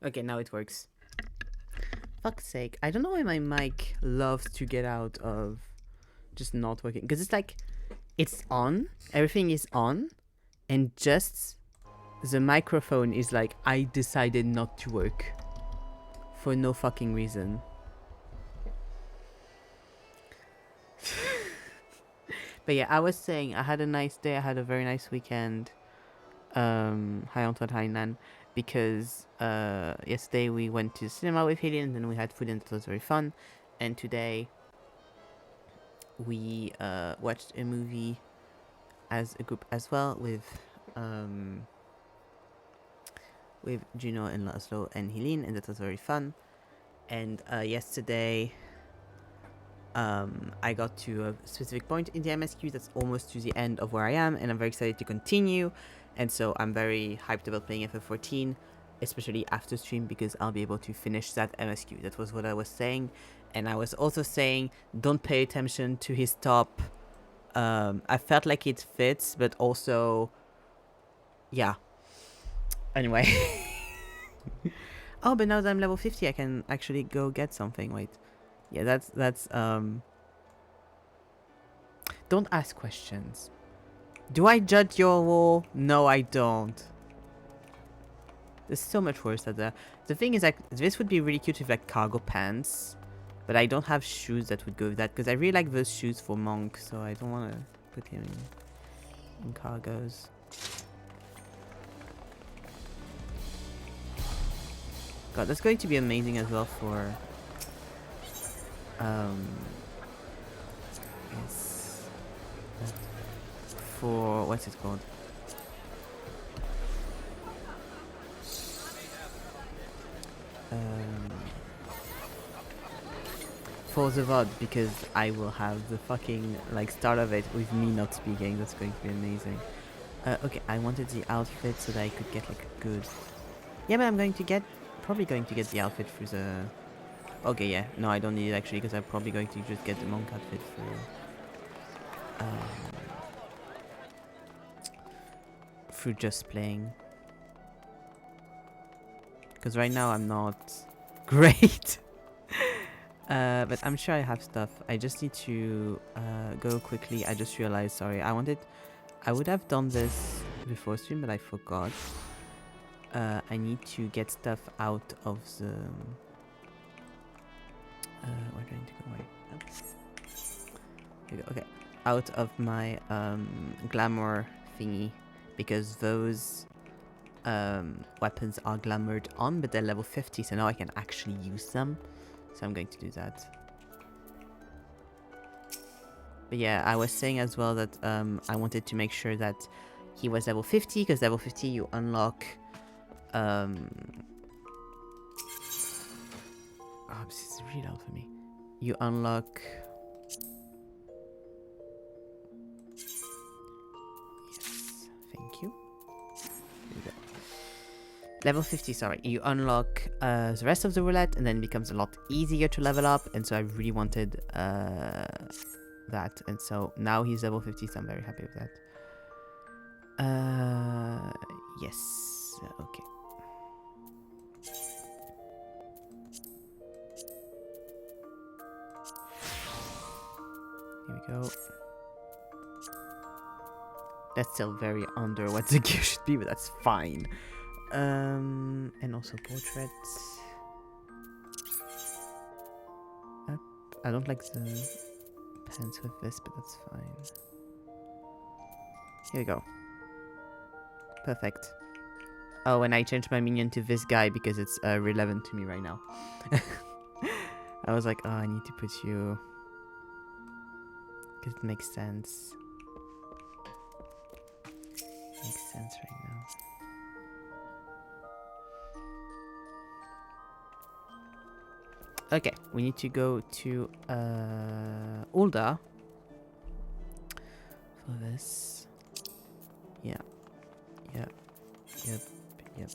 Okay, now it works. Fuck's sake. I don't know why my mic loves to get out of just not working. Because it's like, it's on, everything is on, and just the microphone is like, I decided not to work. For no fucking reason. But yeah, I was saying, I had a nice day, I had a very nice weekend. Hi Antoine, hi Nan. Because yesterday we went to the cinema with Haley and then we had food and it was very fun. And today we watched a movie as a group as well with Juno and Laszlo and Helene, and that was very fun. And yesterday I got to a specific point in the MSQ that's almost to the end of where I am, and I'm very excited to continue. And so I'm very hyped about playing FF14, especially after stream, because I'll be able to finish that MSQ. That was what I was saying. And I was also saying, don't pay attention to his top. I felt like it fits, but also, yeah. Anyway. Oh, but now that I'm level 50, I can actually go get something. Wait. Yeah, that's. Don't ask questions. Do I judge your wall? No, I don't. There's so much worse than that. The thing is, like, this would be really cute with, like, cargo pants. But I don't have shoes that would go with that. Because I really like those shoes for Monk. So I don't want to put him in cargos. God, that's going to be amazing as well for... Yes. For... What's it called? For the VOD, because I will have the fucking, like, start of it with me not speaking. That's going to be amazing. Okay, I wanted the outfit so that I could get, like, a good... Yeah, but I'm going to get... Probably going to get the outfit through the... Okay, yeah. No, I don't need it, actually, because I'm probably going to just get the monk outfit through just playing. Because right now I'm not great. But I'm sure I have stuff. I just need to go quickly. I just realized, sorry, I would have done this before stream, but I forgot. I need to get stuff out of the... we're going to go away. Here we go. Okay. Out of my glamour thingy. Because those weapons are glamored on, but they're level 50, so now I can actually use them. So I'm going to do that. But yeah, I was saying as well that I wanted to make sure that he was level 50, because level 50 you unlock... Oh, this is really loud for me. You unlock... Yes, thank you. Here we go. Level 50, sorry. You unlock the rest of the roulette, and then it becomes a lot easier to level up, and so I really wanted that, and so now he's level 50, so I'm very happy with that. Yes, okay. Here we go. That's still very under what the gear should be, but that's fine. And also portraits. I don't like the pants with this, but that's fine. Here we go. Perfect. Oh, and I changed my minion to this guy because it's relevant to me right now. I was like, oh, I need to put you... Because it makes sense. Makes sense right now. Okay, we need to go to Ulda for this. Yeah. Yep. Yep. Yep.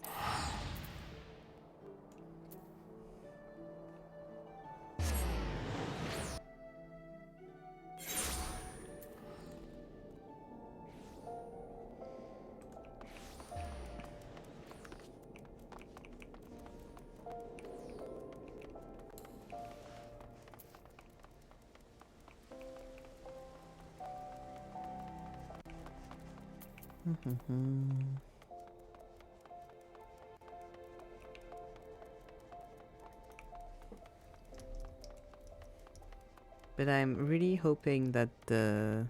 But I'm really hoping that the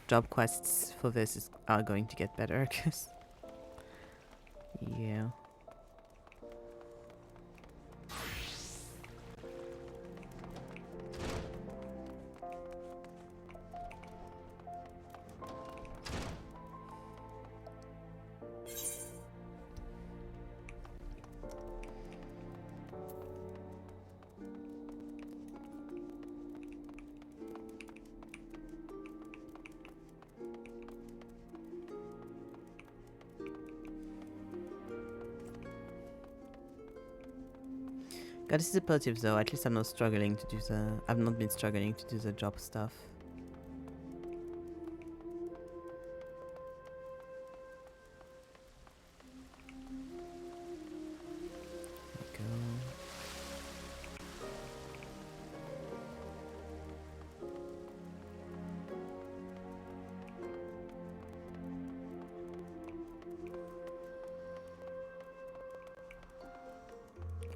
job quests for this are going to get better, because... Yeah. God, this is a positive though. At least I'm not struggling to do the... I've not been struggling to do the job stuff. There we go.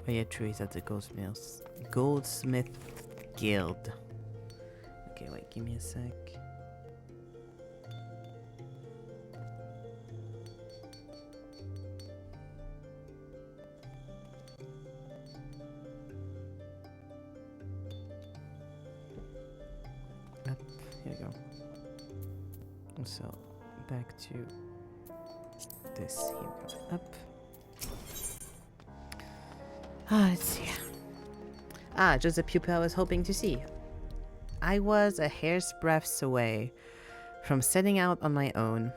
Oh yeah, true, he's at the Goldsmith Guild. Okay, wait, give me a sec. Up, here we go. So, back to this, here we go, up. Let's see. Just the pupil I was hoping to see. I was a hair's breadth away from setting out on my own.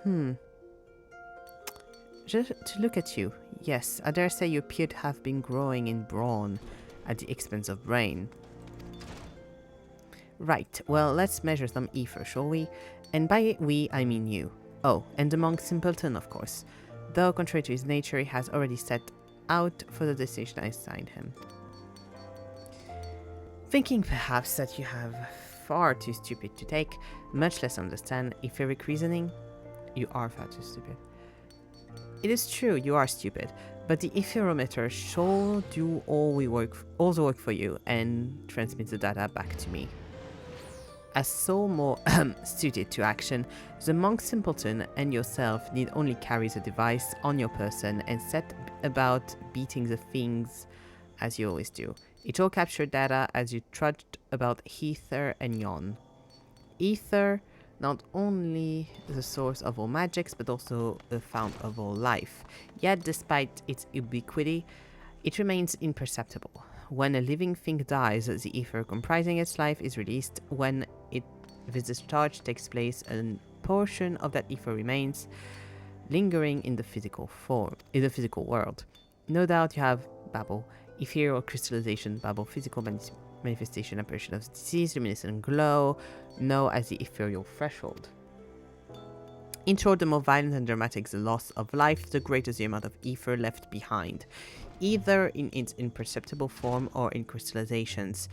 Just to look at you. Yes, I dare say you appear to have been growing in brawn at the expense of brain. Right, well, let's measure some ether, shall we? And by we, I mean you. Oh, and the monk Simpleton, of course. Though, contrary to his nature, he has already set out for the decision I assigned him. Thinking perhaps that you have far too stupid to take, much less understand etheric reasoning, you are far too stupid. It is true, you are stupid, but the etherometer shall do all the work for you and transmit the data back to me. As so more suited to action, the monk Simpleton and yourself need only carry the device on your person and set about beating the things as you always do. It all captured data as you trudged about Ether and Yon. Ether, not only the source of all magics, but also the fount of all life. Yet, despite its ubiquity, it remains imperceptible. When a living thing dies, the ether comprising its life is released. When this discharge takes place, a portion of that ether remains, lingering in the physical world. No doubt you have Babel, ethereal crystallization, Babel, physical manifestation, apparition of disease, luminescent glow, known as the ethereal threshold. In short, the more violent and dramatic the loss of life, the greater the amount of ether left behind, either in its imperceptible form or in crystallizations.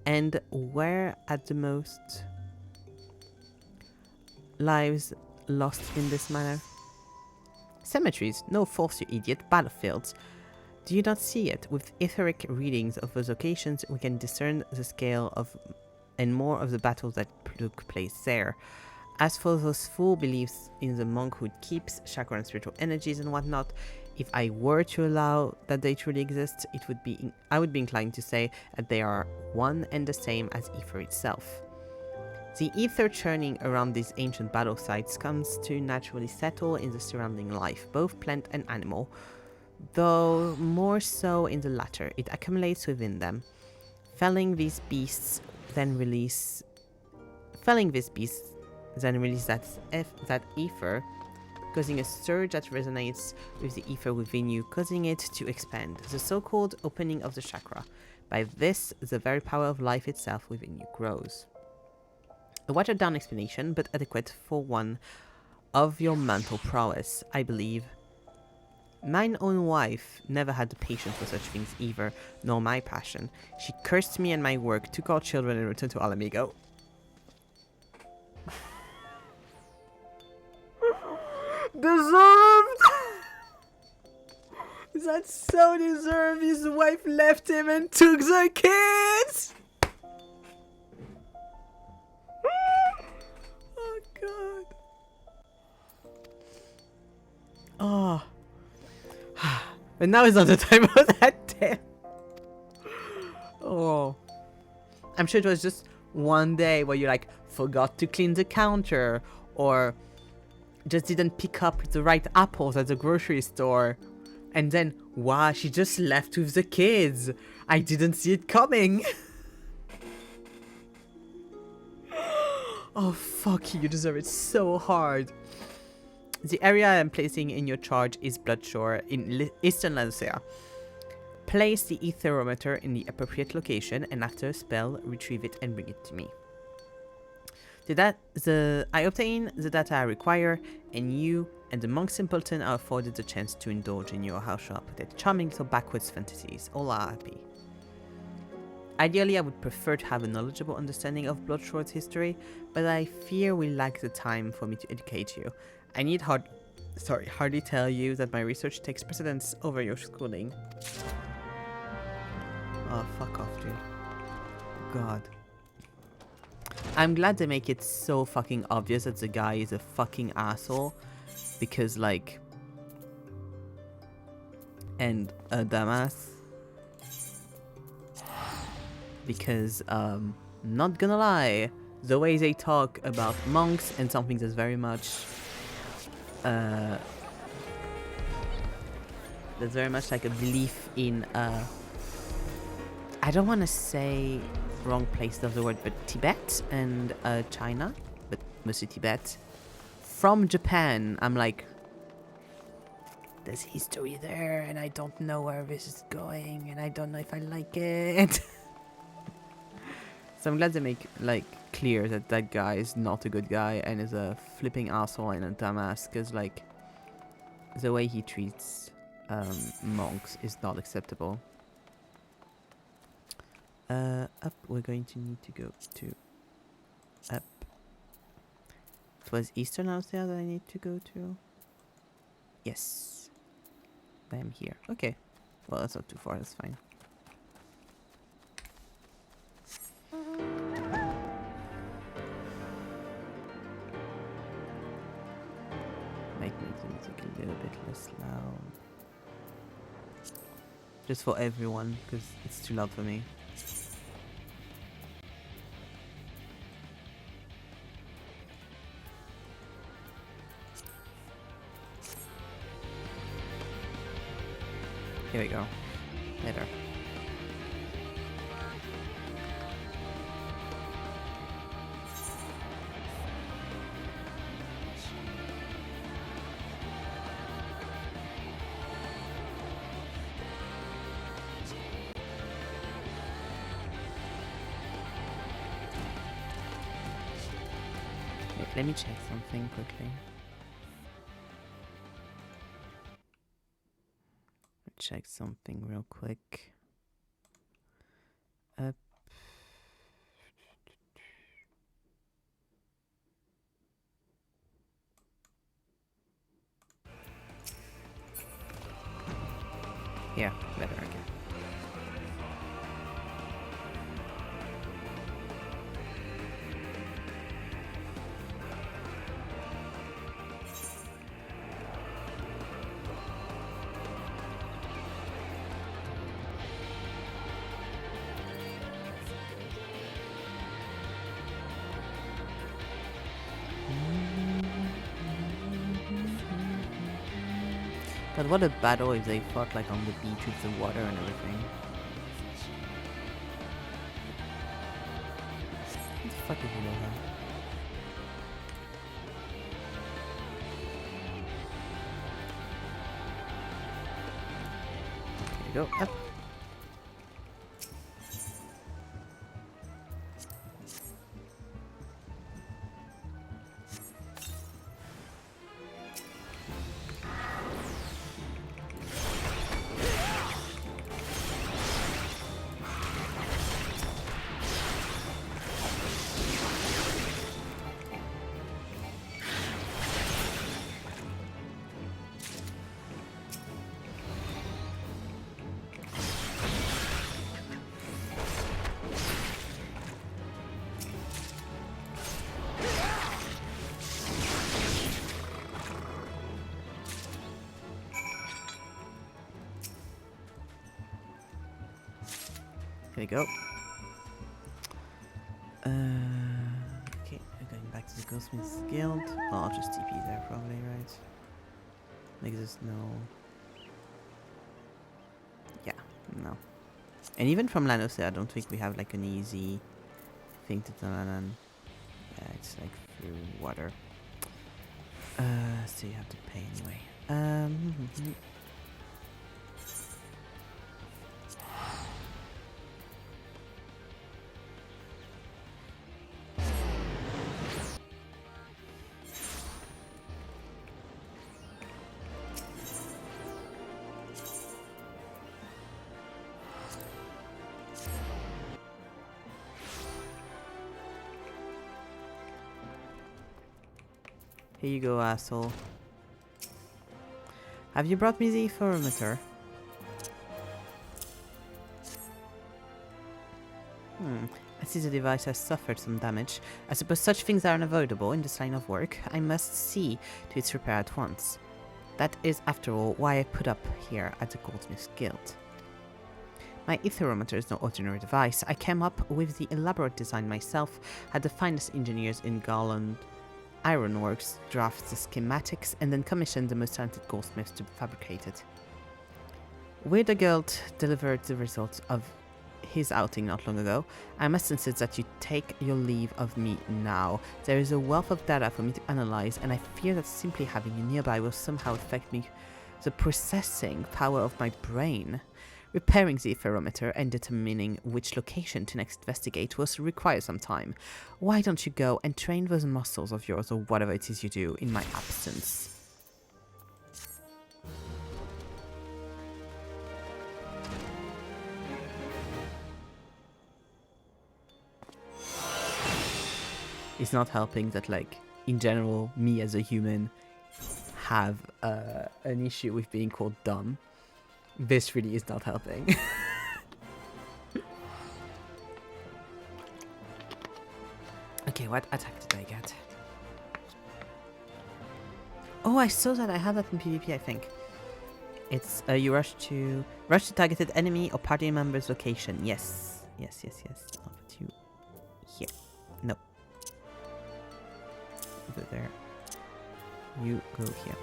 And where at the most lives lost in this manner? Cemeteries, no false, you idiot, battlefields. Do you not see it? With etheric readings of those occasions, we can discern the scale of and more of the battles that took place there. As for those fool beliefs in the monk who keeps chakra and spiritual energies and whatnot, if I were to allow that they truly exist, I would be inclined to say that they are one and the same as ether itself. The ether churning around these ancient battle sites comes to naturally settle in the surrounding life, both plant and animal, though more so in the latter. It accumulates within them. Felling these beasts then release that ether, causing a surge that resonates with the ether within you, causing it to expand, the so-called opening of the chakra. By this, the very power of life itself within you grows. A watered-down explanation, but adequate for one of your mental prowess, I believe. Mine own wife never had the patience for such things either, nor my passion. She cursed me and my work, took our children, and returned to Alamigo. Deserved! That's so deserved. His wife left him and took the kids! Oh god. Oh. But now is not the time of that damn. Oh. I'm sure it was just one day where you like forgot to clean the counter or just didn't pick up the right apples at the grocery store. And then, wow, she just left with the kids. I didn't see it coming. Oh, fuck you. You deserve it so hard. The area I'm placing in your charge is Bloodshore in Eastern Lancea. Place the etherometer in the appropriate location and after a spell, retrieve it and bring it to me. I obtain the data I require, and you and the monk simpleton are afforded the chance to indulge in your how shall I put it, charming little backwards fantasies. All are happy. Ideally, I would prefer to have a knowledgeable understanding of Bloodshore's history, but I fear we lack the time for me to educate you. I need hardly tell you that my research takes precedence over your schooling. Oh, fuck off, dude. God. I'm glad they make it so fucking obvious that the guy is a fucking asshole. Because, like... And a dumbass. Because, not gonna lie, the way they talk about monks and something that's very much... there's very much like a belief in, I don't want to say wrong place of the word, but Tibet and China, but mostly Tibet. From Japan, I'm like, there's history there, and I don't know where this is going, and I don't know if I like it. So I'm glad they make like clear that that guy is not a good guy and is a flipping asshole and a dumbass, because like the way he treats monks is not acceptable. Up, we're going to need to go to up. It was Eastern out there that I need to go to. Yes, I am here. Okay, well that's not too far. That's fine. Make the music a little bit less loud. Just for everyone, because it's too loud for me. Here we go. Better. Wait, let me check something quickly. Check something real quick. Up. Yeah, better again. But what a battle if they fought like on the beach with the water and everything. What the fuck is below that? There you go, up. Here we go. Okay, we're going back to the Goldsmiths Guild. Well, I'll just TP there probably, right? Like there's no... Yeah, no. And even from Lanose, I don't think we have like an easy thing to turn. Yeah, it's like through water. So you have to pay anyway. Here you go, asshole. Have you brought me the thermometer? I see the device has suffered some damage. I suppose such things are unavoidable in this line of work. I must see to its repair at once. That is, after all, why I put up here at the Goldsmiths Guild. My etherometer is no ordinary device. I came up with the elaborate design myself, had the finest engineers in Garland Ironworks draft the schematics, and then commissioned the most talented goldsmiths to fabricate it. Weird Guild delivered the results of his outing not long ago. I must insist that you take your leave of me now. There is a wealth of data for me to analyze, and I fear that simply having you nearby will somehow affect the processing power of my brain. Repairing the ferrometer and determining which location to next investigate will require some time. Why don't you go and train those muscles of yours, or whatever it is you do, in my absence? It's not helping that, like, in general, me as a human have an issue with being called dumb. This really is not helping. Okay, what attack did I get? Oh, I saw that. I have that in PvP, I think. It's you rush to targeted enemy or party member's location. Yes. Yes. I'll put you here. No. Go there. You go here.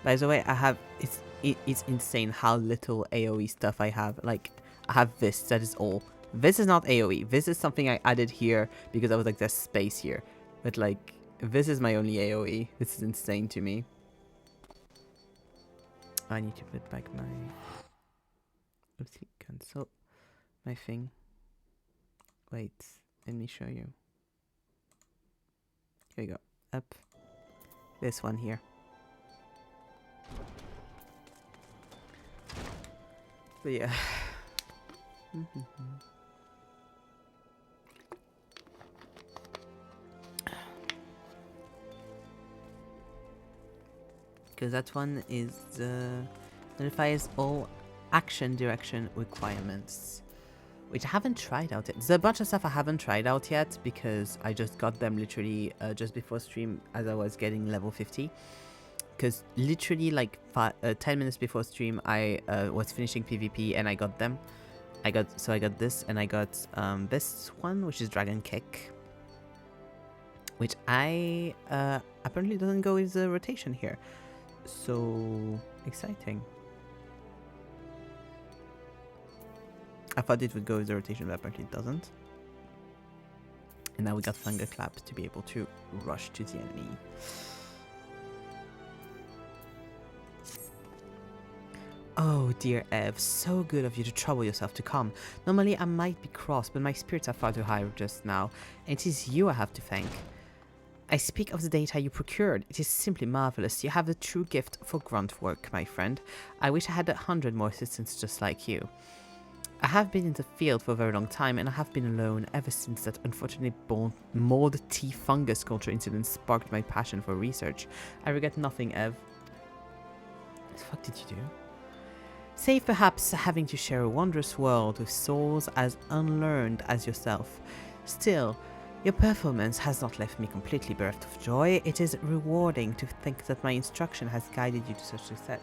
By the way, I have it's insane how little AoE stuff I have. Like, I have this, that is all. This is not AoE. This is something I added here because I was like, there's space here. But like, this is my only AoE. This is insane to me. I need to put back my... Oopsie, cancel my thing. Wait, let me show you. Here we go. Up. This one here. But yeah. Because that one is notifies all action direction requirements, which I haven't tried out yet. There's a bunch of stuff I haven't tried out yet because I just got them literally just before stream as I was getting level 50. Because literally like 10 minutes before stream I was finishing PvP and I got them. I got this, and I got this one, which is Dragon Kick, which I apparently doesn't go with the rotation here. So exciting. I thought it would go with the rotation, but apparently it doesn't. And now we got Thunderclap to be able to rush to the enemy. Oh dear Ev, so good of you to trouble yourself to come. Normally I might be cross, but my spirits are far too high just now, and it is you I have to thank. I speak of the data you procured. It is simply marvelous. You have the true gift for grunt work, my friend. I wish I had 100 more assistants just like you. I have been in the field for a very long time, and I have been alone ever since that unfortunate mold tea fungus culture incident sparked my passion for research. I regret nothing, Ev. What the fuck did you do? Save perhaps having to share a wondrous world with souls as unlearned as yourself. Still, your performance has not left me completely bereft of joy. It is rewarding to think that my instruction has guided you to such success.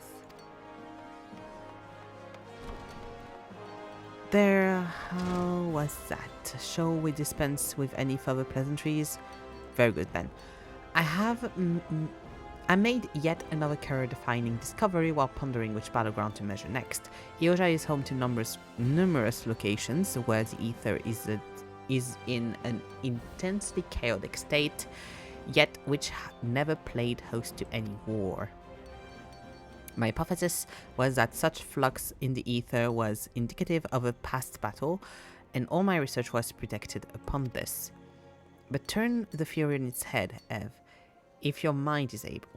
there, how was that? Shall we dispense with any further pleasantries? Very good then. I made yet another career-defining discovery while pondering which battleground to measure next. Eoja is home to numerous locations where the ether is in an intensely chaotic state, yet which never played host to any war. My hypothesis was that such flux in the ether was indicative of a past battle, and all my research was predicated upon this. But turn the theory on its head, Ev, if your mind is able.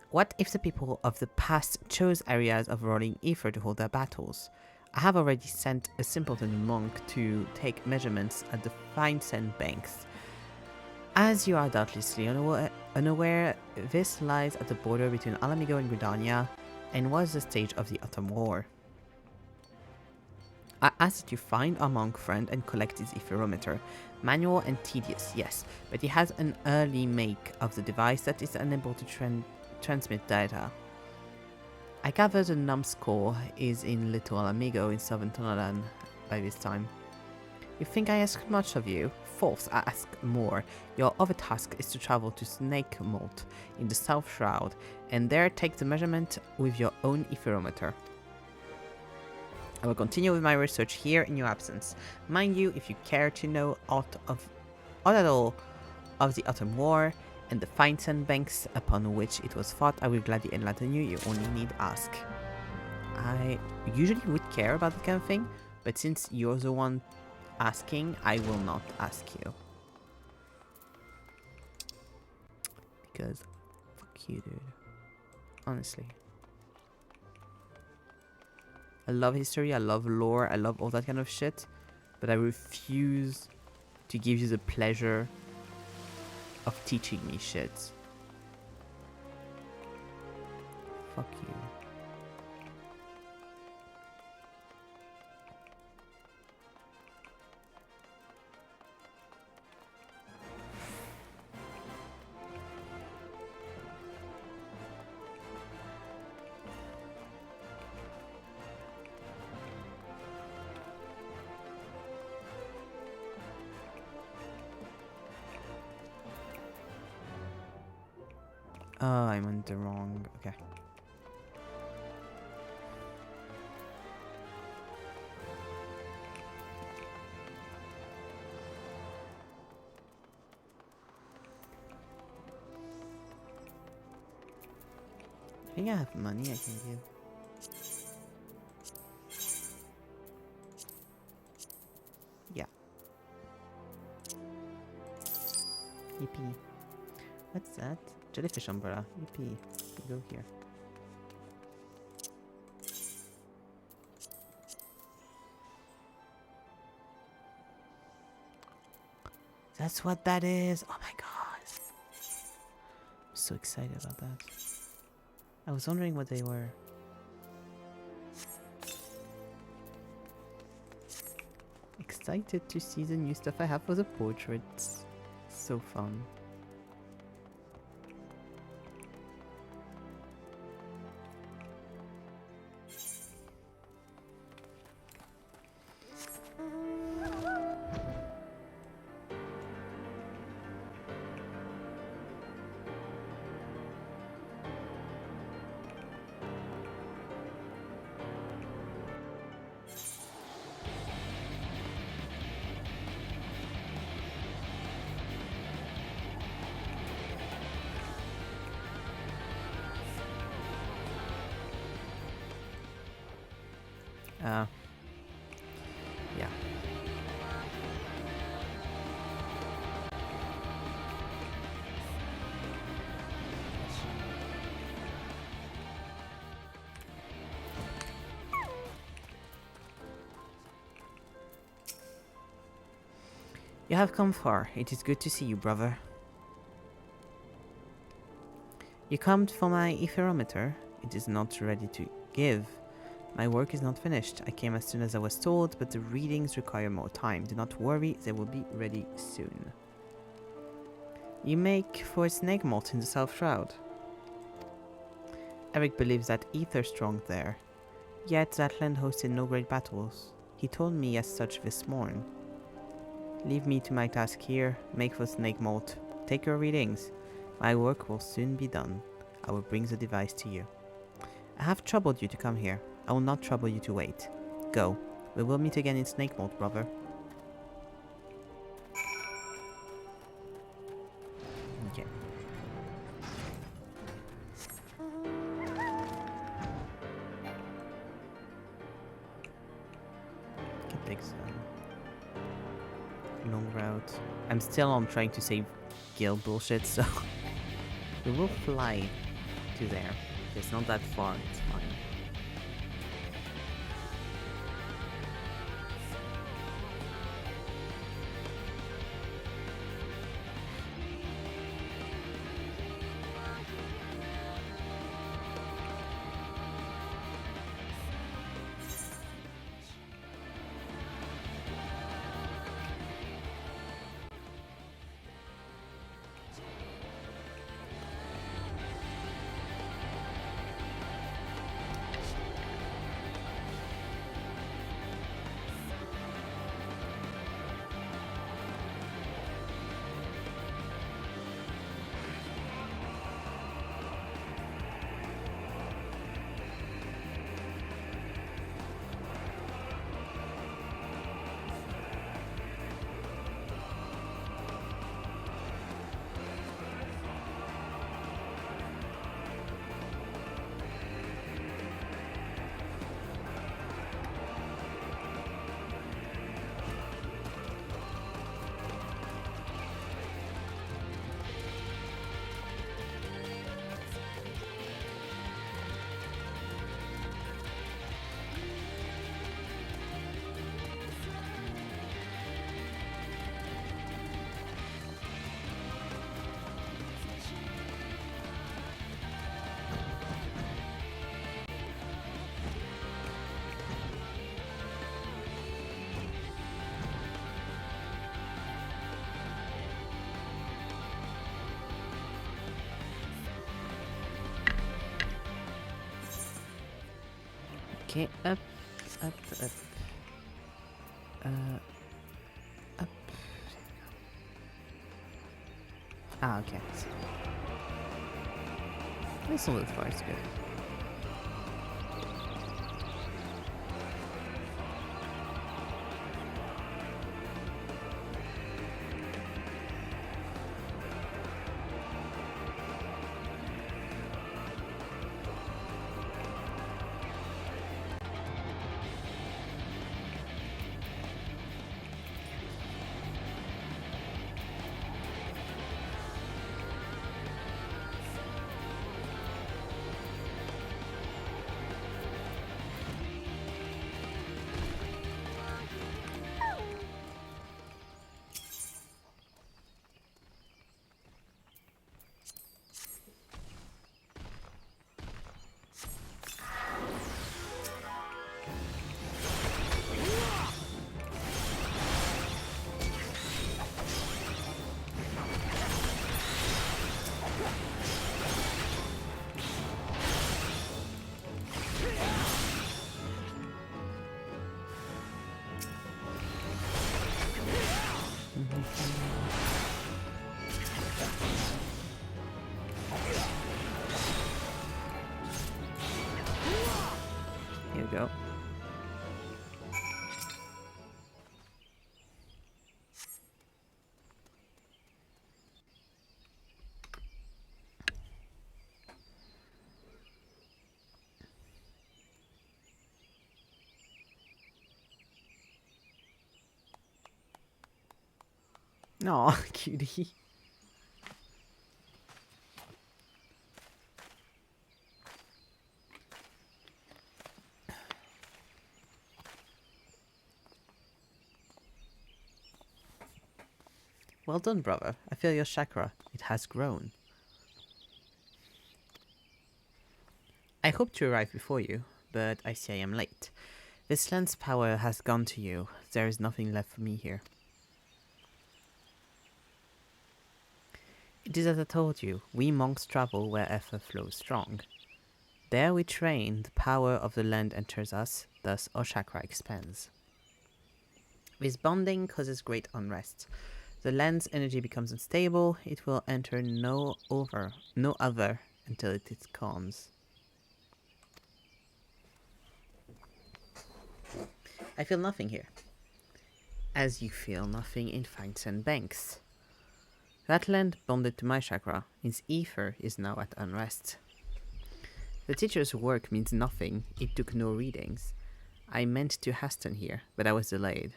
What if the people of the past chose areas of rolling ether to hold their battles? I have already sent a simpleton monk to take measurements at the fine sand banks. As you are doubtlessly unaware, this lies at the border between Alamigo and Gridania, and was the stage of the Autumn War. I asked that you find our monk friend and collect his epherometer. Manual and tedious, yes, but he has an early make of the device that is unable to transmit data. I gather the numbskull is in Little Alamigo in southern Tonalan by this time. You think I ask much of you? False, I ask more. Your other task is to travel to Snake Moult in the South Shroud, and there take the measurement with your own epherometer. I will continue with my research here in your absence. Mind you, if you care to know aught at all of the Autumn War and the fine sand banks upon which it was fought, I will gladly enlighten you. You only need ask. I usually would care about that kind of thing, but since you're the one asking, I will not ask you. Because, fuck you, dude. Honestly. I love history, I love lore, I love all that kind of shit, but I refuse to give you the pleasure of teaching me shit. Fuck you. Oh, I'm on the wrong... Okay. I think I have money I can give. Yeah. Yippee. What's that? Jellyfish umbrella. Yippee. Go here. That's what that is. Oh my god. I'm so excited about that. I was wondering what they were. Excited to see the new stuff I have for the portraits. So fun. Yeah. You have come far. It is good to see you, brother. You come for my epherometer. It is not ready to give. My work is not finished. I came as soon as I was told, but the readings require more time. Do not worry, they will be ready soon. You make for Snake Moult in the South Shroud. Erik believes that ether strong there. Yet that land hosted no great battles. He told me as such this morn. Leave me to my task here, make the snake molt, take your readings. My work will soon be done. I will bring the device to you. I have troubled you to come here. I will not trouble you to wait. Go. We will meet again in snake molt, brother. Okay. Can take some long route. I'm still on trying to save guild bullshit, so we will fly to there. It's not that far, it's fine. Okay, up, up, up. Up. Ah, okay. This one looks far, it's good. Here we go. Aw, cutie. Well done, brother. I feel your chakra. It has grown. I hoped to arrive before you, but I see I am late. This land's power has gone to you. There is nothing left for me here. It is as I told you, we monks travel where ether flows strong. There we train, the power of the land enters us, thus our chakra expands. This bonding causes great unrest. The land's energy becomes unstable. It will enter no other until it calms. I feel nothing here. As you feel nothing in Fangs and Banks. That land bonded to my chakra. Its ether is now at unrest. The teacher's work means nothing. It took no readings. I meant to hasten here, but I was delayed.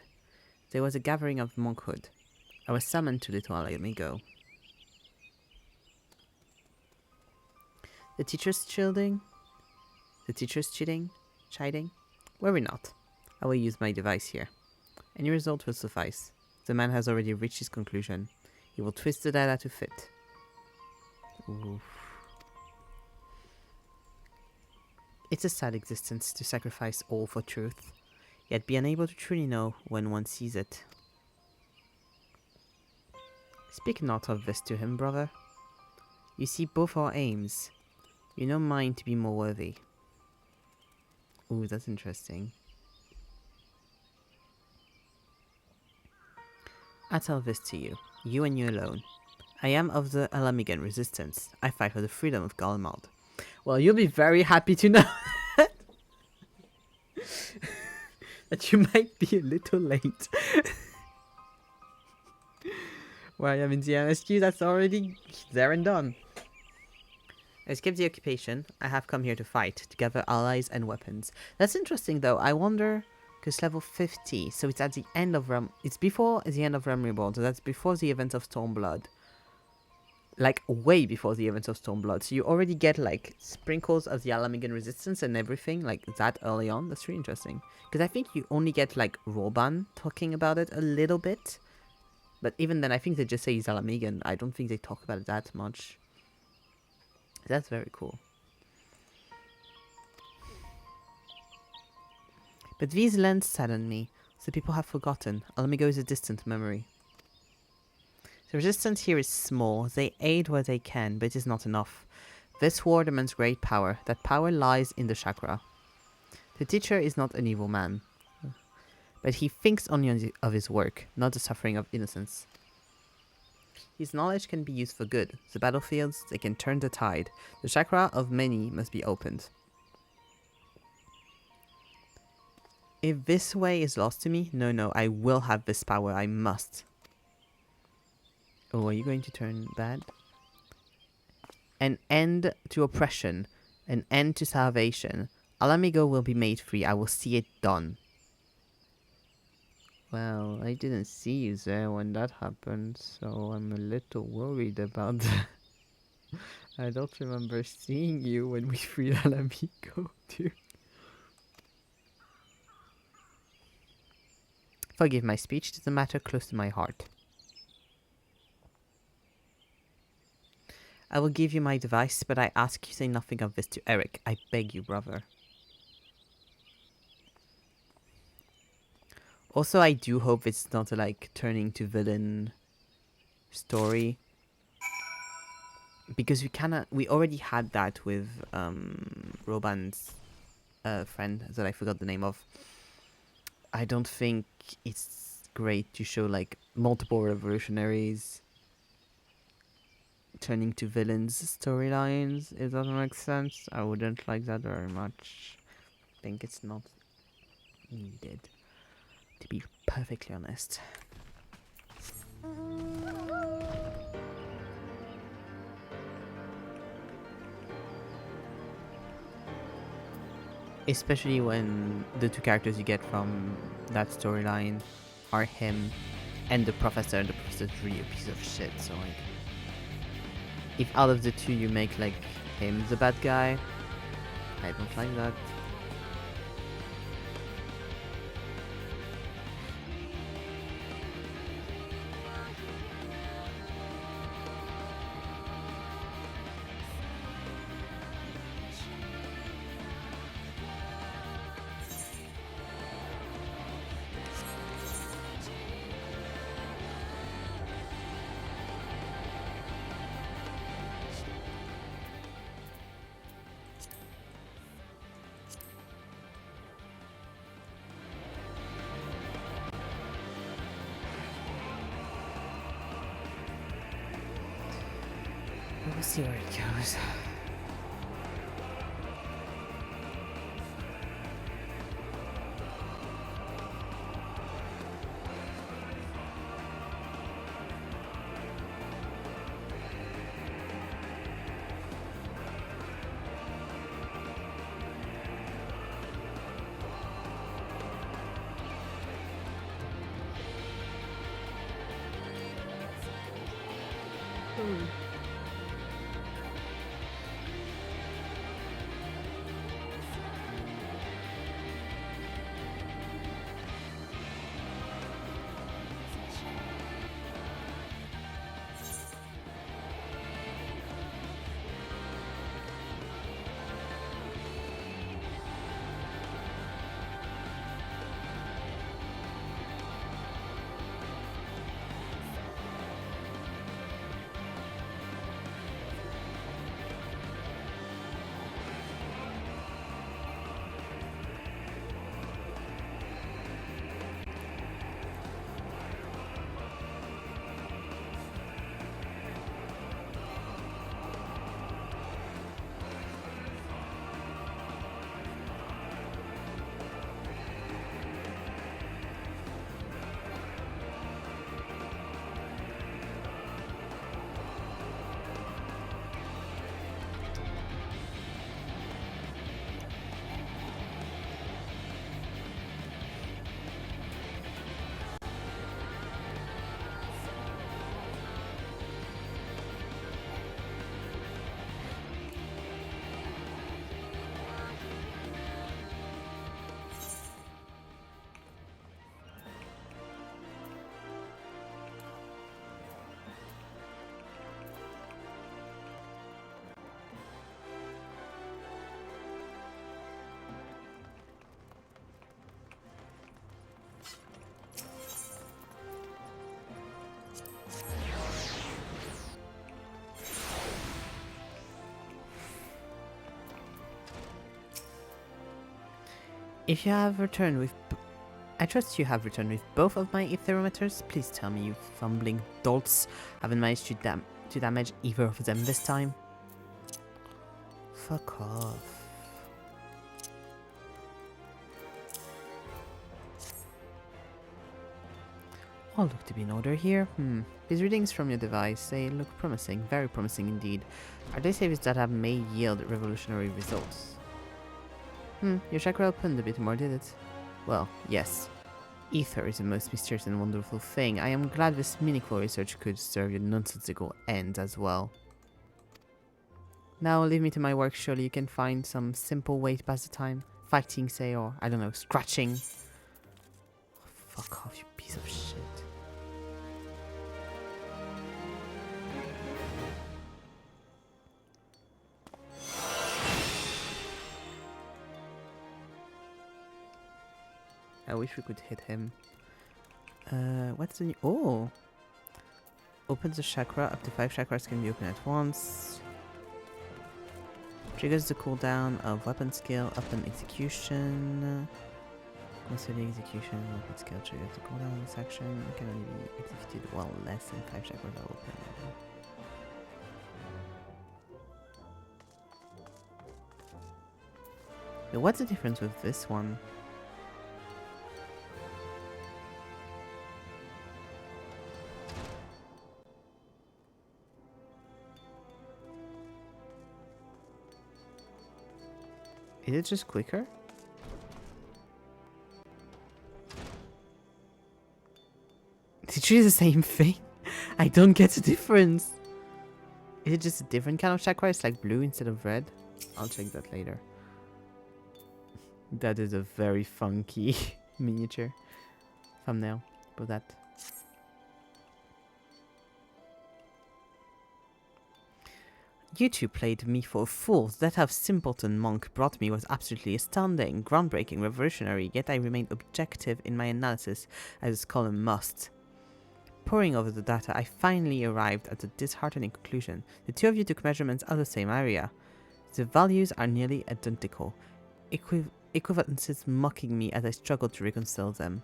There was a gathering of monkhood. I was summoned to Little Alamigo. The teacher's chiding? Chiding? Worry not. I will use my device here. Any result will suffice. The man has already reached his conclusion. He will twist the data to fit. Oof. It's a sad existence to sacrifice all for truth, yet be unable to truly know when one sees it. Speak not of this to him, brother. You see both our aims. You know mine to be more worthy. Ooh, that's interesting. I tell this to you, you and you alone. I am of the Alamigan resistance. I fight for the freedom of Galmald. Well, you'll be very happy to know that you might be a little late. Well, I am in the MSQ, that's already there and done. I skipped the occupation. I have come here to fight, to gather allies and weapons. That's interesting though. I wonder, because level 50, so it's at the end of it's before the end of Realm Reborn, so that's before the events of Stormblood. Like, way before the events of Stormblood. So you already get, like, sprinkles of the Alamigan resistance and everything, like, that early on. That's really interesting. Because I think you only get, like, Roban talking about it a little bit. But even then, I think they just say he's Alamigan. I don't think they talk about it that much. That's very cool. But these lands sadden me. The people have forgotten. Alamigo is a distant memory. The resistance here is small. They aid where they can, but it is not enough. This war demands great power. That power lies in the chakra. The teacher is not an evil man, but he thinks only of his work, not the suffering of innocence. His knowledge can be used for good. The battlefields, they can turn the tide. The chakra of many must be opened. If this way is lost to me, no, I will have this power. I must. Oh, are you going to turn bad? An end to oppression. An end to salvation. Alamigo will be made free. I will see it done. Well, I didn't see you there when that happened, so I'm a little worried about that. I don't remember seeing you when we freed Alamigo, too. Forgive my speech. It is a matter close to my heart. I will give you my device, but I ask you say nothing of this to Erik. I beg you, brother. Also, I do hope it's not a, like, turning to villain story. Because we already had that with Roban's friend that I forgot the name of. I don't think it's great to show, like, multiple revolutionaries turning to villains storylines, if that makes sense. I wouldn't like that very much. I think it's not needed, to be perfectly honest. Especially when the two characters you get from that storyline are him and the professor, and the professor's really a piece of shit, so like, if out of the two you make, like, him the bad guy, I don't like that. see where it goes. If you have returned with... I trust you have returned with both of my aetherometers. Please tell me you fumbling dolts haven't managed to damage either of them this time. Fuck off. All look to be in order here. These readings from your device, they look promising, very promising indeed. Are they savings that may yield revolutionary results? Your chakra opened a bit more, did it? Well, yes. Ether is the most mysterious and wonderful thing. I am glad this meaningful research could serve your nonsensical ends as well. Now leave me to my work. Surely you can find some simple way to pass the time. Fighting, say, or, I don't know, scratching. Oh, fuck off, you piece of shit. I wish we could hit him. What's the new... Oh! Opens the chakra. Up to 5 chakras can be opened at once. Triggers the cooldown of weapon skill upon execution. Considering execution, weapon skill triggers the cooldown of this action. It can only be executed while less than 5 chakras are open. But what's the difference with this one? Is it just quicker? Literally the same thing. I don't get the difference. Is it just a different kind of chakra? It's like blue instead of red? I'll check that later. That is a very funky miniature thumbnail for that. You two played me for fools. That half simpleton monk brought me was absolutely astounding, groundbreaking, revolutionary, yet I remained objective in my analysis, as a scholar must. Poring over the data, I finally arrived at a disheartening conclusion. The two of you took measurements of the same area. The values are nearly identical, equivalences mocking me as I struggled to reconcile them.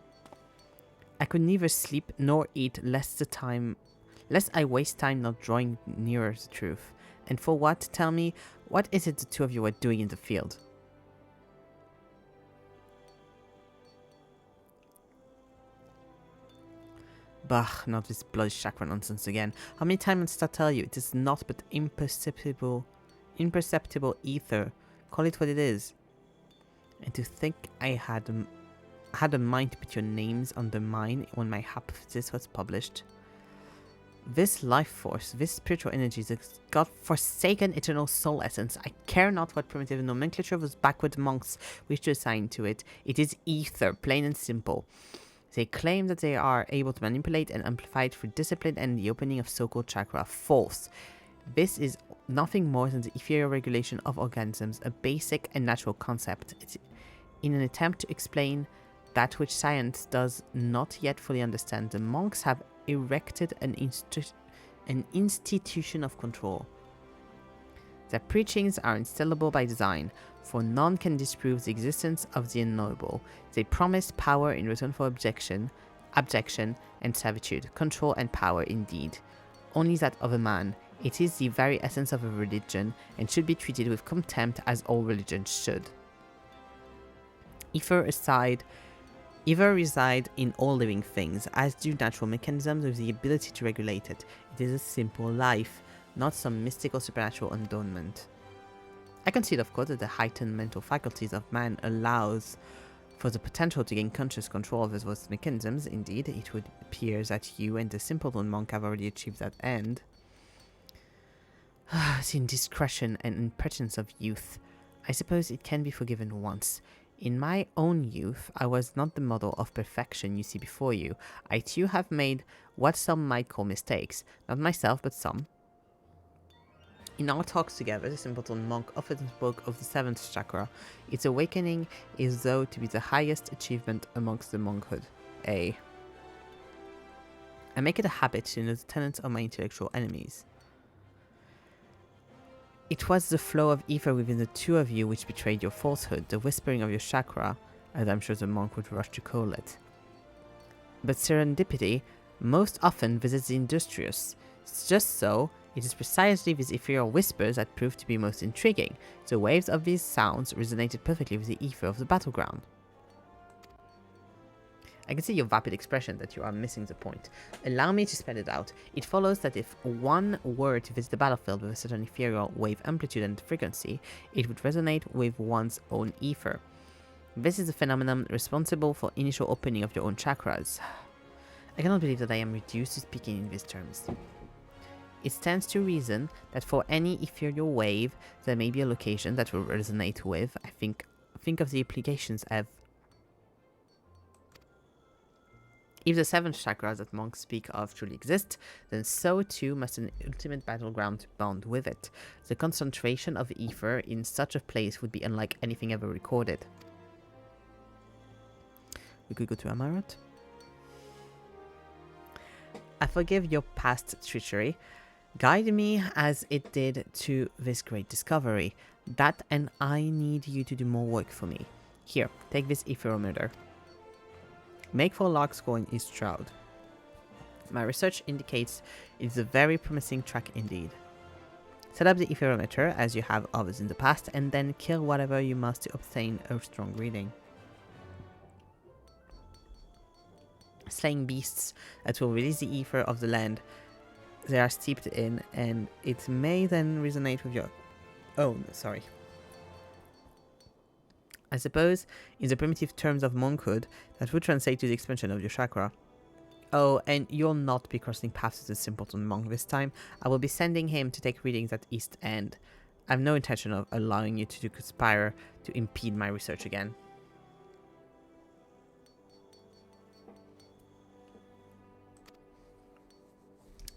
I could neither sleep nor eat lest I waste time not drawing nearer the truth. And for what? Tell me, what is it the two of you are doing in the field? Bah, not this bloody chakra nonsense again. How many times must I tell you? It is not but imperceptible ether. Call it what it is. And to think I had a mind to put your names under mine when my hypothesis was published. This life force, this spiritual energy is a god-forsaken eternal soul essence. I care not what primitive nomenclature those backward monks wish to assign to it. It is ether, plain and simple. They claim that they are able to manipulate and amplify it through discipline and the opening of so-called chakra. False. This is nothing more than the ethereal regulation of organisms, a basic and natural concept. It's in an attempt to explain that which science does not yet fully understand, the monks have erected an institution of control. Their preachings are installable by design, for none can disprove the existence of the unknowable. They promise power in return for abjection and servitude, control and power indeed. Only that of a man. It is the very essence of a religion, and should be treated with contempt as all religions should. Either reside in all living things, as do natural mechanisms with the ability to regulate it. It is a simple life, not some mystical supernatural endowment. I concede, of course, that the heightened mental faculties of man allows for the potential to gain conscious control of those mechanisms. Indeed, it would appear that you and the simpleton monk have already achieved that end. The indiscretion and impertinence of youth. I suppose it can be forgiven once. In my own youth, I was not the model of perfection you see before you. I too have made what some might call mistakes. Not myself, but some. In our talks together, the simpleton monk often spoke of the 7th chakra. Its awakening is thought to be the highest achievement amongst the monkhood. I make it a habit to know the tenets of my intellectual enemies. It was the flow of ether within the two of you which betrayed your falsehood, the whispering of your chakra, as I'm sure the monk would rush to call it. But serendipity most often visits the industrious. It's just so, it is precisely these ethereal whispers that prove to be most intriguing. The waves of these sounds resonated perfectly with the ether of the battleground. I can see your vapid expression that you are missing the point. Allow me to spell it out. It follows that if one were to visit the battlefield with a certain ethereal wave amplitude and frequency, it would resonate with one's own ether. This is a phenomenon responsible for initial opening of your own chakras. I cannot believe that I am reduced to speaking in these terms. It stands to reason that for any ethereal wave, there may be a location that will resonate with. Think of the implications of. If the 7th chakras that monks speak of truly exist, then so too must an ultimate battleground bond with it. The concentration of ether in such a place would be unlike anything ever recorded. We could go to Amarat. I forgive your past treachery. Guide me as it did to this great discovery. That and I need you to do more work for me. Here, take this epherometer. Make for Lark's in East Shroud. My research indicates it's a very promising track indeed. Set up the epherometer as you have others in the past, and then kill whatever you must to obtain a strong reading. Slaying beasts that will release the ether of the land they are steeped in, and it may then resonate with your own. I suppose, in the primitive terms of monkhood, that would translate to the expansion of your chakra. Oh, and you'll not be crossing paths with the simpleton monk this time. I will be sending him to take readings at East End. I have no intention of allowing you to conspire to impede my research again.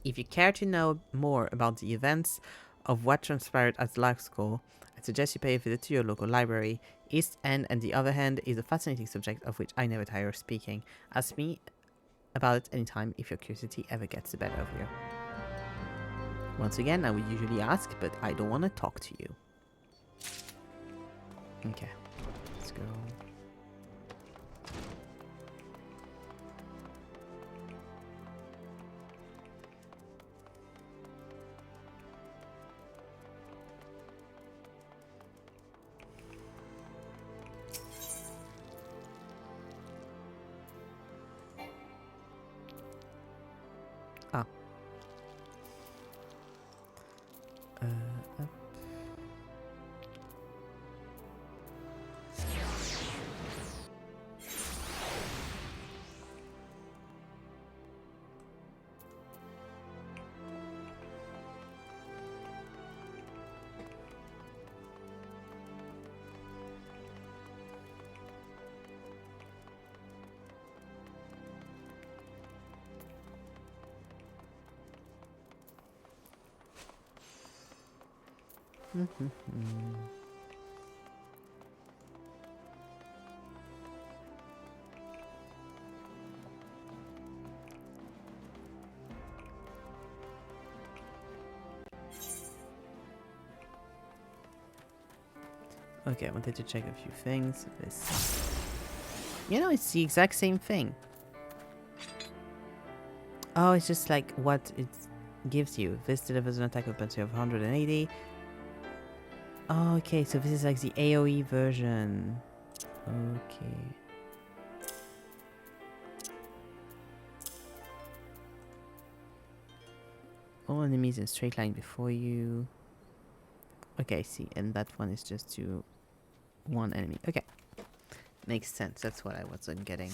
If you care to know more about the events of what transpired at Lark's, I suggest you pay a visit to your local library. East End, on the other hand, is a fascinating subject of which I never tire of speaking. Ask me about it anytime if your curiosity ever gets the better of you. Once again, I would usually ask, but I don't want to talk to you. Okay, let's go. Up. Okay, I wanted to check a few things. This, you know, it's the exact same thing. Oh, it's just like what it gives you. This delivers an attack with potency of 180. Oh, okay, so this is like the AoE version. Okay. All enemies in straight line before you. Okay, I see. And that one is just to one enemy. Okay. Makes sense. That's what I wasn't getting.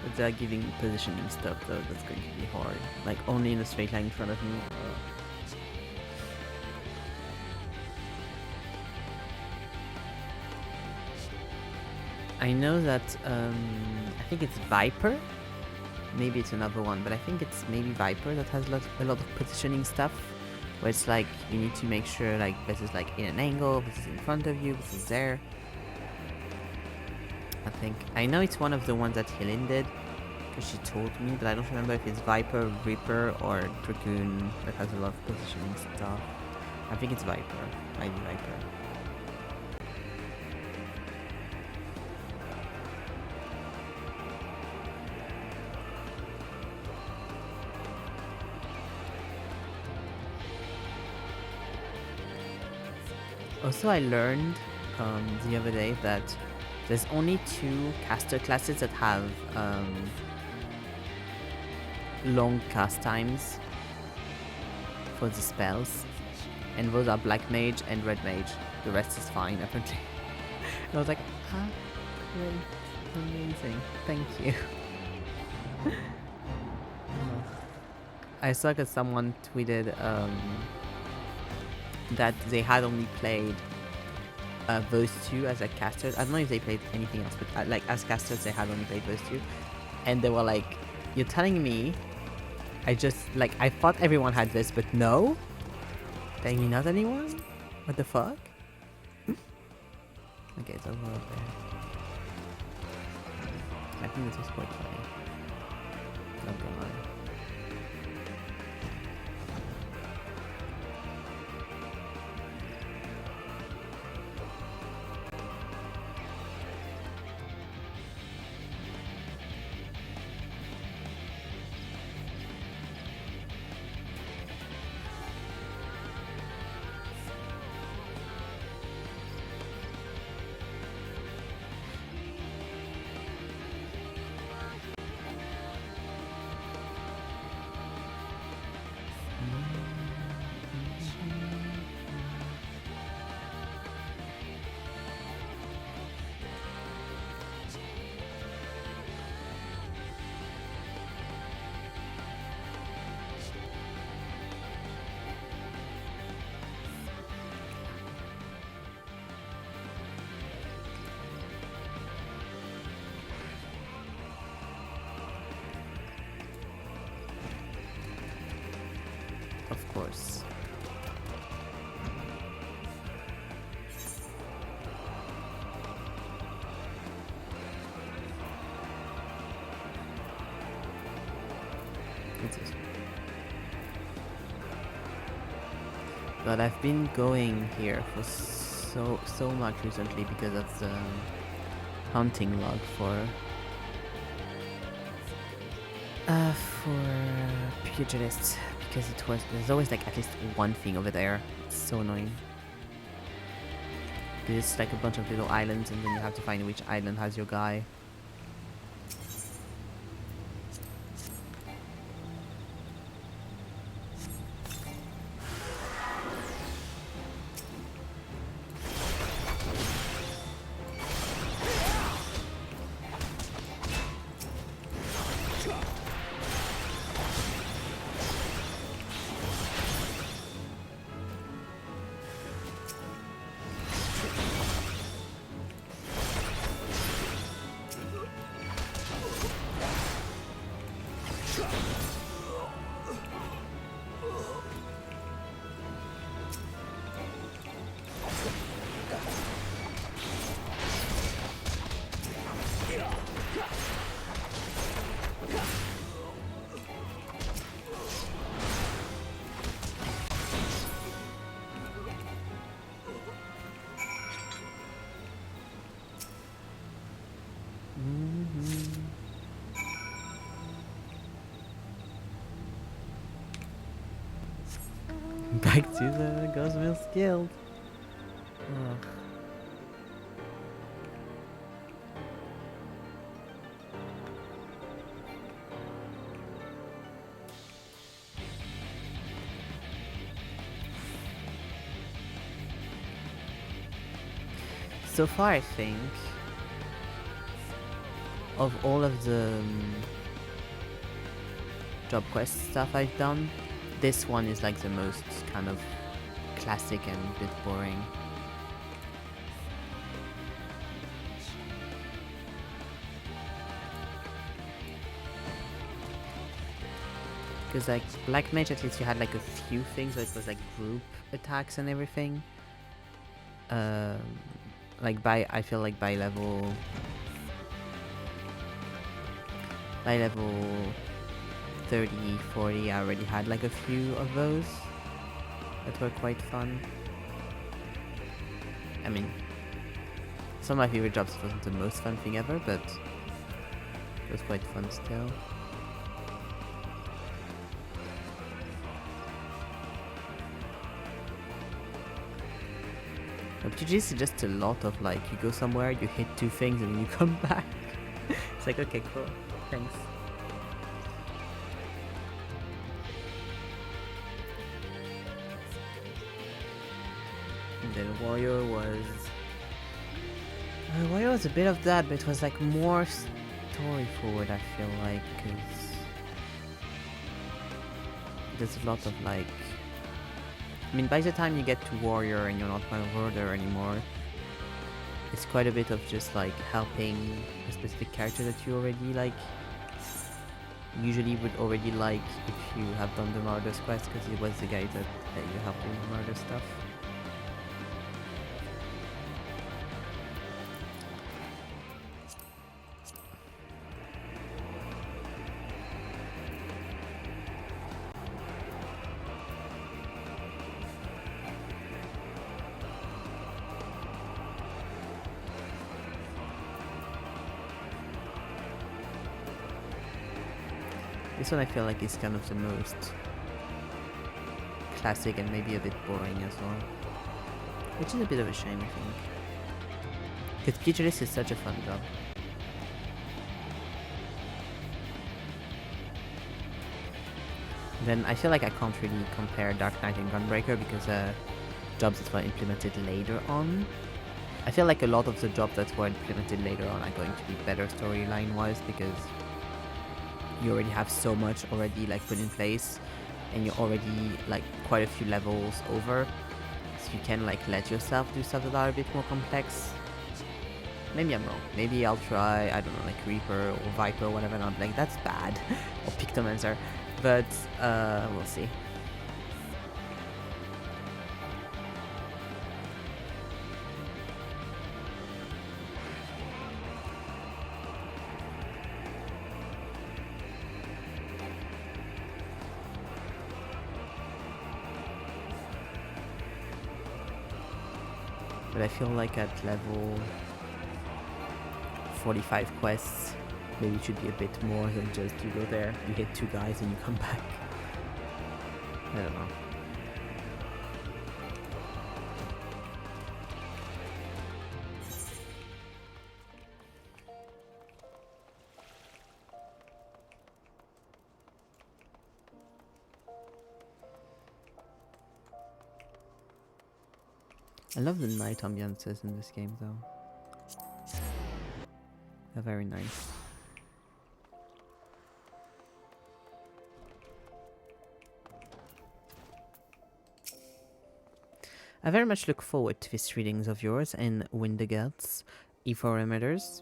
But they're giving positioning stuff though, that's going to be hard. Like only in a straight line in front of me. I know that, I think it's Viper. Maybe it's another one, but I think it's maybe Viper that has a lot of positioning stuff. Where it's like, you need to make sure like this is like in an angle, this is in front of you, this is there. I know it's one of the ones that Helen did, because she told me, but I don't remember if it's Viper, Reaper, or Dragoon that has a lot of positioning stuff. I think it's Viper. Might be Viper. Also, I learned the other day that there's only 2 caster classes that have long cast times for the spells, and those are Black Mage and Red Mage. The rest is fine, apparently. And I was like, ah, great, amazing, thank you. I saw that someone tweeted that they had only played those 2 as like casters. I don't know if they played anything else, but like as casters they had only played those 2, and they were like, "You're telling me? I thought everyone had this, but no? Telling me not anyone? What the fuck?" Okay, it's over there. I think this was quite funny. Not gonna lie. Of course. But I've been going here for so much recently because of the hunting log for pugilists, because there's always like at least one thing over there. It's so annoying. It's like a bunch of little islands, and then you have to find which island has your guy. Back to the Ghostmills Guild. Ugh. So far, I think, of all of the job quest stuff I've done, this one is like the most kind of classic and a bit boring. Because like Black Mage, at least you had like a few things where it was like group attacks and everything. Like I feel like by level 30, 40, I already had like a few of those that were quite fun. I mean, some of my favorite jobs wasn't the most fun thing ever, but it was quite fun still. PG is just a lot of like, you go somewhere, you hit two things, and then you come back. It's like, okay, cool, thanks. And then Warrior was a bit of that, but it was like more story forward, I feel like, because there's a lot of like, I mean, by the time you get to Warrior and you're not by order anymore, it's quite a bit of just like helping a specific character that you already like, usually would already like if you have done the Marauder's quest, because it was the guy that you helped in the Marauder stuff. This one I feel like is kind of the most classic and maybe a bit boring as well. Which is a bit of a shame, I think. Because Pugilist is such a fun job. Then I feel like I can't really compare Dark Knight and Gunbreaker because jobs that were implemented later on. I feel like a lot of the jobs that were implemented later on are going to be better storyline wise, because you already have so much already like put in place, and you're already like quite a few levels over, so you can like let yourself do stuff that are a bit more complex. Maybe I'm wrong. Maybe I'll try, I don't know, like Reaper or Viper or whatever, and I'm like, that's bad. Or Pictomancer. But we'll see. But I feel like at level 45 quests, maybe it should be a bit more than just you go there, you hit 2 guys and you come back. I don't know. I love the night ambiances in this game though. They're very nice. I very much look forward to these readings of yours in Windegelt's Ephemeris.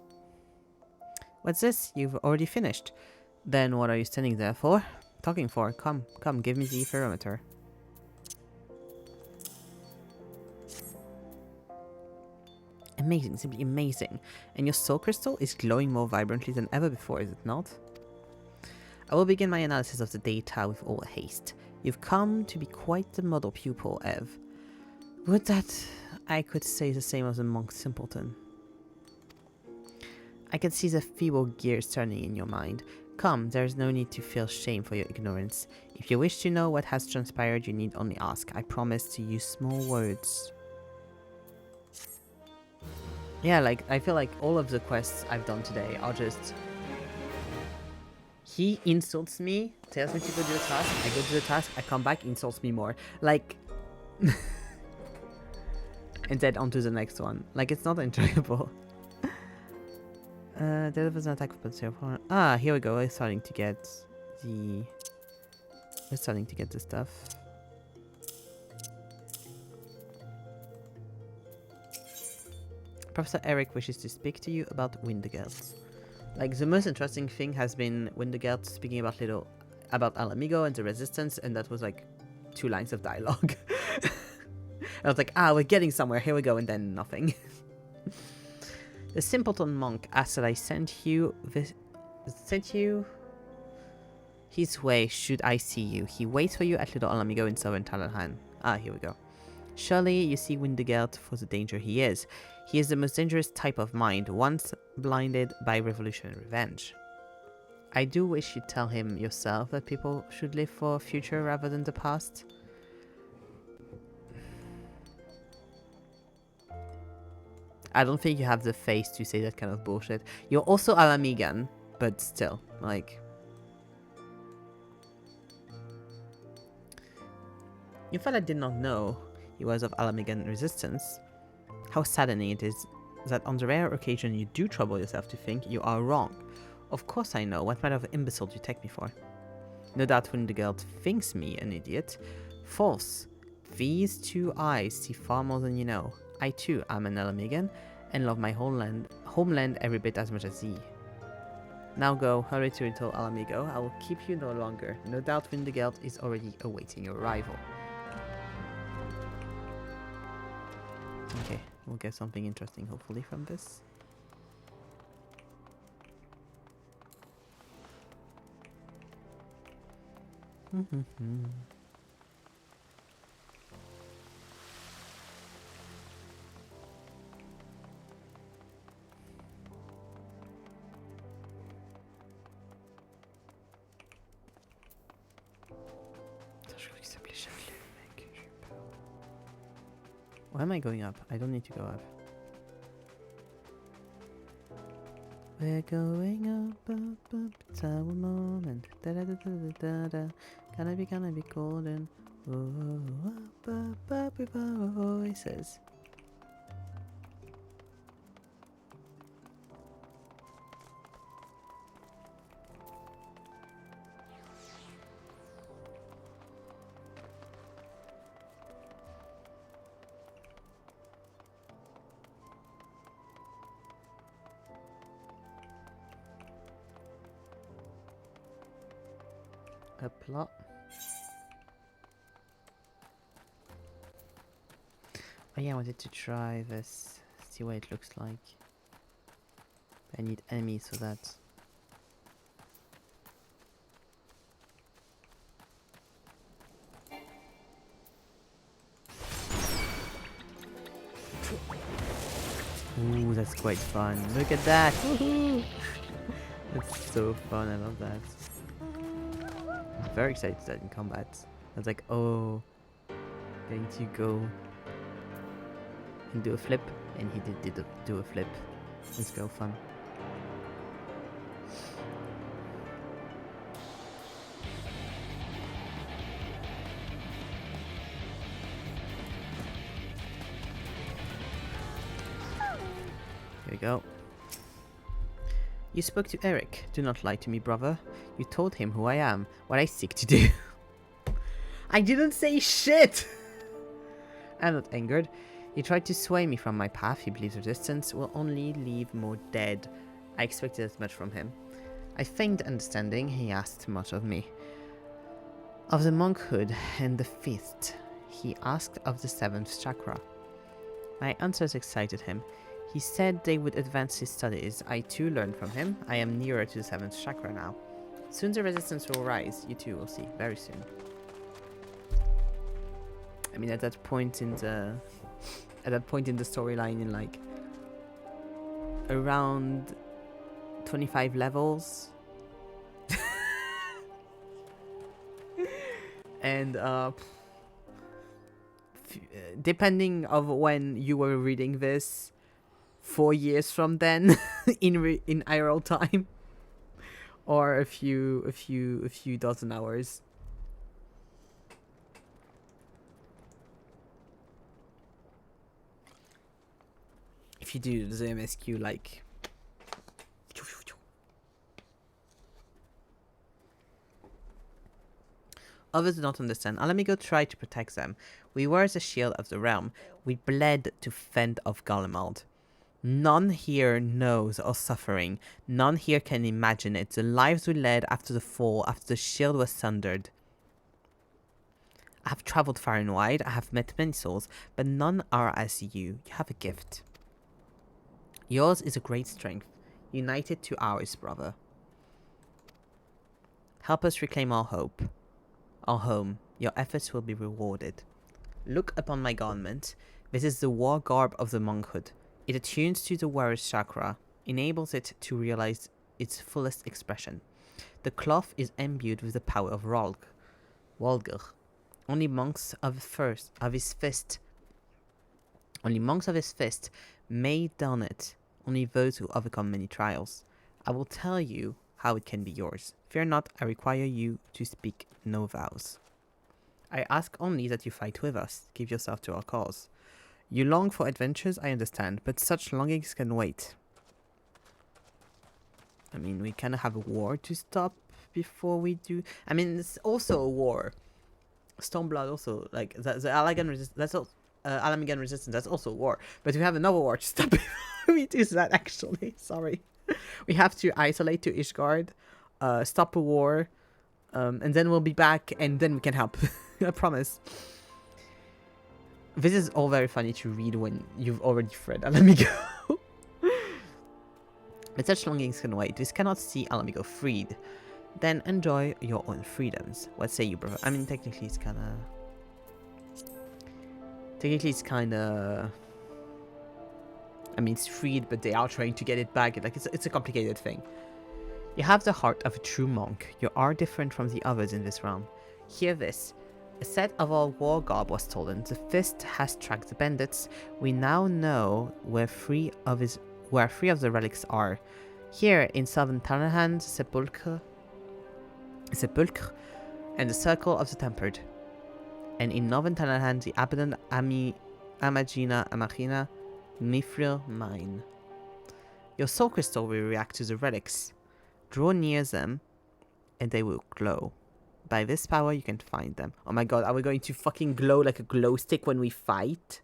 What's this? You've already finished. Then what are you standing there for? Talking for? Come, give me the Ephemeter. Amazing, simply amazing. And your soul crystal is glowing more vibrantly than ever before, is it not? I will begin my analysis of the data with all haste. You've come to be quite the model pupil, Ev. Would that I could say the same of the monk simpleton. I can see the feeble gears turning in your mind. Come, there is no need to feel shame for your ignorance. If you wish to know what has transpired, you need only ask. I promise to use small words. Yeah, like, I feel like all of the quests I've done today are just... He insults me, tells me to go do the task, I go do the task, I come back, insults me more. Like... and then on to the next one. Like, it's not enjoyable. Delivers an attack with +0. Ah, here we go. We're starting to get the... We're starting to get the stuff. Professor Erik wishes to speak to you about Windegelt. Like, the most interesting thing has been Windegelt speaking about Alamigo and the Resistance, and that was like 2 lines of dialogue. I was like, ah, we're getting somewhere, here we go, and then nothing. The simpleton monk asked that I sent you his way should I see you. He waits for you at Little Alamigo in southern Talahan. Ah, here we go. Surely you see Windegelt for the danger he is. He is the most dangerous type of mind, once blinded by revolution and revenge. I do wish you'd tell him yourself that people should live for a future rather than the past. I don't think you have the face to say that kind of bullshit. You're also Alamigan, but still, like... In fact, I did not know he was of Alamigan resistance. How saddening it is that on the rare occasion you do trouble yourself to think you are wrong. Of course I know. What manner of imbecile do you take me for? No doubt Windegelt thinks me an idiot. False. These 2 eyes see far more than you know. I too am an Alamigan, and love my homeland every bit as much as thee. Now go, hurry to Little Alamigo. I will keep you no longer. No doubt Windegelt is already awaiting your arrival. Okay, we'll get something interesting hopefully from this. Why am I going up? I don't need to go up. We're going up, it's our moment. Da da da da da da. Gonna be golden. Up with our voices. A plot. Oh yeah, I wanted to try this, see what it looks like. I need enemies for that. Ooh, that's quite fun. Look at that! Woohoo! That's so fun, I love that. I'm very excited to start in combat. I was like, oh, going to go and do a flip, and he did do a flip. Let's go, fun. Here we go. You spoke to Erik. Do not lie to me, brother. You told him who I am, what I seek to do. I didn't say shit! I'm not angered. He tried to sway me from my path. He believes resistance will only leave more dead. I expected as much from him. I feigned understanding. He asked much of me. Of the monkhood and the fifth. He asked of the seventh chakra. My answers excited him. He said they would advance his studies. I too learned from him. I am nearer to the seventh chakra now. Soon the resistance will rise. You too will see. Very soon. I mean, at that point in the storyline, in like around 25 levels, and depending of when you were reading this, 4 years from then, in IRL time, or a few dozen hours. If you do the MSQ, like... Others do not understand. Alamigo tried to protect them. We were the shield of the realm. We bled to fend off Garlemald. None here knows our suffering. None here can imagine it. The lives we led after the fall, after the shield was sundered. I have traveled far and wide. I have met many souls, but none are as you. You have a gift. Yours is a great strength, united to ours, brother. Help us reclaim our hope, our home. Your efforts will be rewarded. Look upon my garment. This is the war garb of the monkhood. It attunes to the warrior's chakra, enables it to realize its fullest expression. The cloth is imbued with the power of Walgr. Only monks of his fist may don it. Only those who overcome many trials. I will tell you how it can be yours. Fear not, I require you to speak no vows. I ask only that you fight with us. Give yourself to our cause. You long for adventures, I understand, but such longings can wait. I mean, we kind of have a war to stop before we do... I mean, it's also a war. Stormblood also, like, the Alagan resistance, that's also... Alamigan resistance, that's also a war. But we have another war to stop before we do that, actually. Sorry. We have to isolate to Ishgard, stop a war, and then we'll be back, and then we can help. I promise. This is all very funny to read when you've already read Alamigo. But such longings can wait. This cannot see Alamigo freed. Then enjoy your own freedoms. What say you, brother? I mean, technically it's kind of... I mean, it's freed, but they are trying to get it back. Like, it's a complicated thing. You have the heart of a true monk. You are different from the others in this realm. Hear this. A set of our war garb was stolen. The fist has tracked the bandits. We now know where three of the relics are. Here in southern Talahan, Sepulchre, and the Circle of the Tempered. And in northern Talahan, the Abaddon, Amagina, Mithril Mine. Your soul crystal will react to the relics. Draw near them, and they will glow. By this power, you can find them. Oh my god, are we going to fucking glow like a glow stick when we fight?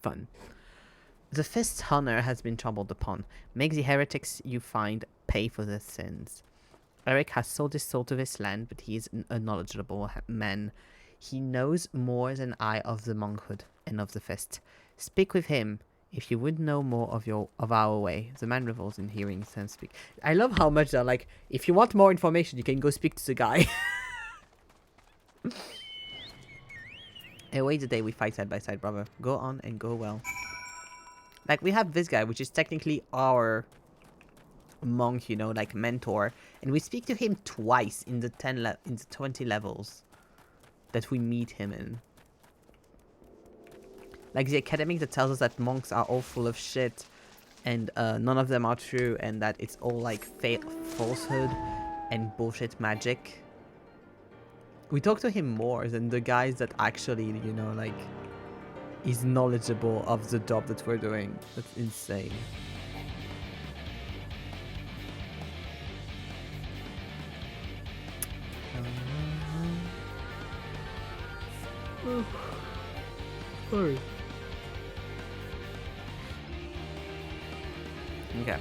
Fun. The fist's honor has been trampled upon. Make the heretics you find pay for their sins. Erik has sold his soul to this land, but he is a knowledgeable man. He knows more than I of the monkhood and of the fist. Speak with him. If you would know more of our way. The man revels in hearing them speak. I love how much they're like, if you want more information, you can go speak to the guy. Away the day we fight side by side, brother. Go on and go well. Like, we have this guy, which is technically our monk, you know, like mentor, and we speak to him twice in the 20 levels that we meet him in. Like the academic that tells us that monks are all full of shit and none of them are true and that it's all like falsehood and bullshit magic. We talk to him more than the guys that actually, you know, like, is knowledgeable of the job that we're doing. That's insane. Sorry. Okay.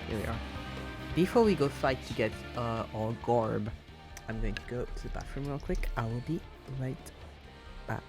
Here we are. Before we go fight to get our gorb, I'm going to go to the bathroom real quick. I will be right back.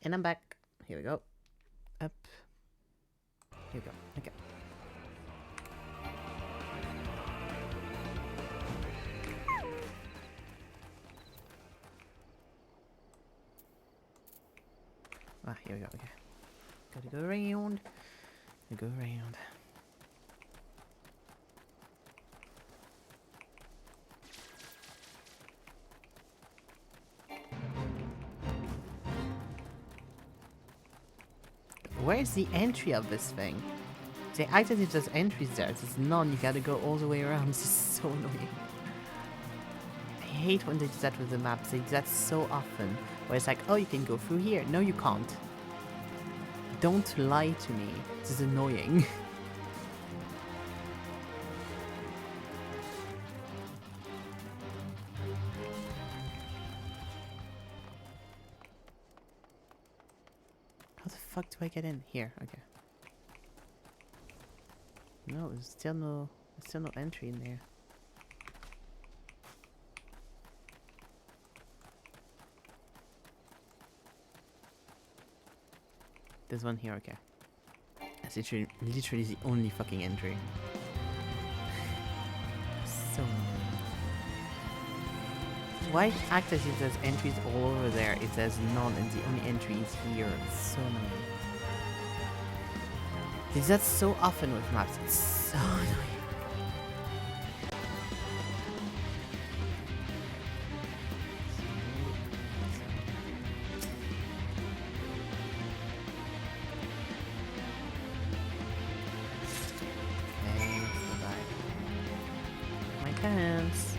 And I'm back. Here we go. Up. Here we go. Okay. Ah, here we go. Okay. Gotta go around. Gotta go around. Where's the entry of this thing? They act as if there's entries there. There's none. You gotta go all the way around. This is so annoying. I hate when they do that with the maps. They do that so often. Where it's like, oh, you can go through here. No, you can't. Don't lie to me. This is annoying. How the fuck do I get in? Here, okay. No, there's still no entry in there. There's one here, okay. That's literally the only fucking entry. So annoying. Why act as if there's entries all over there if there's none and the only entry is here? It's so annoying. Because that's so often with maps. It's so annoying. Pants.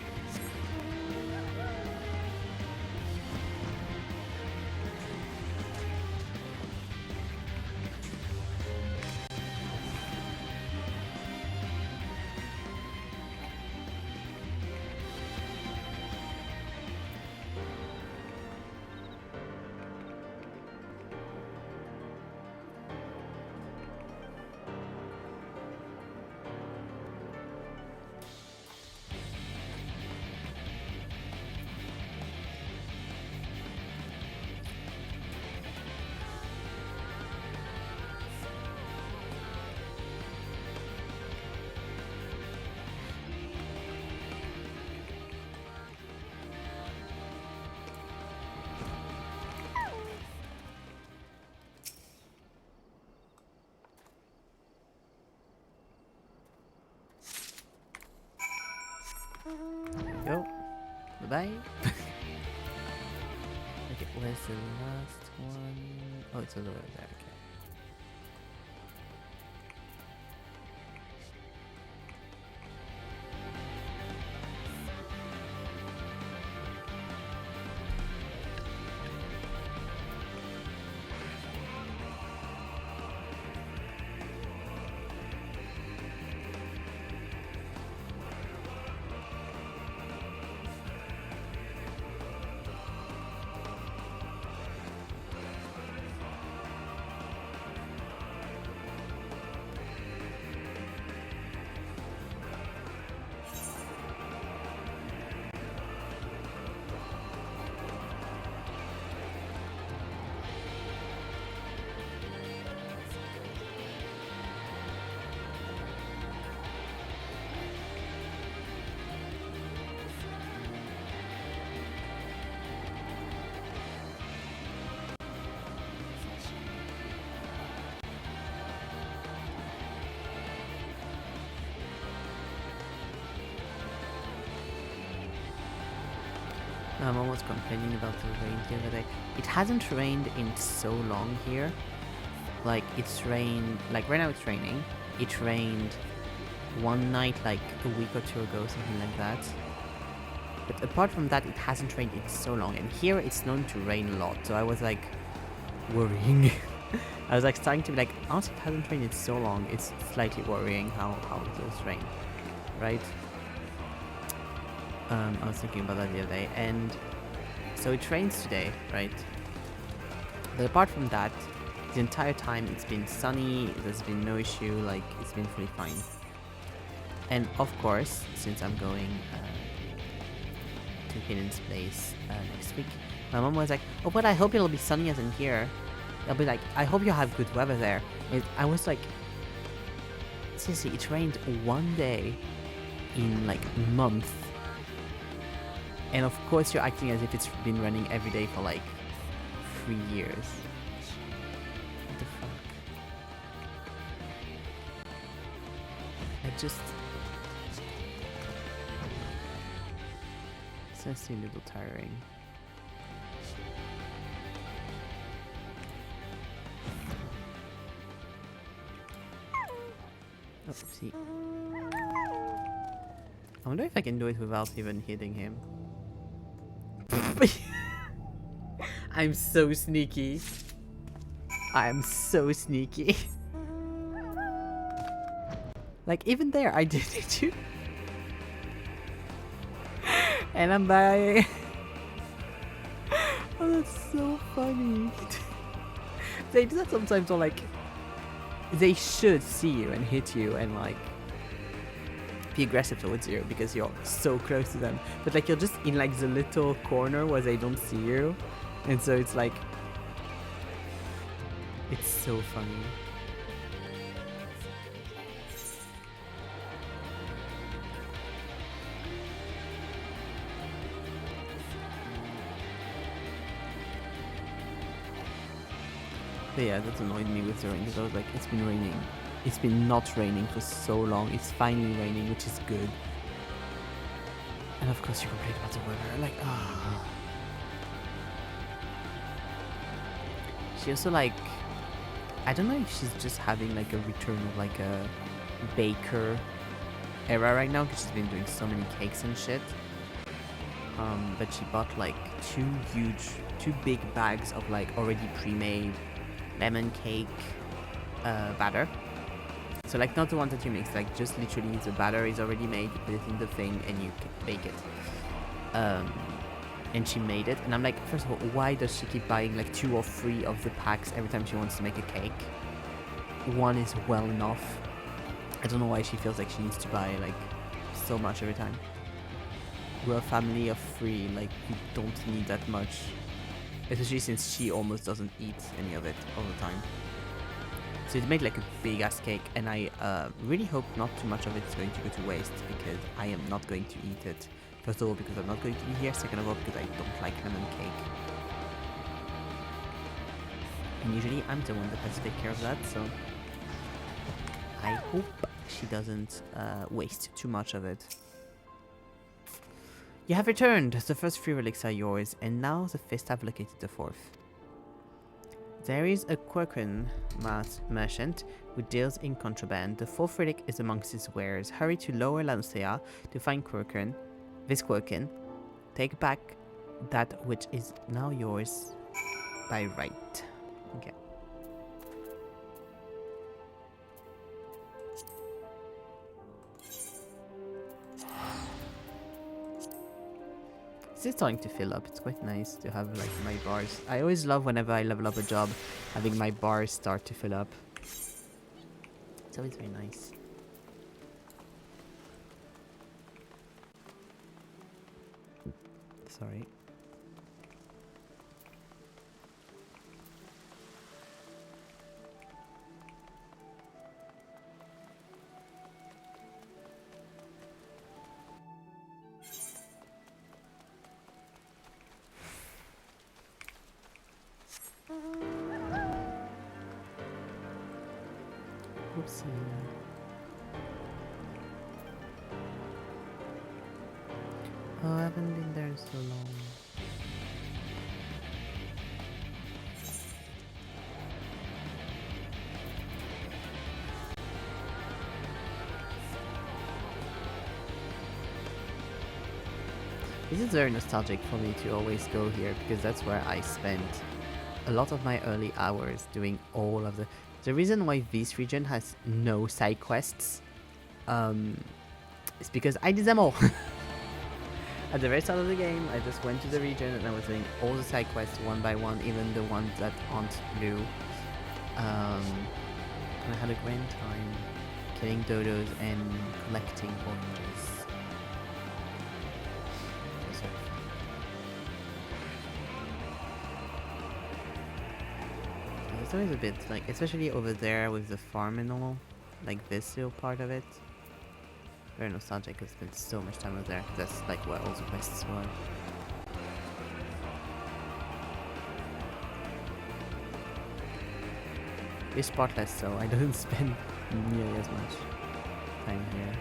Go. Bye-bye. Okay, where's the last one? Oh, it's all over there, okay. My mom was complaining about the rain the other day. It hasn't rained in so long here. Like, it's rained... Like, right now it's raining. It rained one night, like, a week or two ago, something like that. But apart from that, it hasn't rained in so long. And here, it's known to rain a lot. So I was, like, worrying. I was, like, starting to be like, honestly, it hasn't rained in so long. It's slightly worrying how little it's rained. Right? I was thinking about that the other day, and so it rains today, right? But apart from that, the entire time it's been sunny, there's been no issue, like, it's been fully fine. And of course, since I'm going to Hidden's place next week, my mom was like, oh, but I hope it'll be sunny as in here. They'll be like, I hope you have good weather there. And I was like, seriously, it rained one day in like a month. And of course you're acting as if it's been raining every day for like 3 years. What the fuck? I just... It's honestly a little tiring. Oh, see. I wonder if I can do it without even hitting him. I'm so sneaky. I'm so sneaky. Like, even there, I did it too. And I'm by. Oh, that's so funny. They do that sometimes, or like, they should see you and hit you and like be aggressive towards you because you're so close to them. But like, you're just in like the little corner where they don't see you. And so it's like, it's so funny. But yeah, that annoyed me with the rain because I was like, it's been raining. It's been not raining for so long. It's finally raining, which is good. And of course you complain about the weather. Like, ah. She also like, I don't know if she's just having like a return of like a baker era right now because she's been doing so many cakes and shit. But she bought like two big bags of like already pre-made lemon cake batter. So like not the one that you mix, like just literally the batter is already made, you put it in the thing and you bake it. And she made it, and I'm like, first of all, why does she keep buying like 2 or 3 of the packs every time she wants to make a cake? One is well enough. I don't know why she feels like she needs to buy like so much every time. We're a family of 3, like you don't need that much. Especially since she almost doesn't eat any of it all the time. So it made like a big ass cake, and I really hope not too much of it is going to go to waste because I am not going to eat it. First of all, because I'm not going to be here. Second of all, because I don't like lemon cake. And usually I'm the one that has to take care of that, so I hope she doesn't waste too much of it. You have returned! The first 3 relics are yours, and now the fifth have located the 4th. There is a Quirkin merchant who deals in contraband. The 4th relic is amongst his wares. Hurry to Lower Lancea to find Quirkin. This Quirkin. Take back that which is now yours by right. Okay. This is starting to fill up. It's quite nice to have like my bars. I always love whenever I level up a job, having my bars start to fill up. It's always very nice. Sorry. Oopsie. Oh, I haven't been there in so long. This is very nostalgic for me to always go here because that's where I spent a lot of my early hours doing all of the reason why this region has no side quests is because I did them all. At the very start of the game, I just went to the region and I was doing all the side quests one by one, even the ones that aren't blue. And I had a grand time killing dodos and collecting oranges. It's always a bit like, especially over there with the farm and all, like this little part of it. Very nostalgic because I spent so much time over there. That's like where all the quests were. It's spotless, so I don't spend nearly as much time here.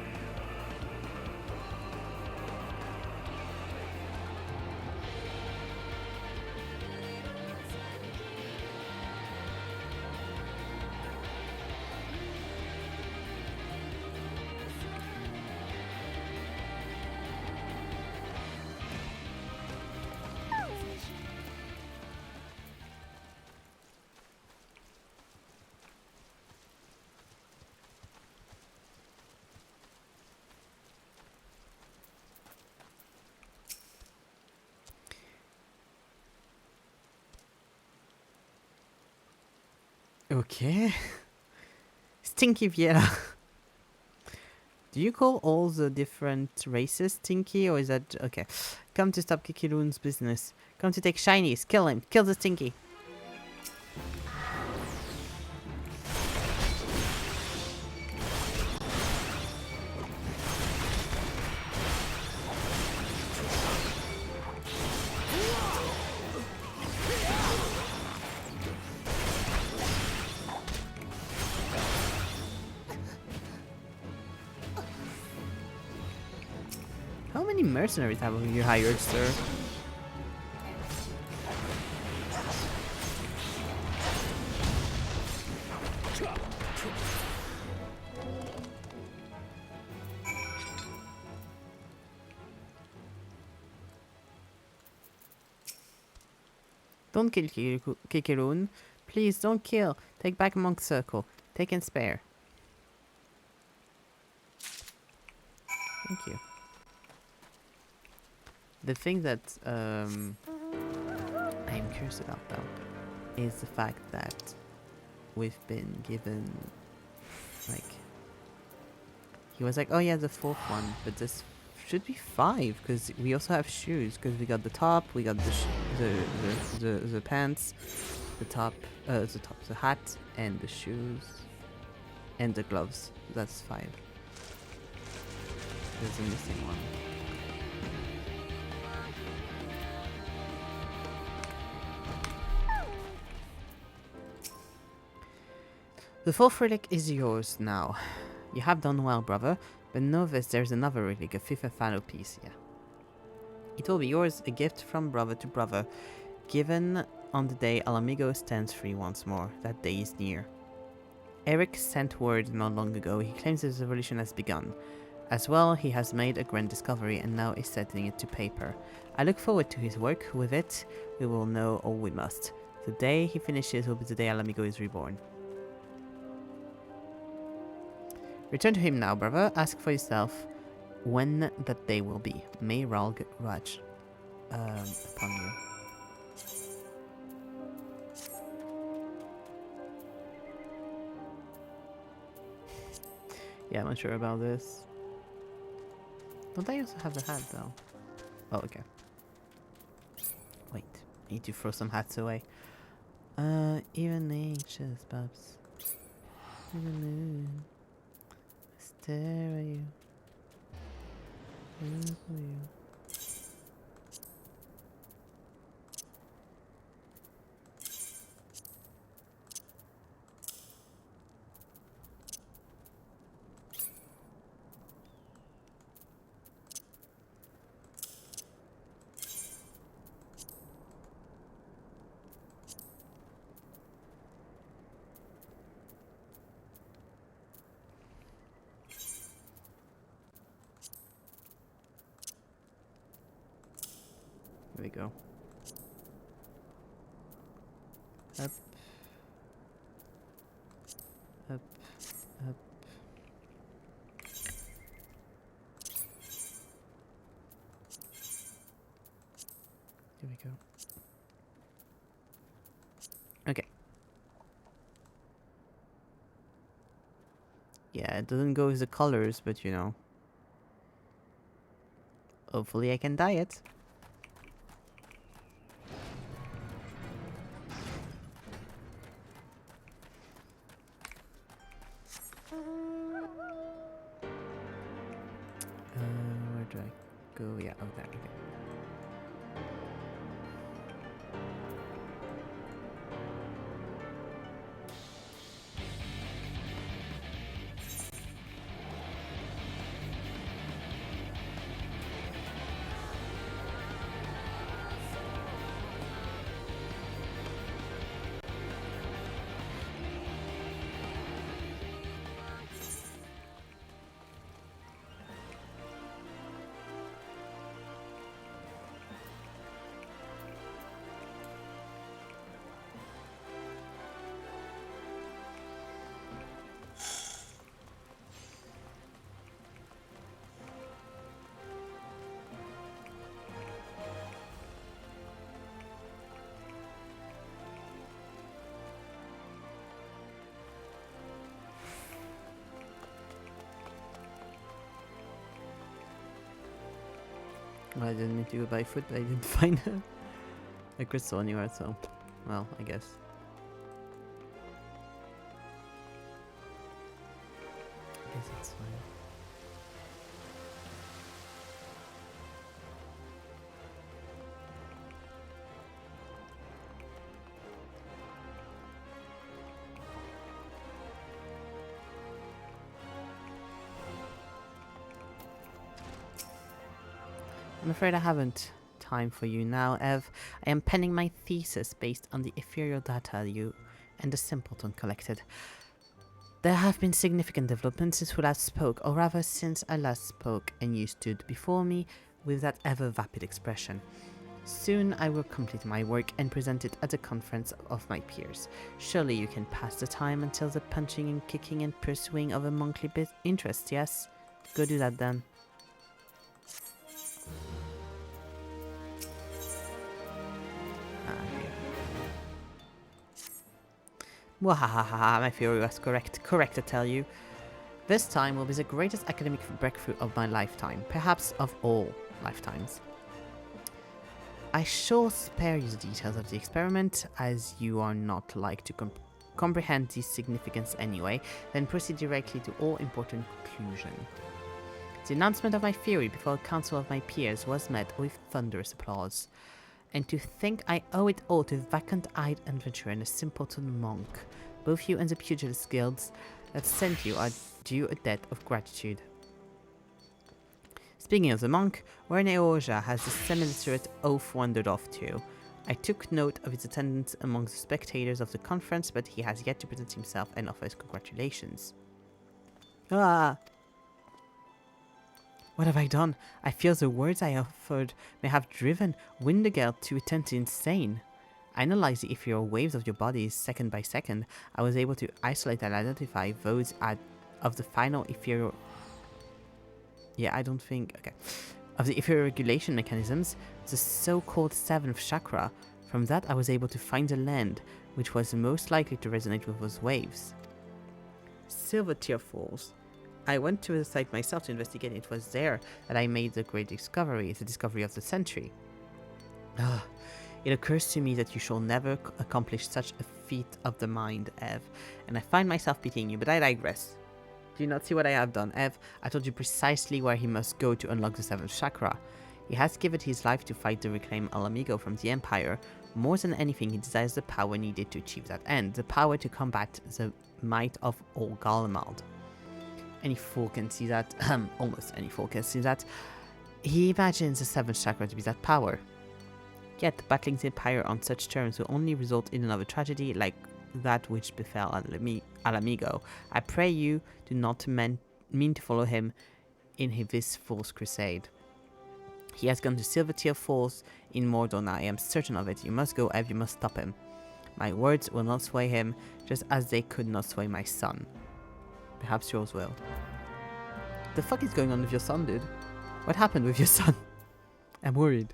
Okay. Stinky Viera. Do you call all the different races Stinky, or is that... Okay. Come to stop Kikiloon's business. Come to take shinies. Kill him. Kill the Stinky. How many mercenaries have you hired, sir? Don't kill Kikiloon. Please don't kill. Take back Monk Circle. Take and spare. Thank you. The thing that I'm curious about though is the fact that we've been given, like, he was like, oh yeah, the fourth one, but this should be 5 because we also have shoes, because we got the top, we got the pants, the hat, and the shoes, and the gloves. That's 5. There's a missing one. The fourth relic is yours now. You have done well, brother, but know this, there's another relic, a fifth and final piece, yeah. It will be yours, a gift from brother to brother, given on the day Alamigo stands free once more. That day is near. Erik sent word not long ago. He claims his revolution has begun. As well, he has made a grand discovery and now is setting it to paper. I look forward to his work. With it, we will know all we must. The day he finishes will be the day Alamigo is reborn. Return to him now, brother. Ask for yourself when that day will be. May Ralg Raj upon you. Yeah, I'm not sure about this. Don't I also have the hat though? Oh, okay. Wait, need to throw some hats away. Even anxious, Bubs. In the moon. Stare at you. Look for you. There we go. Up. Up. Up. Here we go. Okay. Yeah, it doesn't go with the colors, but you know. Hopefully I can dye it. go, yeah, oh there, okay. Well, I didn't need to go by foot, but I didn't find a crystal anywhere, so, well, I guess. I guess it's fine. I'm afraid I haven't time for you now, Ev. I am penning my thesis based on the ethereal data you and the simpleton collected. There have been significant developments since we last spoke, or rather since I last spoke and you stood before me with that ever-vapid expression. Soon I will complete my work and present it at the conference of my peers. Surely you can pass the time until the punching and kicking and pursuing of a monthly interest, yes? Go do that then. Wahahaha, my theory was correct. Correct, I tell you. This time will be the greatest academic breakthrough of my lifetime, perhaps of all lifetimes. I shall spare you the details of the experiment, as you are not like to comprehend the significance anyway, then proceed directly to all important conclusion. The announcement of my theory before a council of my peers was met with thunderous applause. And to think I owe it all to a vacant-eyed adventurer and a simpleton monk. Both you and the pugilist guilds that sent you are due a debt of gratitude. Speaking of the monk, where Neoja has the semi-literate oath wandered off to. I took note of his attendance among the spectators of the conference, but he has yet to present himself and offer his congratulations. Ah! What have I done? I fear the words I offered may have driven Windergeld to turn to insane. I analyzed the ethereal waves of your bodies second by second. I was able to isolate and identify those of the final ethereal... Yeah, I don't think... Okay. Of the ethereal regulation mechanisms, the so-called 7th chakra. From that I was able to find the land, which was most likely to resonate with those waves. Silver Tear Falls. I went to the site myself to investigate. It was there that I made the great discovery, the discovery of the century. It occurs to me that you shall never accomplish such a feat of the mind, Ev, and I find myself pitying you, but I digress. Do you not see what I have done, Ev? I told you precisely where he must go to unlock the 7th chakra. He has given his life to fight to reclaim Alamigo from the Empire. More than anything, he desires the power needed to achieve that end, the power to combat the might of all Garlemald. Any fool can see that, almost any fool can see that. He imagines the 7th chakra to be that power. Yet, battling the Empire on such terms will only result in another tragedy like that which befell Alamigo. I pray you do not mean to follow him in this fool's crusade. He has gone to Silver Tear Falls in Mordor, I am certain of it. You must go, Ev, you must stop him. My words will not sway him, just as they could not sway my son. Perhaps yours will. The fuck is going on with your son, dude? What happened with your son? I'm worried.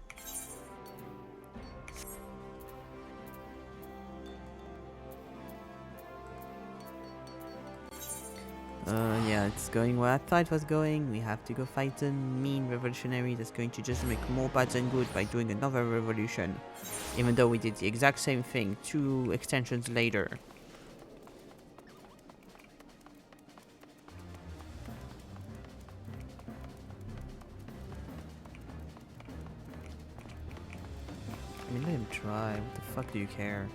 Yeah, it's going where I thought it was going. We have to go fight a mean revolutionary that's going to just make more bad than good by doing another revolution. Even though we did the exact same thing 2 extensions later. I mean, let him try. What the fuck do you care?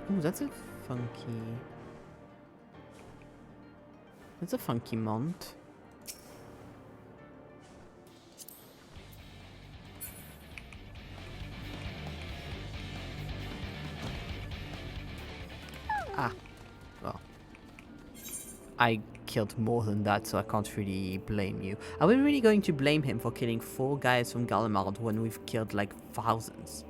Oh, that's a funky... That's a funky mont. Ah, well. I killed more than that, so I can't really blame you. Are we really going to blame him for killing 4 guys from Gallimard when we've killed like thousands?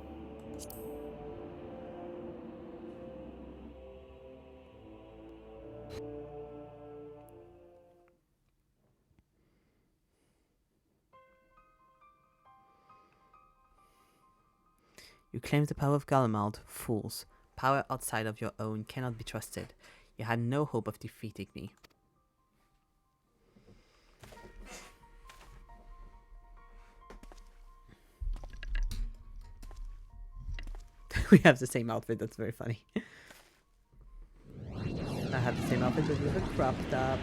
You claim the power of Gallimard. Fools. Power outside of your own cannot be trusted. You had no hope of defeating me. We have the same outfit, that's very funny. I have the same outfit, but with a crop top.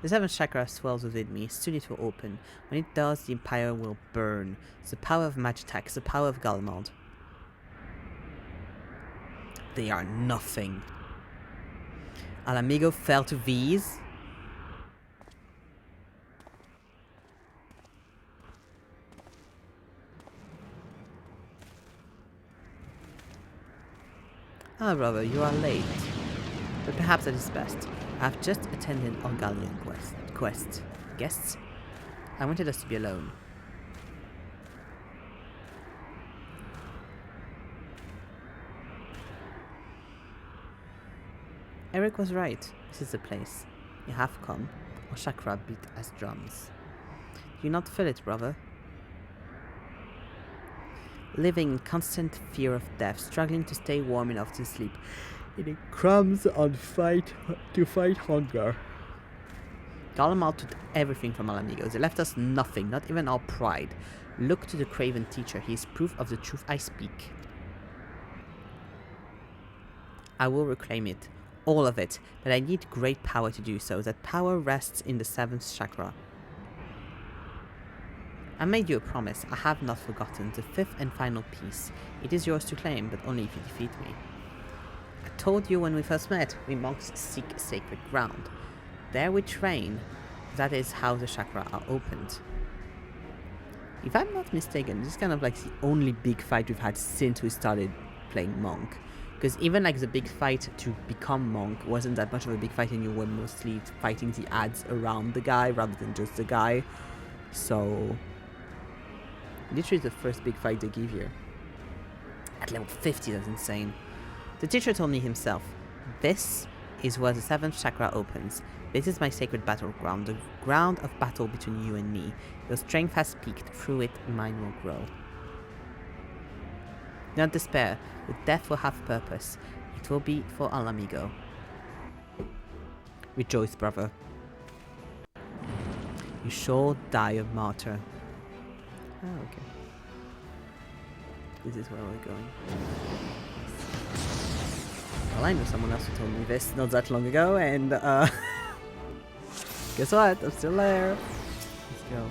The 7th chakra swells within me, soon it will open. When it does, the Empire will burn. It's the power of Magitech, it's the power of Gallimard. They are nothing. Alamigo fell to these. Ah, brother, you are late. But perhaps that is best. I have just attended our Gallian quest. Guests? I wanted us to be alone. Erik was right. This is the place. You have come. Our chakra beat as drums. Do you not feel it, brother? Living in constant fear of death, struggling to stay warm enough to sleep, eating crumbs to fight hunger. Gallimard took everything from our amigos. They left us nothing, not even our pride. Look to the craven teacher. He is proof of the truth I speak. I will reclaim it. All of it. But I need great power to do so. That power rests in the 7th chakra. I made you a promise. I have not forgotten. The 5th and final piece. It is yours to claim, but only if you defeat me. I told you when we first met, we monks seek sacred ground. There we train. That is how the chakra are opened. If I'm not mistaken, this is kind of like the only big fight we've had since we started playing monk. Because even like the big fight to become monk wasn't that much of a big fight, and you were mostly fighting the ads around the guy rather than just the guy. So literally the first big fight they give here. At level 50, that's insane. The teacher told me himself, this is where the 7th chakra opens. This is my sacred battleground, the ground of battle between you and me. Your strength has peaked, through it mine will grow. Do not despair, the death will have purpose. It will be for Alamigo. Rejoice, brother. You shall die a martyr. Oh, okay. This is where we're going. Well, I know someone else who told me this not that long ago, and guess what? I'm still there. Let's go.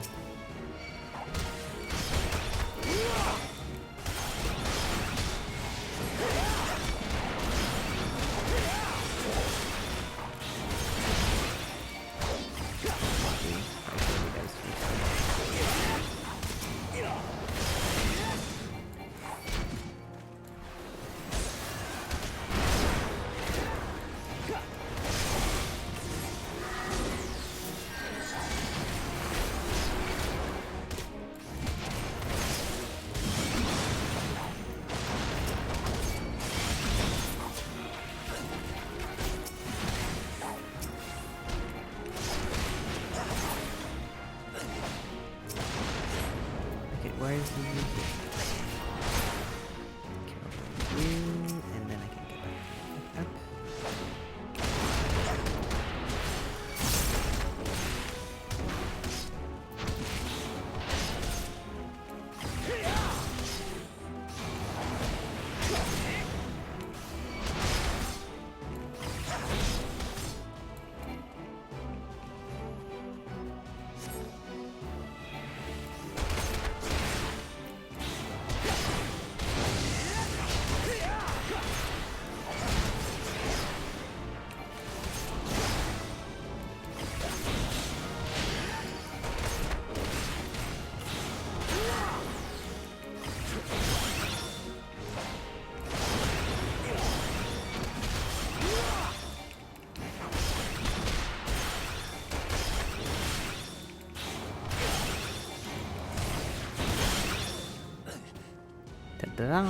Where is the music? Kill you, and then I can get back up. Ta-da!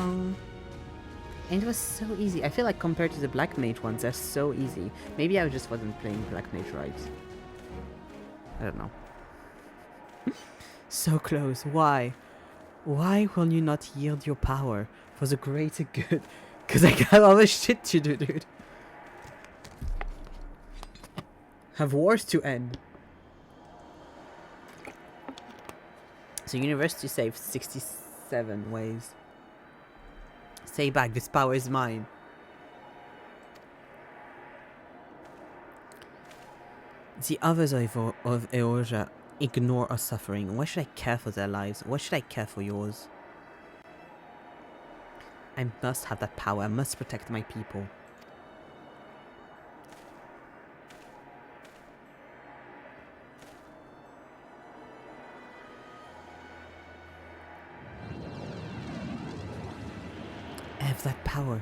And it was so easy. I feel like compared to the Black Mage ones, they're so easy. Maybe I just wasn't playing Black Mage right. I don't know. So close. Why? Why will you not yield your power for the greater good? Because I got all the shit to do, dude. Have wars to end. So university saved 67 ways. Stay back, this power is mine. The others of Eorzea ignore our suffering. Why should I care for their lives? Why should I care for yours? I must have that power. I must protect my people. I have that power.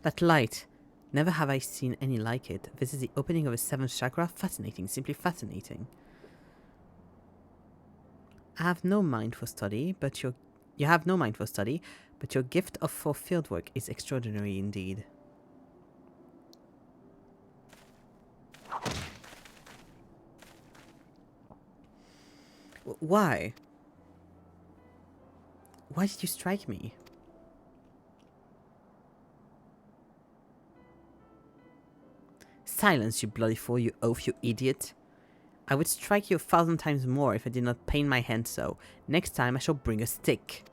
That light. Never have I seen any like it. This is the opening of a seventh chakra. Fascinating. Simply fascinating. I have no mind for study, but you have no mind for study, but your gift for fieldwork is extraordinary indeed. Why? Why did you strike me? Silence, you bloody fool, you oaf, you idiot. I would strike you 1,000 times more if I did not pain my hand so. Next time I shall bring a stick.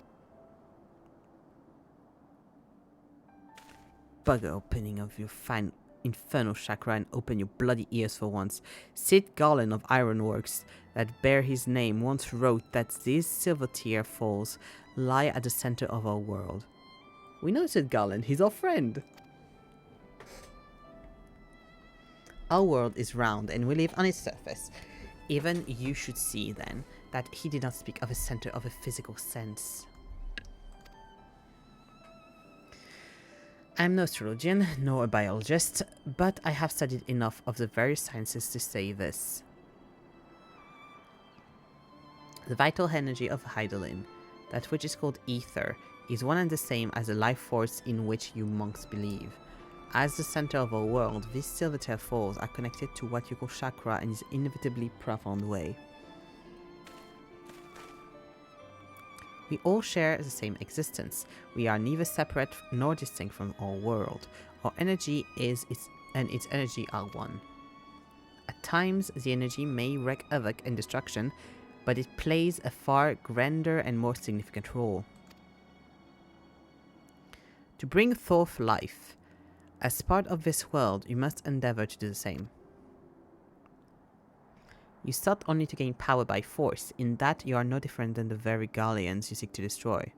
Bugger opening of your fine infernal chakra and open your bloody ears for once. Sid Garland of Ironworks, that bear his name, once wrote that these silver tier falls lie at the center of our world. We know Sid Garland, he's our friend. Our world is round and we live on its surface. Even you should see, then, that he did not speak of a center of a physical sense. I am no astrologian, nor a biologist, but I have studied enough of the various sciences to say this. The vital energy of Hydaelyn, that which is called ether, is one and the same as the life force in which you monks believe. As the center of our world, these silver-tier falls are connected to what you call chakra in this inevitably profound way. We all share the same existence. We are neither separate nor distinct from our world. Our energy is its energy are one. At times, the energy may wreak havoc and destruction, but it plays a far grander and more significant role. To bring forth life, as part of this world, you must endeavor to do the same. You sought only to gain power by force, in that you are no different than the very Gallians you seek to destroy.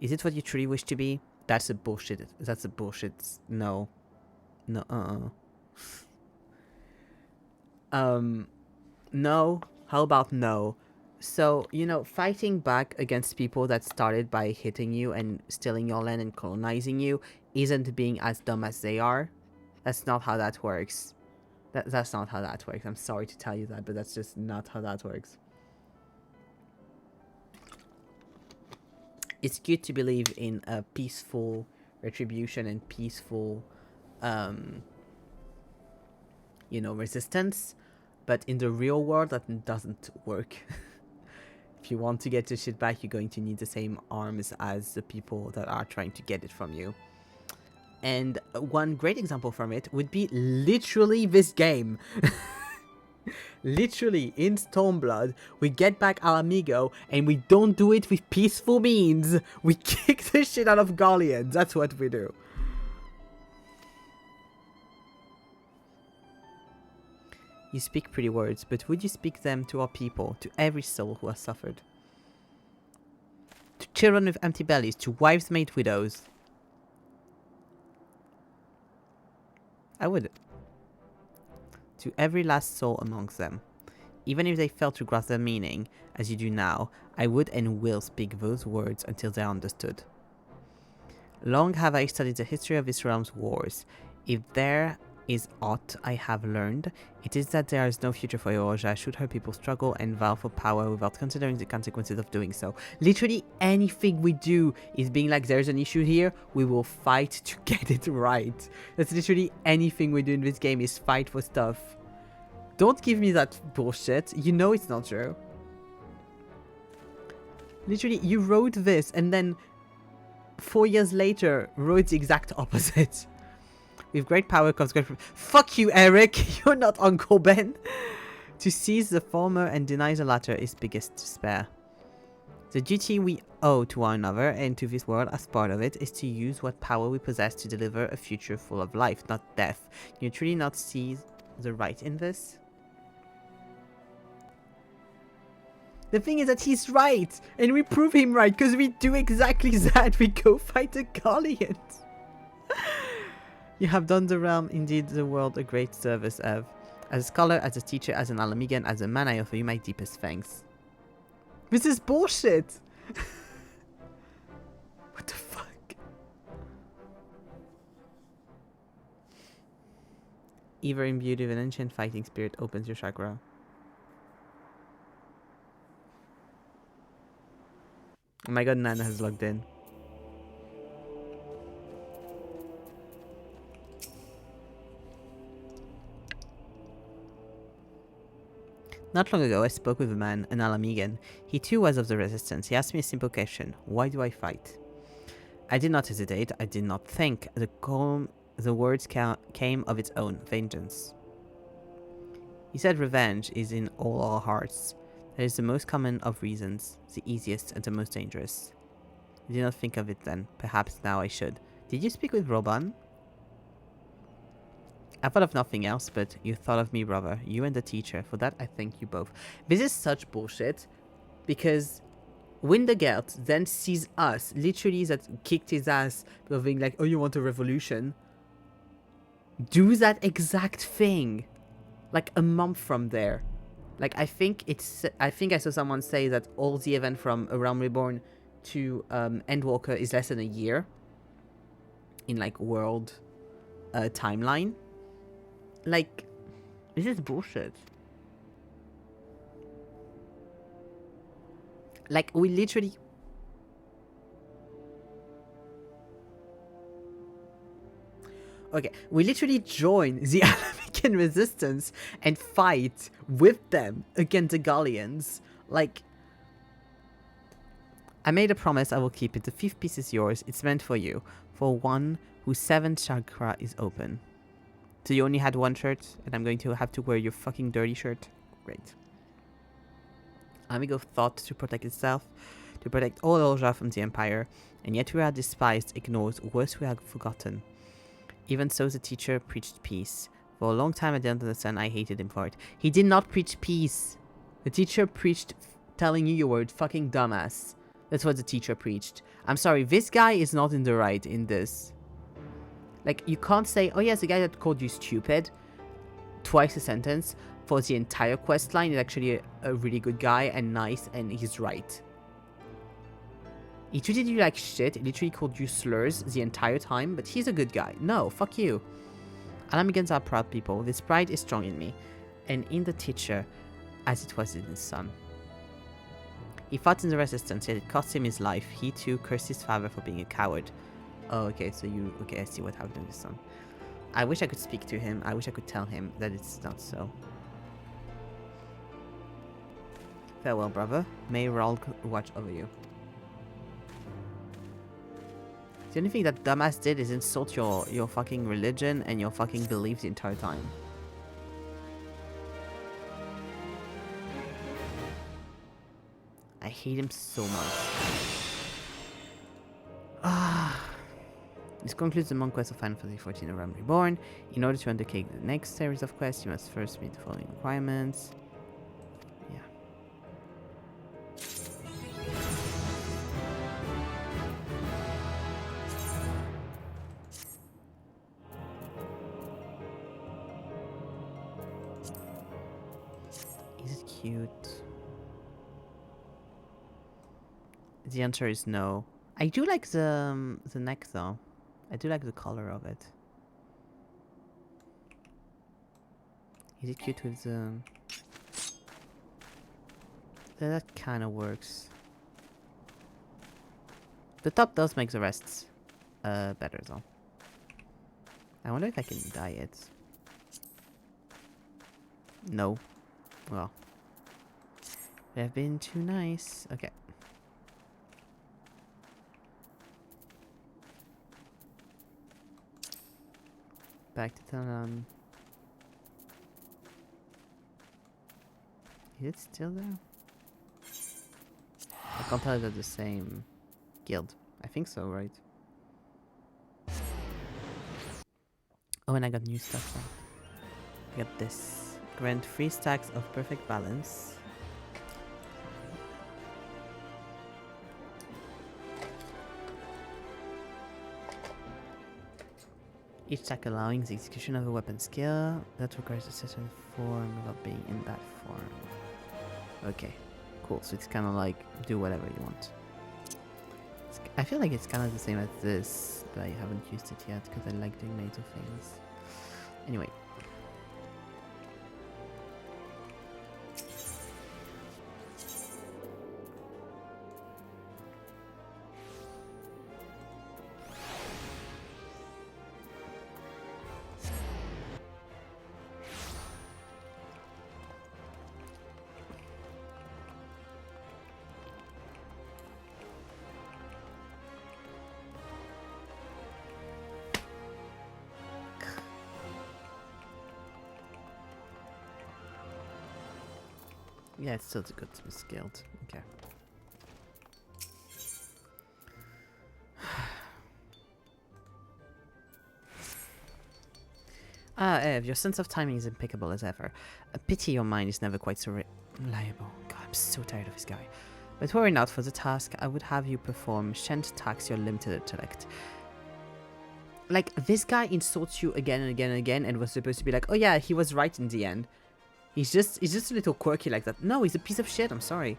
Is it what you truly wish to be? That's a bullshit. That's a bullshit. No. No, no. How about no? So, you know, fighting back against people that started by hitting you and stealing your land and colonizing you isn't being as dumb as they are. That's not how that works. That's not how that works. I'm sorry to tell you that, but that's just not how that works. It's good to believe in a peaceful retribution and peaceful, you know, resistance. But in the real world, that doesn't work. If you want to get your shit back, you're going to need the same arms as the people that are trying to get it from you. And one great example from it would be literally this game. Literally, in Stormblood, we get back our amigo, and we don't do it with peaceful means. We kick the shit out of Gallians. That's what we do. You speak pretty words, but would you speak them to our people, to every soul who has suffered? To children with empty bellies, to wives made widows? I would. to every last soul amongst them. Even if they failed to grasp their meaning, as you do now, I would and will speak those words until they are understood. Long have I studied the history of this realm's wars. If there is aught I have learned, it is that there is no future for Eorzea should her people struggle and vow for power without considering the consequences of doing so. Literally anything we do is being like, there's an issue here, we will fight to get it right. That's literally anything we do in this game is fight for stuff. Don't give me that bullshit. You know it's not true. Literally, you wrote this and then 4 years later wrote the exact opposite. With great power comes great... Fuck you, Erik! You're not Uncle Ben! To seize the former and deny the latter is biggest despair. The duty we owe to one another and to this world as part of it is to use what power we possess to deliver a future full of life, not death. You truly not see the right in this? The thing is that he's right, and we prove him right, because we do exactly that. We go fight the Galleons. You have done the realm, indeed the world, a great service, Ev. As a scholar, as a teacher, as an Alamigan, as a man, I offer you my deepest thanks. This is bullshit! What the fuck? Either imbued with an ancient fighting spirit opens your chakra. Oh my god, Nana has logged in. Not long ago, I spoke with a man, an Alamigan. He too was of the resistance. He asked me a simple question. Why do I fight? I did not hesitate. I did not think. The words came of its own. Vengeance. He said revenge is in all our hearts. That is the most common of reasons, the easiest and the most dangerous. I did not think of it then. Perhaps now I should. Did you speak with Roban? I thought of nothing else, but you thought of me, brother. You and the teacher. For that, I thank you both. This is such bullshit, because Wintergelt then sees us, literally that kicked his ass, of being like, oh, you want a revolution? Do that exact thing, like a month from there. Like, I think I saw someone say that all the event from A Realm Reborn to Endwalker is less than a year in, like, world timeline. Like, this is bullshit. Like, we literally... Okay, we literally join the Alamican resistance and fight with them against the Galleons. Like, I made a promise, I will keep it. The 5th piece is yours. It's meant for you. For one whose 7th chakra is open. So you only had one shirt, and I'm going to have to wear your fucking dirty shirt? Great. Amigo thought to protect itself, to protect all Eorzea from the Empire, and yet we are despised, ignored, worse we are forgotten. Even so, the teacher preached peace. For a long time I didn't understand, I hated him for it. He did not preach peace. The teacher preached telling you were a fucking dumbass. That's what the teacher preached. I'm sorry, this guy is not in the right in this. Like, you can't say, oh yes, the guy that called you stupid, twice a sentence, for the entire quest line is actually a really good guy and nice, and he's right. He treated you like shit, he literally called you slurs the entire time, but he's a good guy. No, fuck you. Alamigans are proud people. This pride is strong in me, and in the teacher, as it was in his son. He fought in the resistance, yet it cost him his life. He too cursed his father for being a coward. Oh, okay, so you... Okay, I see what happened to his son. I wish I could speak to him. I wish I could tell him that it's not so. Farewell, brother. May Raul watch over you. The only thing that dumbass did is insult your fucking religion and your fucking belief the entire time. I hate him so much. This concludes the monk quest of Fantasy XIV: A Realm Reborn. In order to undertake the next series of quests, you must first meet the following requirements. Yeah. cute? The answer is no. I do like the neck though. I do like the color of it. Is it cute with the... That kind of works. The top does make the rest better though. I wonder if I can dye it. No. Well. They have been too nice. Okay. Back to Talon. Is it still there? I can't tell if they're the same guild. I think so, right? Oh, and I got new stuff now. I got this. Grant 3 stacks of perfect balance. Each stack allowing the execution of a weapon skill that requires a certain form without being in that form. Okay, cool. So it's kind of like do whatever you want. I feel like it's kind of the same as this, but I haven't used it yet because I like doing NATO things. Anyway. Yeah, it's still good to be scaled. Okay. Ev, your sense of timing is impeccable as ever. A pity your mind is never quite so reliable. God, I'm so tired of this guy. But worry not, for the task I would have you perform shan't tax your limited intellect. Like, this guy insults you again and again and again and was supposed to be like, oh yeah, he was right in the end. He's just a little quirky like that. No, he's a piece of shit, I'm sorry.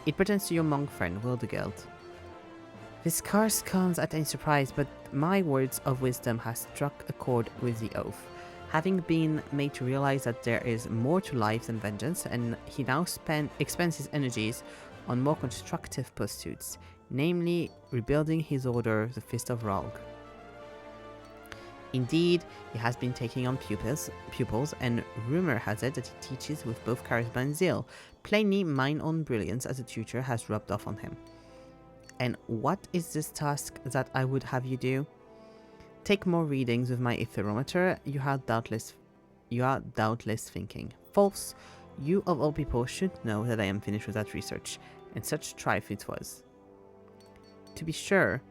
It pertains to your monk friend, Wildegeld. This curse comes at any surprise, but my words of wisdom has struck a chord with the oath. Having been made to realize that there is more to life than vengeance, and he now expends his energies on more constructive pursuits, namely rebuilding his order, the Fist of Ralg. Indeed, he has been taking on pupils, and rumor has it that he teaches with both charisma and zeal. Plainly, mine own brilliance as a tutor has rubbed off on him. And what is this task that I would have you do? Take more readings with my epherometer. You are doubtless thinking. False. You of all people should know that I am finished with that research, and such triumph it was. To be sure,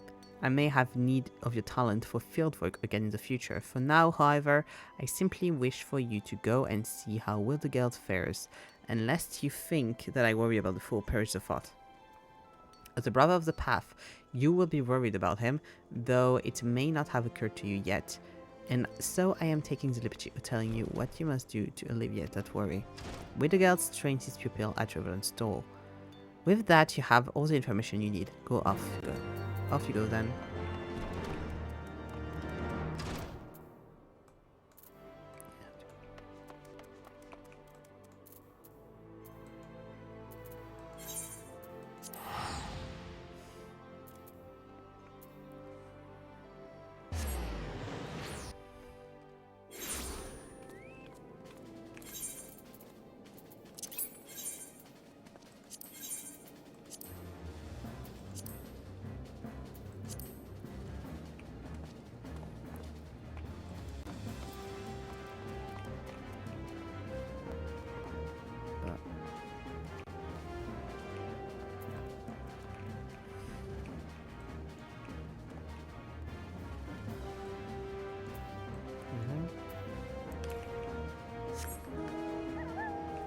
I may have need of your talent for fieldwork again in the future. For now, however, I simply wish for you to go and see how Wildegeld fares, and lest you think that I worry about the fool, perish the thought. As a brother of the path, you will be worried about him, though it may not have occurred to you yet, and so I am taking the liberty of telling you what you must do to alleviate that worry. Wildegeld trains his pupil at Reverend's Door. With that, you have all the information you need. Go off. Go. Off you go then.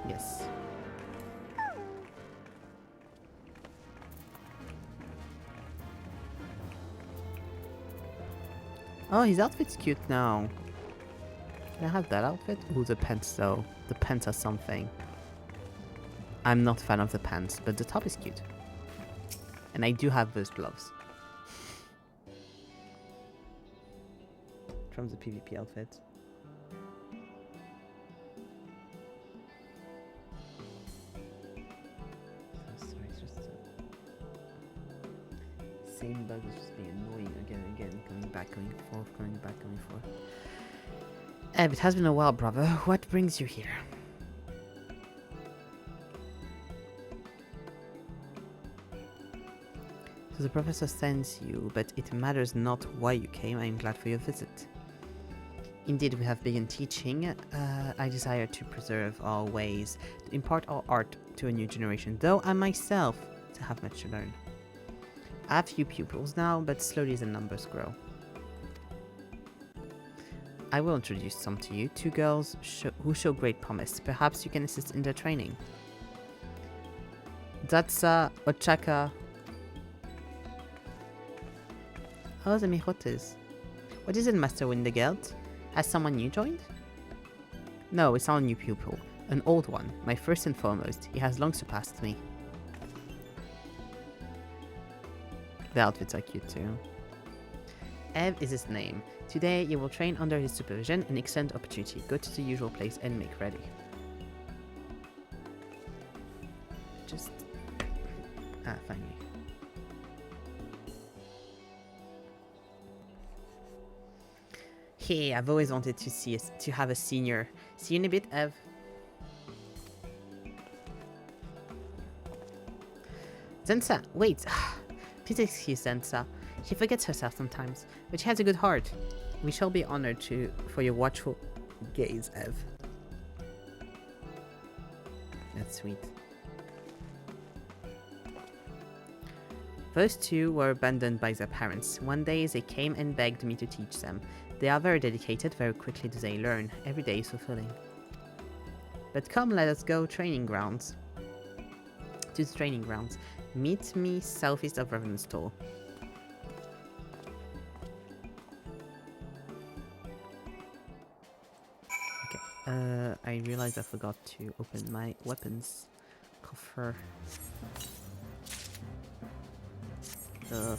Yes. Oh, his outfit's cute now. Can I have that outfit? Ooh, the pants though. The pants are something. I'm not a fan of the pants, but the top is cute. And I do have those gloves. From the PvP outfit. Oh, sorry, it's just same bug is just being annoying again and again, coming back, going forth, going back, going forth. Ev, it has been a while, brother. What brings you here? So the professor sends you, but it matters not why you came. I am glad for your visit. Indeed, we have begun teaching. I desire to preserve our ways, to impart our art to a new generation, though I myself to have much to learn. I have few pupils now, but slowly the numbers grow. I will introduce some to you, two girls who show great promise. Perhaps you can assist in their training. Datsa, Ochaka. Oh, the Mihotes. What is it, Master Windegeld? Has someone new joined? No, it's not a new pupil. An old one, my first and foremost. He has long surpassed me. The outfits are cute too. Ev is his name. Today you will train under his supervision, an excellent opportunity. Go to the usual place and make ready. Just... finally. Hey, I've always wanted to have a senior. See you in a bit, Ev. Zensa, wait. Please excuse Zensa. She forgets herself sometimes, but she has a good heart. We shall be honored for your watchful gaze, Ev. That's sweet. Those two were abandoned by their parents. One day they came and begged me to teach them. They are very dedicated, very quickly do they learn. Every day is fulfilling. But come, let us go training grounds. To the training grounds. Meet me southeast of Ravenstall. Okay, I realized I forgot to open my weapons coffer. Ugh.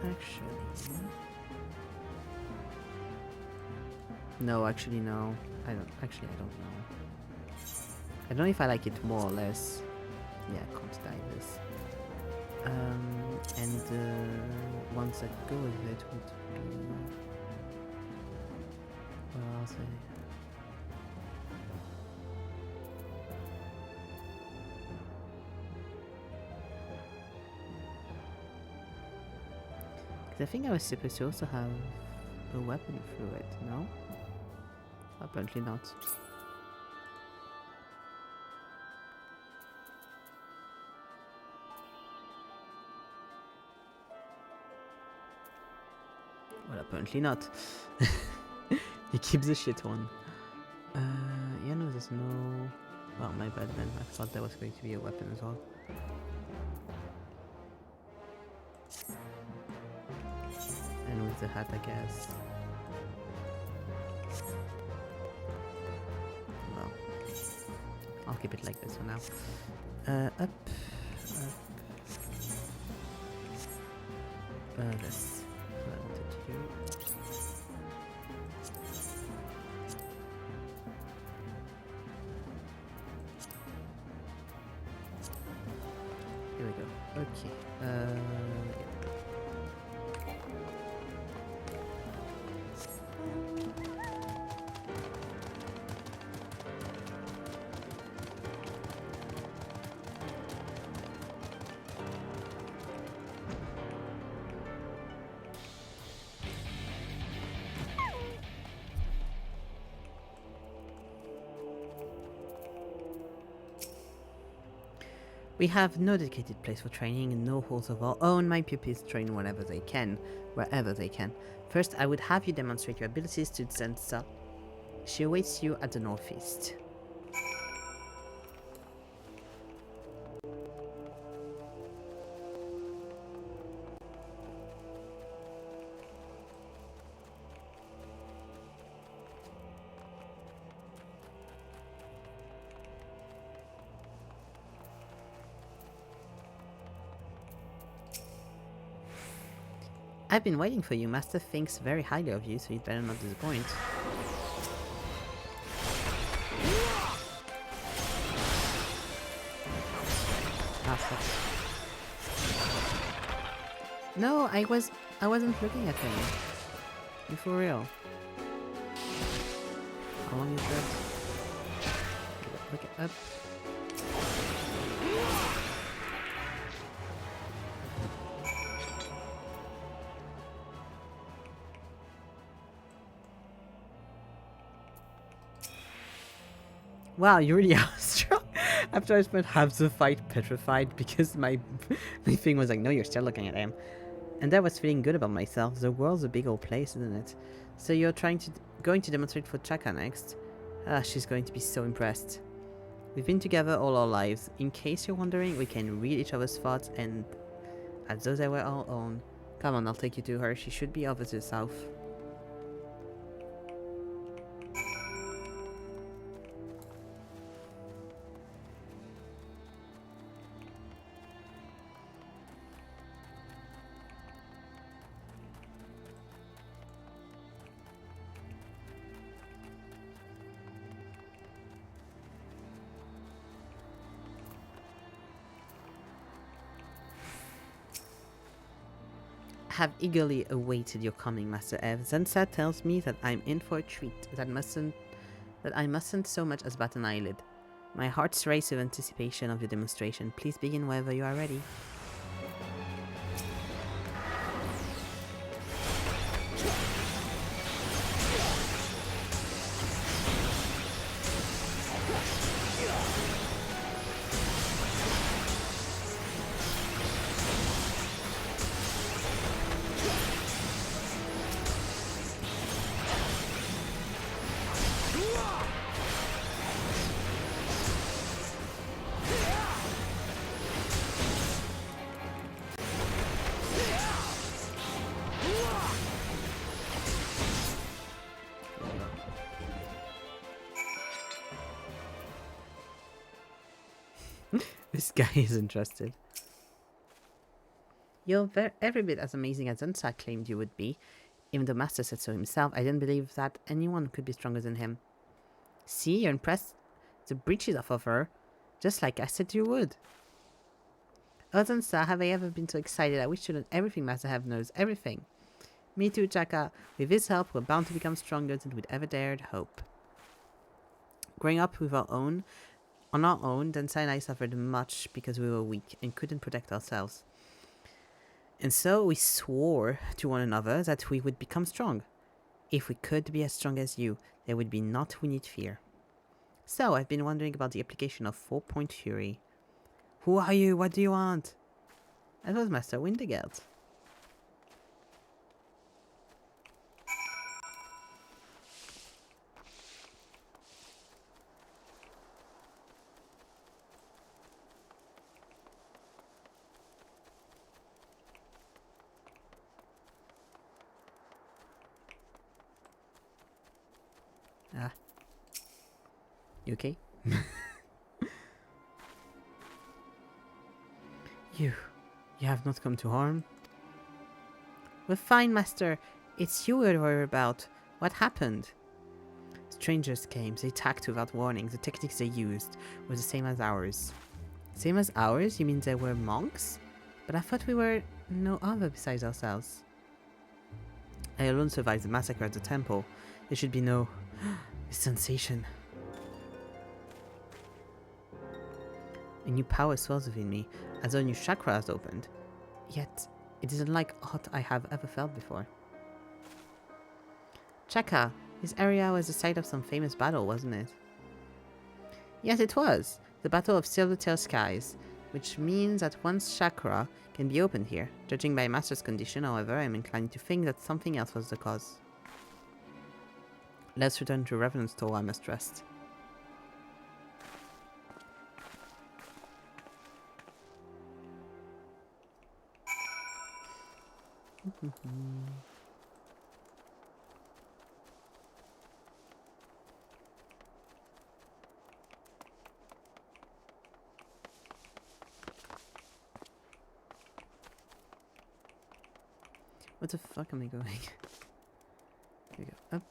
Actually... No, actually no. I don't know. I don't know if I like it more or less. Yeah, can't die this. And the ones that go with it would be... Where are they? I think I was supposed to also have a weapon through it, no? Apparently not. Well, apparently not. He keeps the shit one. Yeah, no, there's no... Oh, my bad then. I thought there was going to be a weapon as well. And with the hat, I guess. Well, I'll keep it like this for now. Up. This. What I wanted to do. Here we go. Okay. Yeah. We have no dedicated place for training and no halls of our own. My pupils train whenever they can, wherever they can. First, I would have you demonstrate your abilities to Zensa. She awaits you at the northeast. I've been waiting for you. Master thinks very highly of you, so you'd better not disappoint. Ah, stop. No, I wasn't looking at him. You for real? How long is that? Look it up. Wow, you really are strong. After I spent half the fight petrified because my thing was like, no, you're still looking at him. And I was feeling good about myself. The world's a big old place, isn't it? So you're going to demonstrate for Chaka next? Ah, she's going to be so impressed. We've been together all our lives. In case you're wondering, we can read each other's thoughts and as though they were our own. Come on, I'll take you to her. She should be over to the south. Have eagerly awaited your coming, Master Ev. Zensa tells me that I'm in for a treat, that I mustn't so much as bat an eyelid. My heart's race with anticipation of your demonstration. Please begin whenever you are ready. This guy is interested. You're every bit as amazing as Unsa claimed you would be. Even the Master said so himself. I didn't believe that anyone could be stronger than him. See, you're impressed. The breeches off of her. Just like I said you would. Oh, Unsa, have I ever been so excited? I wish to learn everything Master Have knows. Everything. Me too, Chaka. With his help, we're bound to become stronger than we'd ever dared hope. Growing up on our own, Densai and I suffered much because we were weak and couldn't protect ourselves. And so we swore to one another that we would become strong. If we could be as strong as you, there would be naught we need fear. So I've been wondering about the application of 4-point fury. Who are you? What do you want? That was Master Wintergeld. Ah. You okay? You have not come to harm? We're fine, Master. It's you we're worried about. What happened? Strangers came. They attacked without warning. The techniques they used were the same as ours. Same as ours? You mean they were monks? But I thought we were no other besides ourselves. I alone survived the massacre at the temple. There should be no sensation. A new power swells within me, as though a new chakra has opened. Yet, it isn't like aught I have ever felt before. Chaka, this area was the site of some famous battle, wasn't it? Yes, it was. The Battle of Silvertail Skies, which means that one's chakra can be opened here. Judging by Master's condition, however, I'm inclined to think that something else was the cause. Let's return to Revenant's Toll, I must rest. What the fuck am I going? Here we go. Up.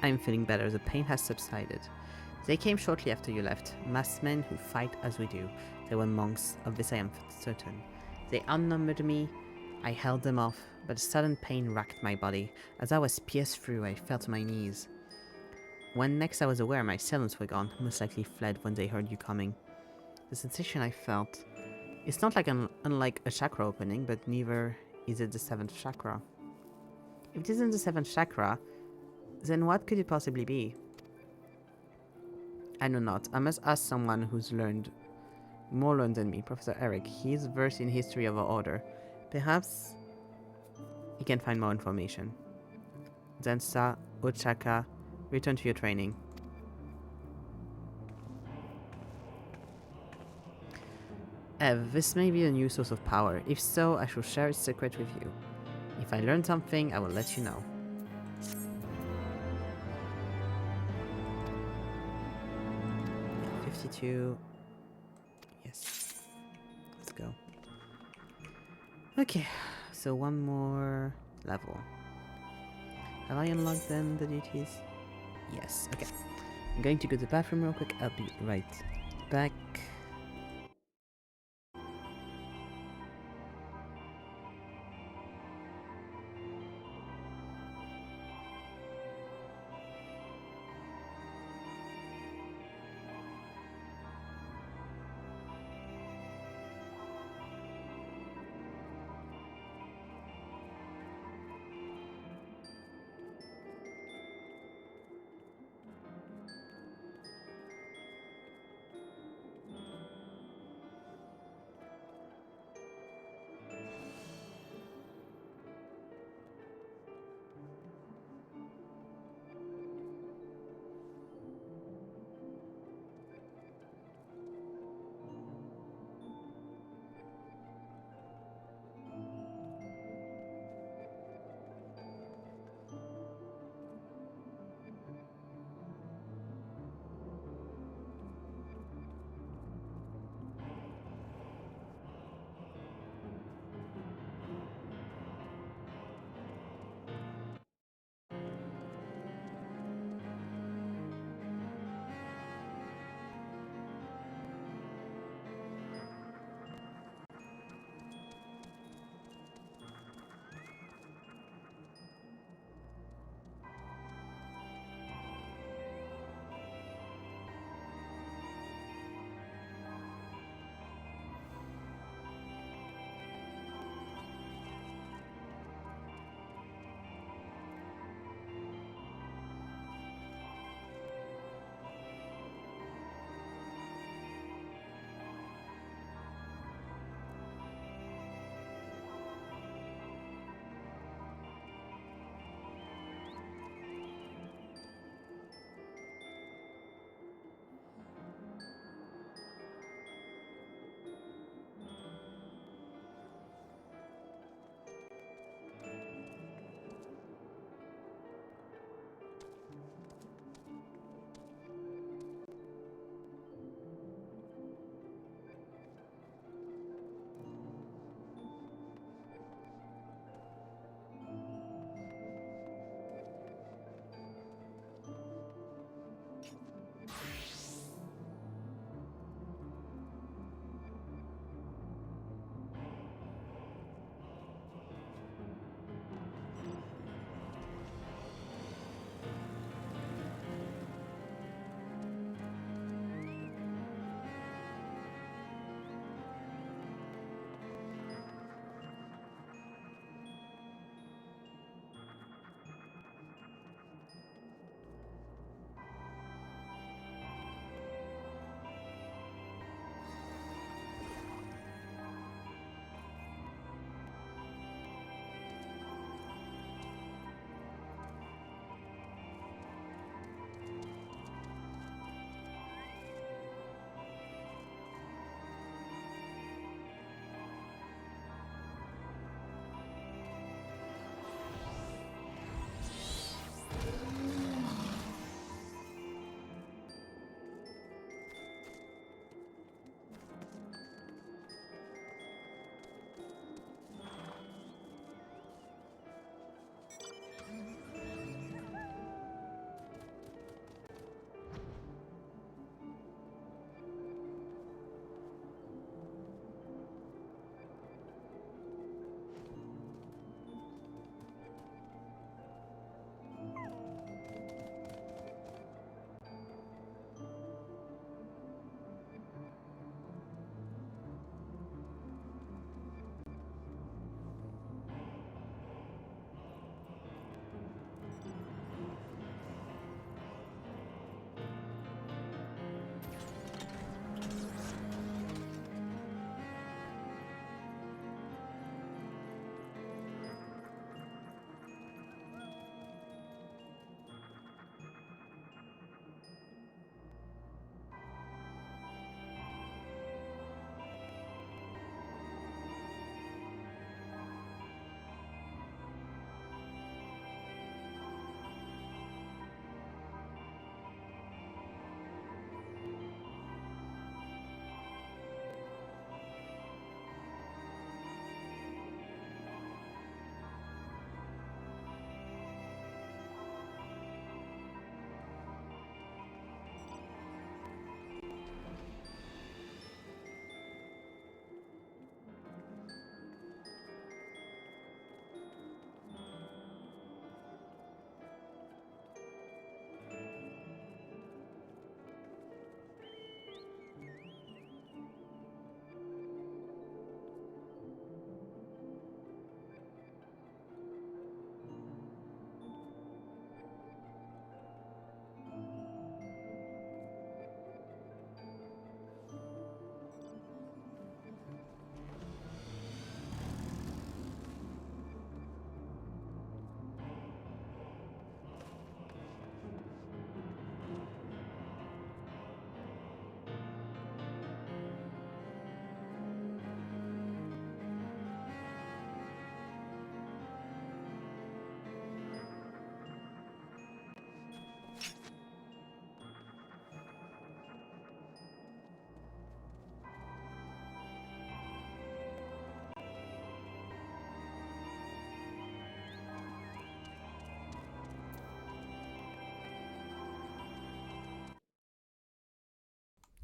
I'm feeling better, the pain has subsided. They came shortly after you left, masked men who fight as we do. They were monks, of this I am certain. They outnumbered me, I held them off, but a sudden pain racked my body. As I was pierced through, I fell to my knees. When next I was aware my assailants were gone, most likely fled when they heard you coming. The sensation I felt, it's not like unlike a chakra opening, but neither is it the 7th chakra. If it isn't the 7th chakra, then what could it possibly be? I know not. I must ask someone who's more learned than me, Professor Erik. He is versed in history of our order. Perhaps he can find more information. Zansa, Ochaka, return to your training. Ev, this may be a new source of power. If so, I shall share its secret with you. If I learn something, I will let you know. 52. Yes. Let's go. Okay, so one more level. Have I unlocked them, the duties? Yes, okay. I'm going to go to the bathroom real quick. I'll be right back.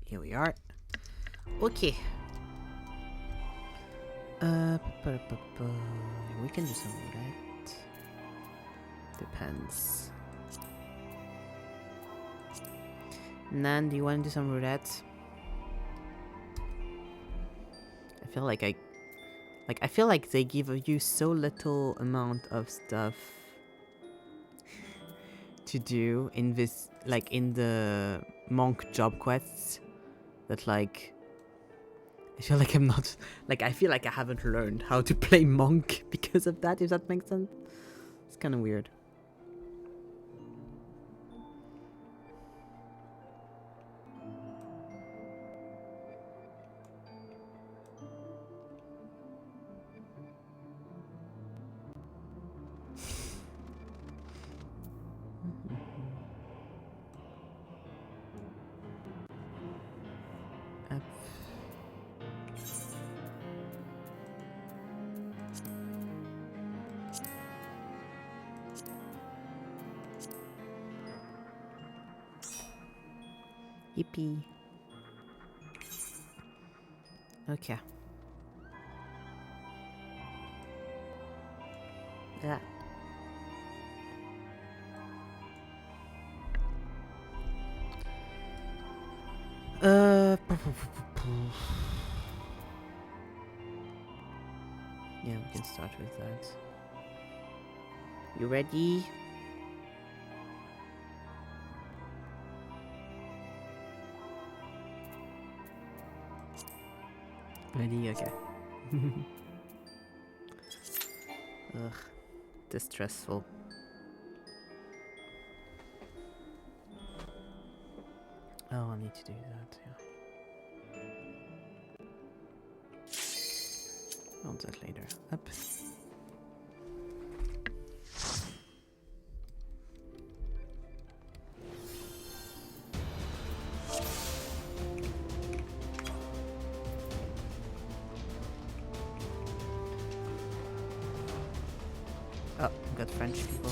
Here we are. Okay. We can do some roulette. Depends. Nan, do you want to do some roulette? I feel like they give you so little amount of stuff to do in this, like in the monk job quests, that like I feel like I'm not, like I feel like I haven't learned how to play monk because of that, if that makes sense. It's kind of weird. Yippee. Okay. Yeah. Yeah, we can start with that. You ready? Ready? Okay. Ugh, distressful. Oh, I need to do that, yeah. I'll do that later. Up. Oh, got French people.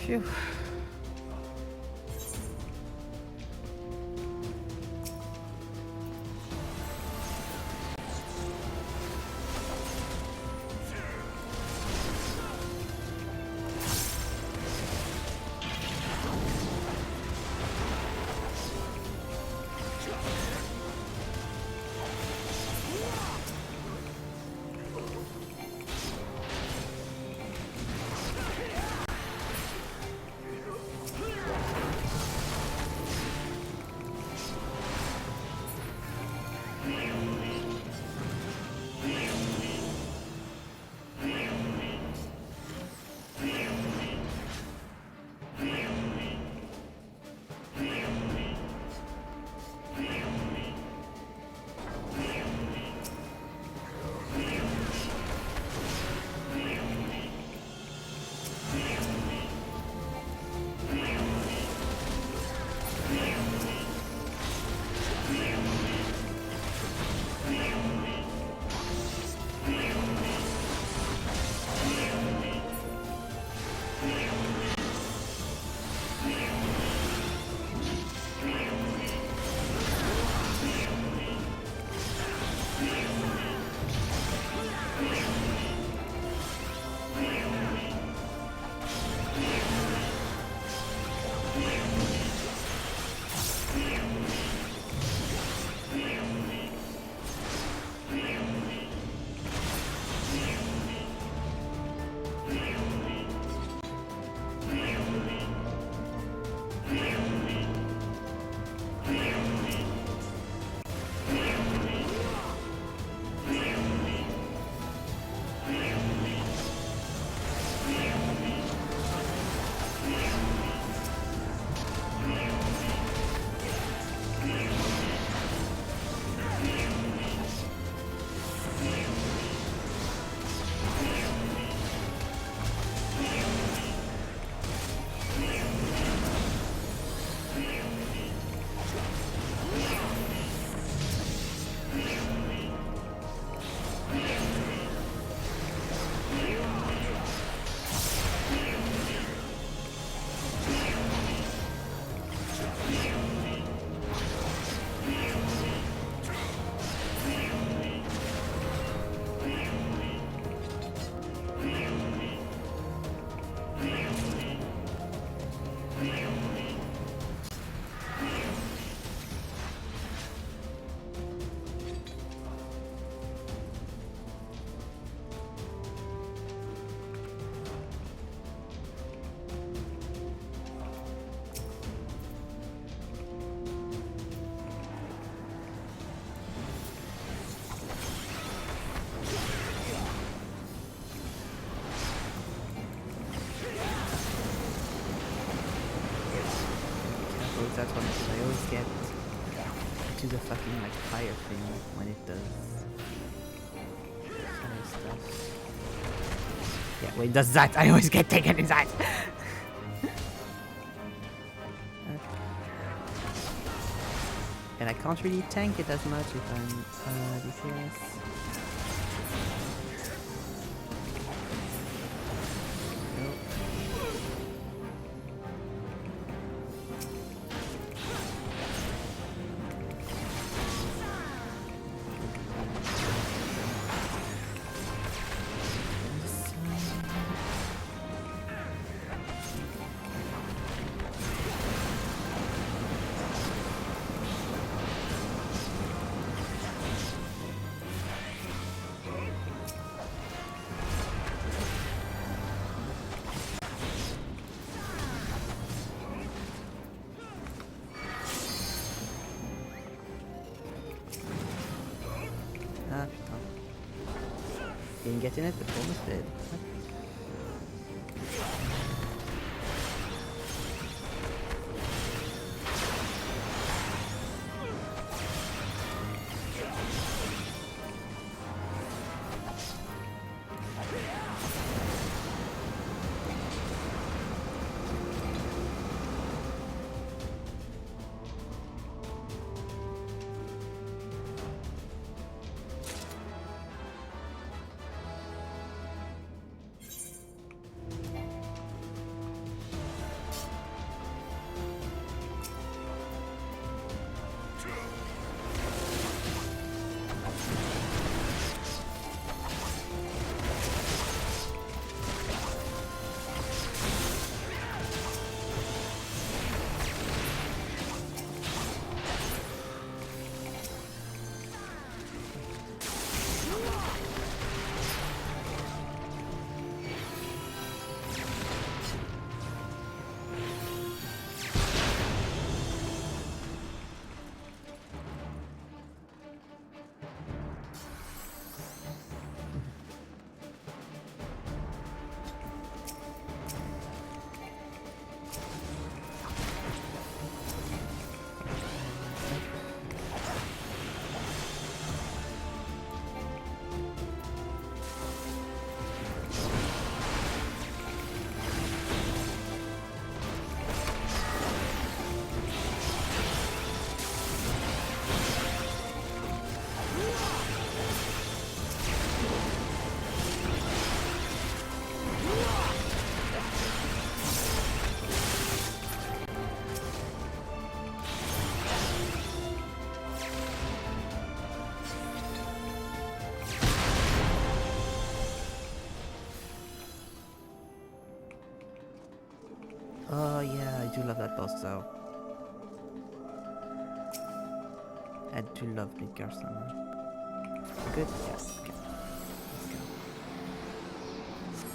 Phew. That's one because I always get to the fucking like fire thing when it does fire stuff. Yeah, when it does that, I always get taken inside. And I can't really tank it as much if I'm DCS. Didn't get in it, but almost did. love that boss though. I do love Midgar Summer. Good? Yes. Okay. Let's go.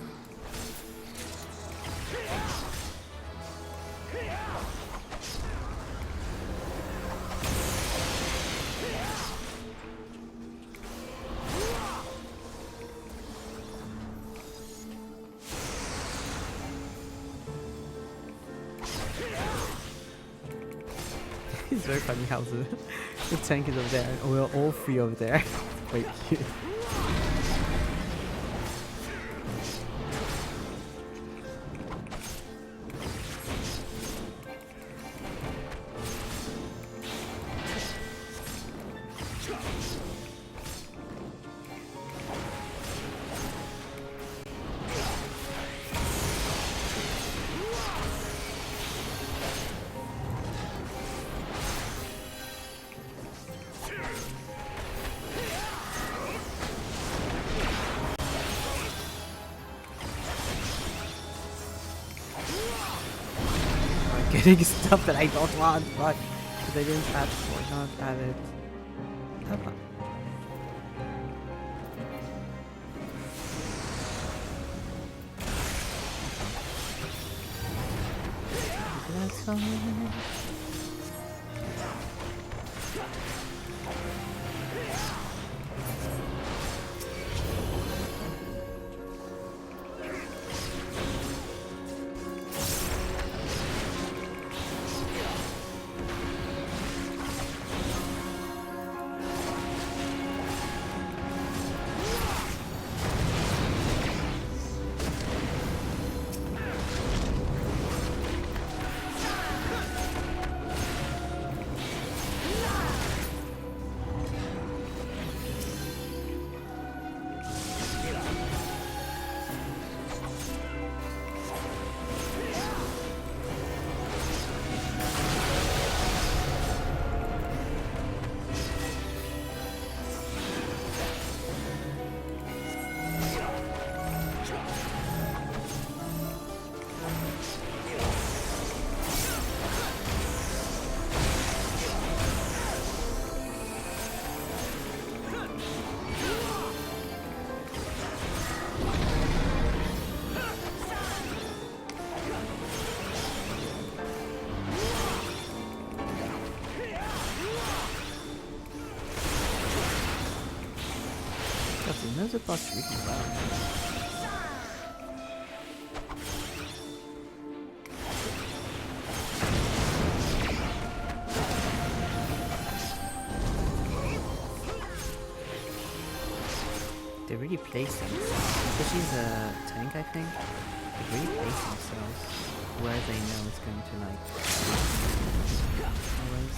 It's very funny how the tank is over there and we're all three over there. Wait, cute. Getting stuff that I don't want, but because I didn't ask for not have it. Have fun. That's fine. Knows the boss really well. They really place things, especially the tank. I think they really place themselves where they know it's going to like always.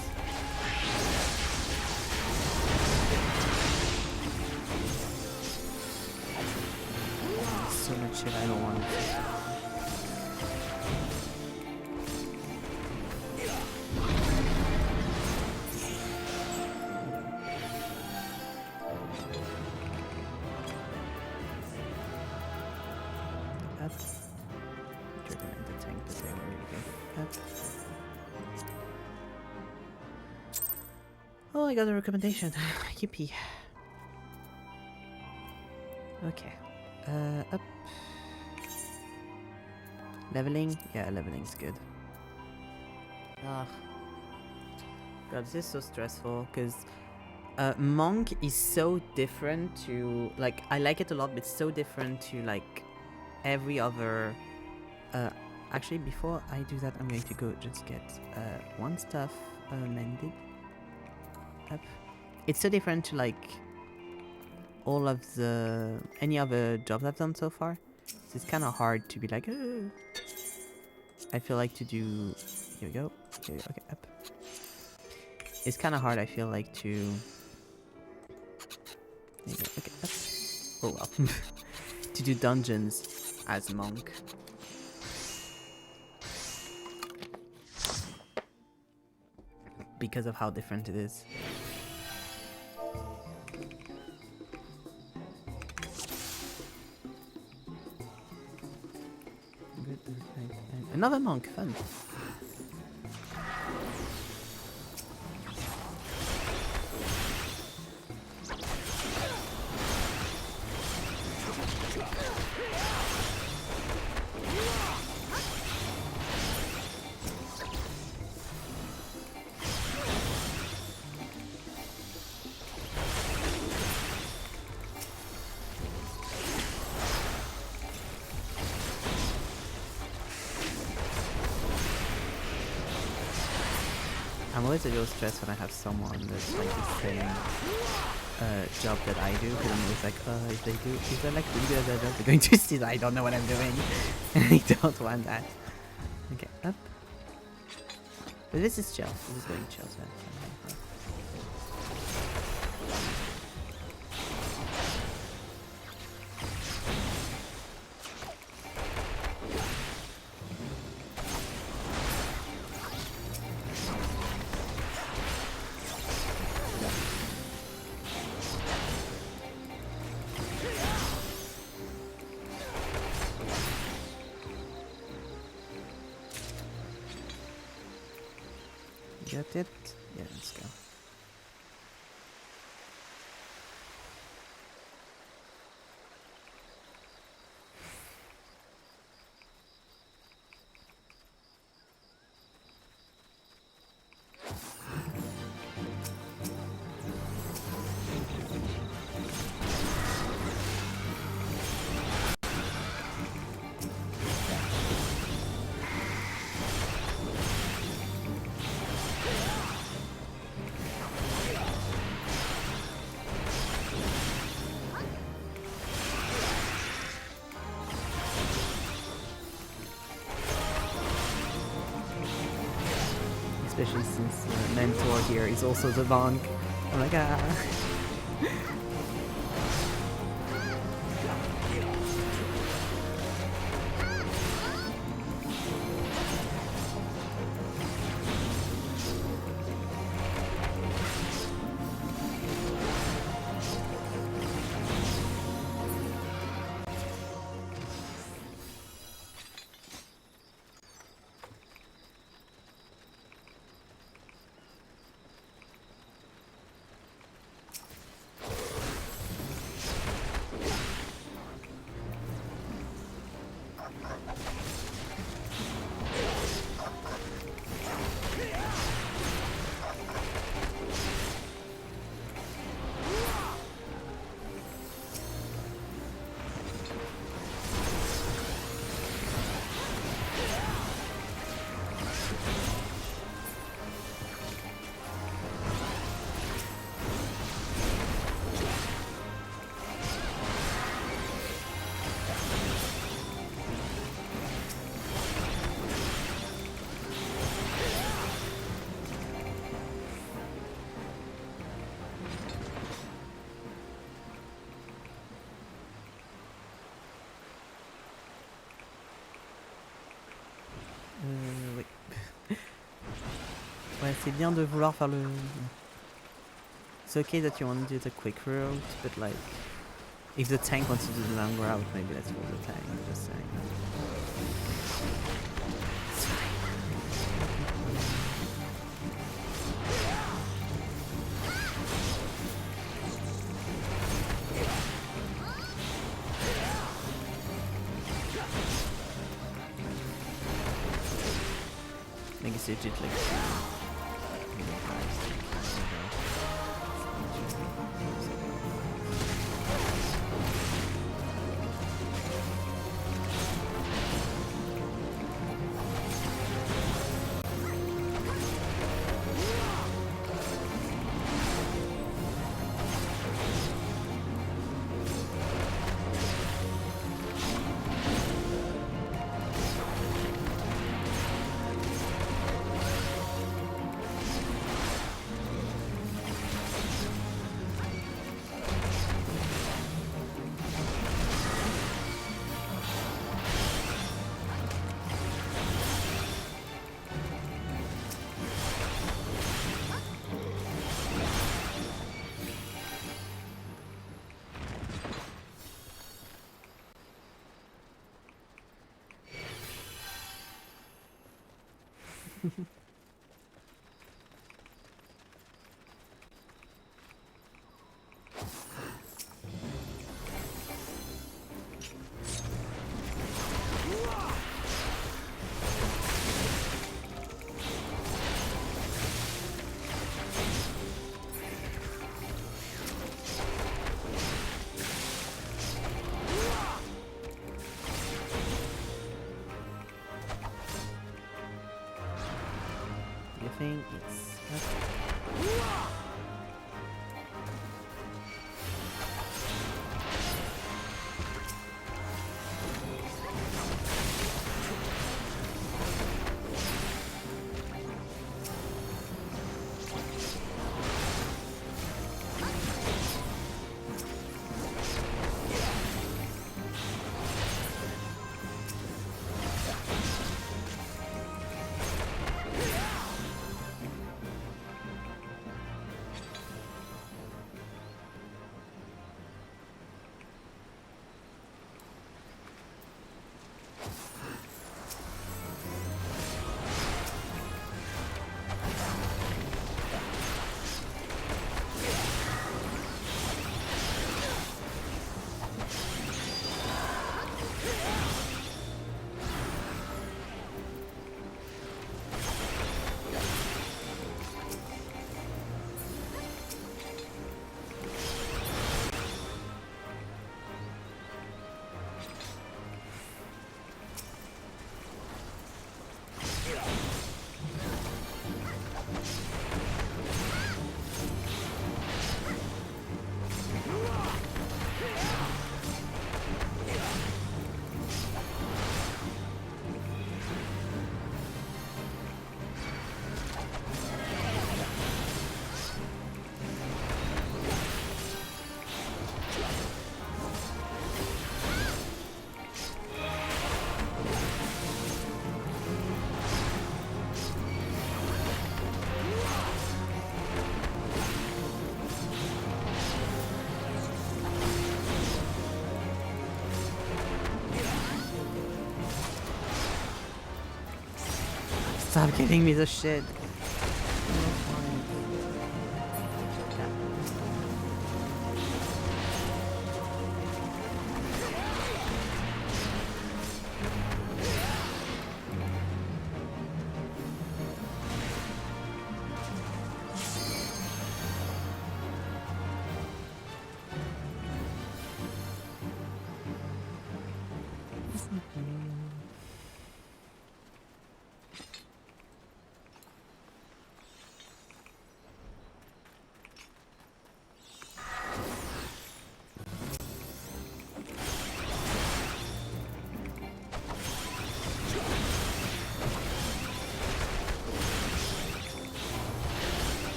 So much shit I don't want. Trigger into tank, but they were really good. Oh, I got a recommendation. Yippee. Okay. Up. Leveling? Yeah, leveling's good. Ah. God, this is so stressful, because Monk is so different to, like, I like it a lot, but it's so different to, like, every other... actually, before I do that, I'm going to go just get one stuff mended. Up. It's so different to, like, all of the any other jobs I've done so far. So it's kind of hard to be like, oh. I feel like to do. Here we go. Here we go. Okay, up. It's kind of hard. I feel like to. There you go. Okay, up. Oh well. To do dungeons as monk. Because of how different it is. Another monk, fun. always a little stressed when I have someone that's like the same job that I do, because I'm always like, if they're like really good at their job, they're going to see that I don't know what I'm doing, and I don't want that. Okay, up. But this is chill. This is going chill, so get it? Yeah, let's go. Especially since the mentor here is also the monk. I'm like, ah. Oui. Ouais, c'est bien de vouloir faire le... It's okay that you want to do the quick route, but like... If the tank wants to do the long route, maybe let's roll the tank, I'm just saying. It's fine. Make a legit like... stop giving me the shit.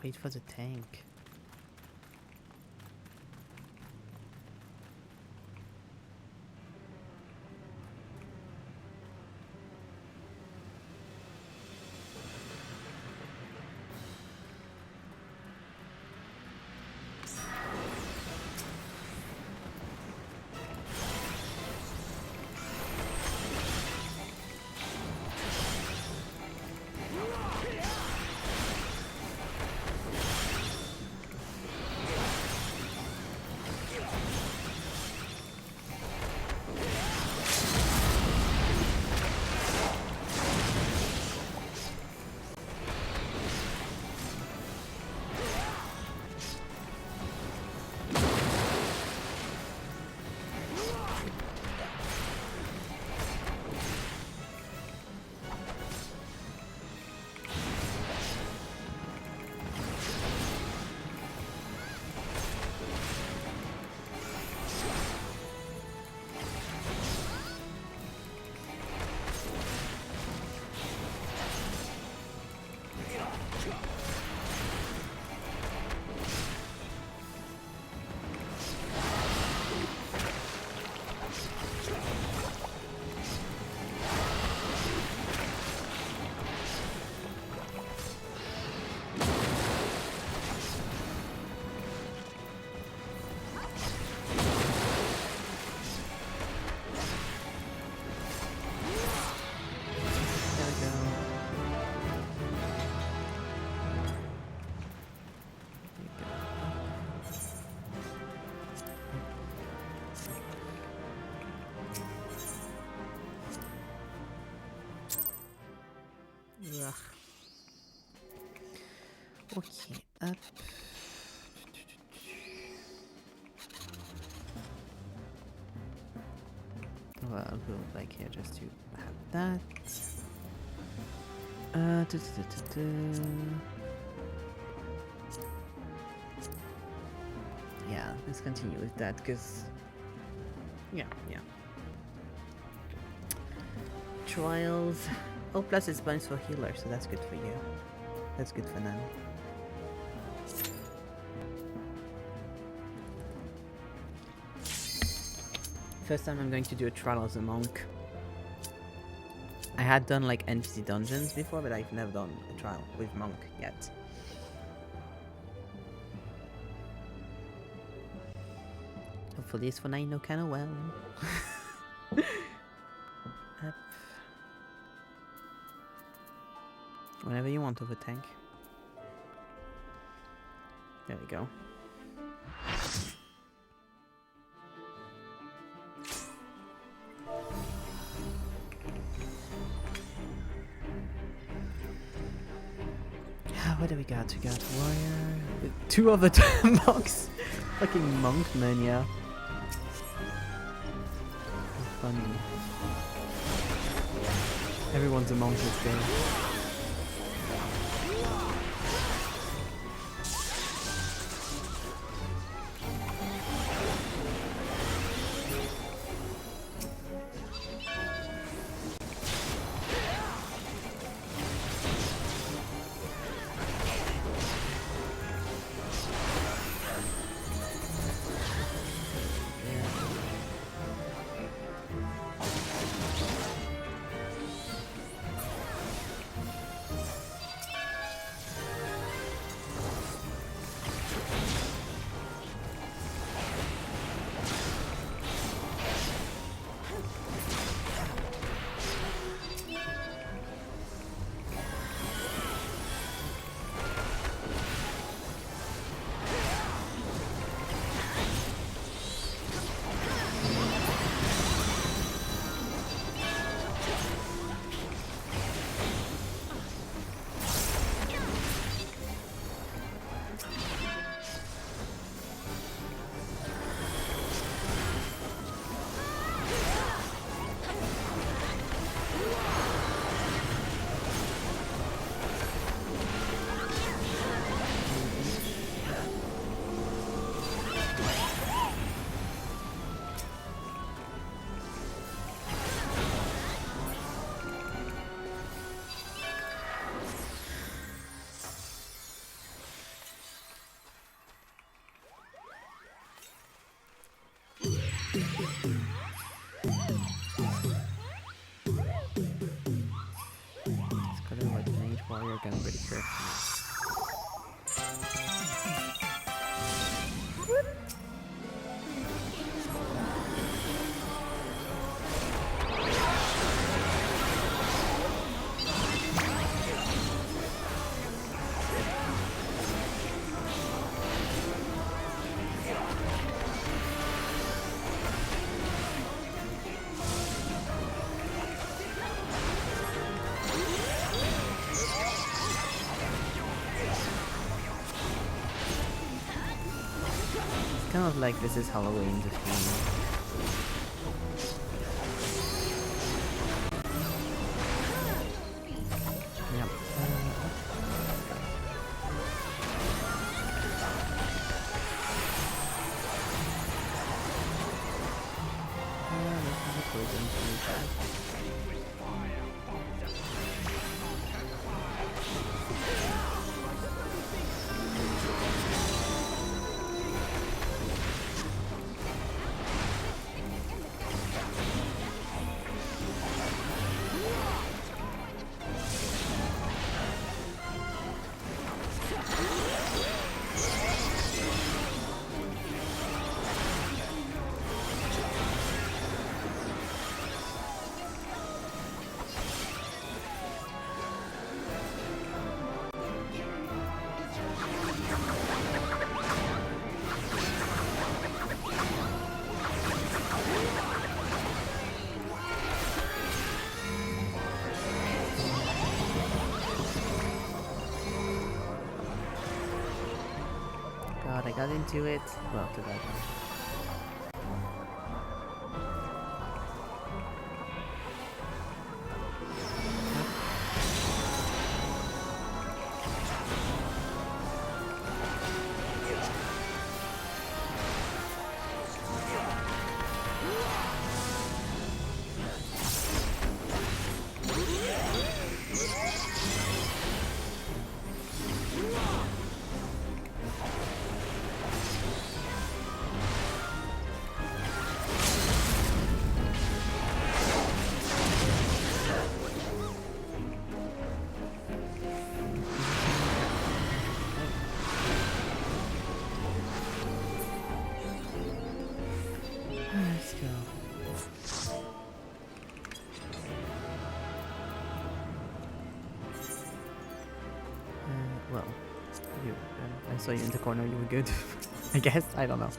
Wait for the tank. Ugh. Okay, up. Well, I'll go back here just to have that. Yeah, let's continue with that, because... Yeah. Trials. Oh, plus it's points for healer, so that's good for you. That's good for Nan. First time I'm going to do a trial as a monk. I had done like NPC dungeons before, but I've never done a trial with monk yet. Hopefully this one I know kinda well. Up. Whenever you want of a tank. There we go. What do we got? We got warrior. 2 of the monks. Fucking monk mania. How funny. Everyone's a monk this game. Warrior gun pretty quick. Kind of like this is Halloween just being... Yep. This is a poison solution. God, I got into it. Well, too bad. You, I saw you in the corner. You were good. I guess. I don't know.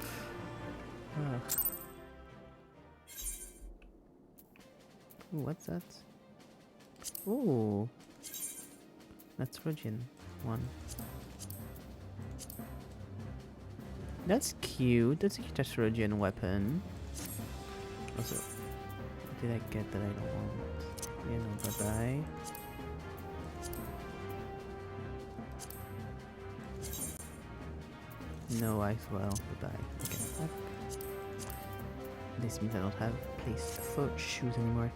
Ooh, what's that? Ooh, that's Rogin one. That's cute. That's a cute Rogin weapon. Also, what did I get that I don't want? Yeah, no, bye bye. No, I well, goodbye. Okay. This means I don't have a place for shoes anymore.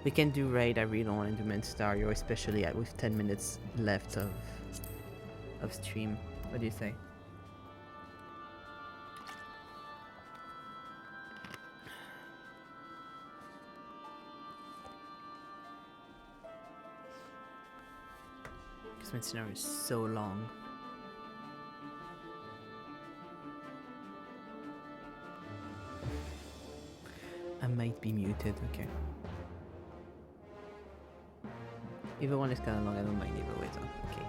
We can do raid. I really don't want to do Menstario, especially with 10 minutes left of stream. What do you say? Because Menstario is so long. I might be muted. Okay. Either one is kind of long. I don't mind either way though. Okay.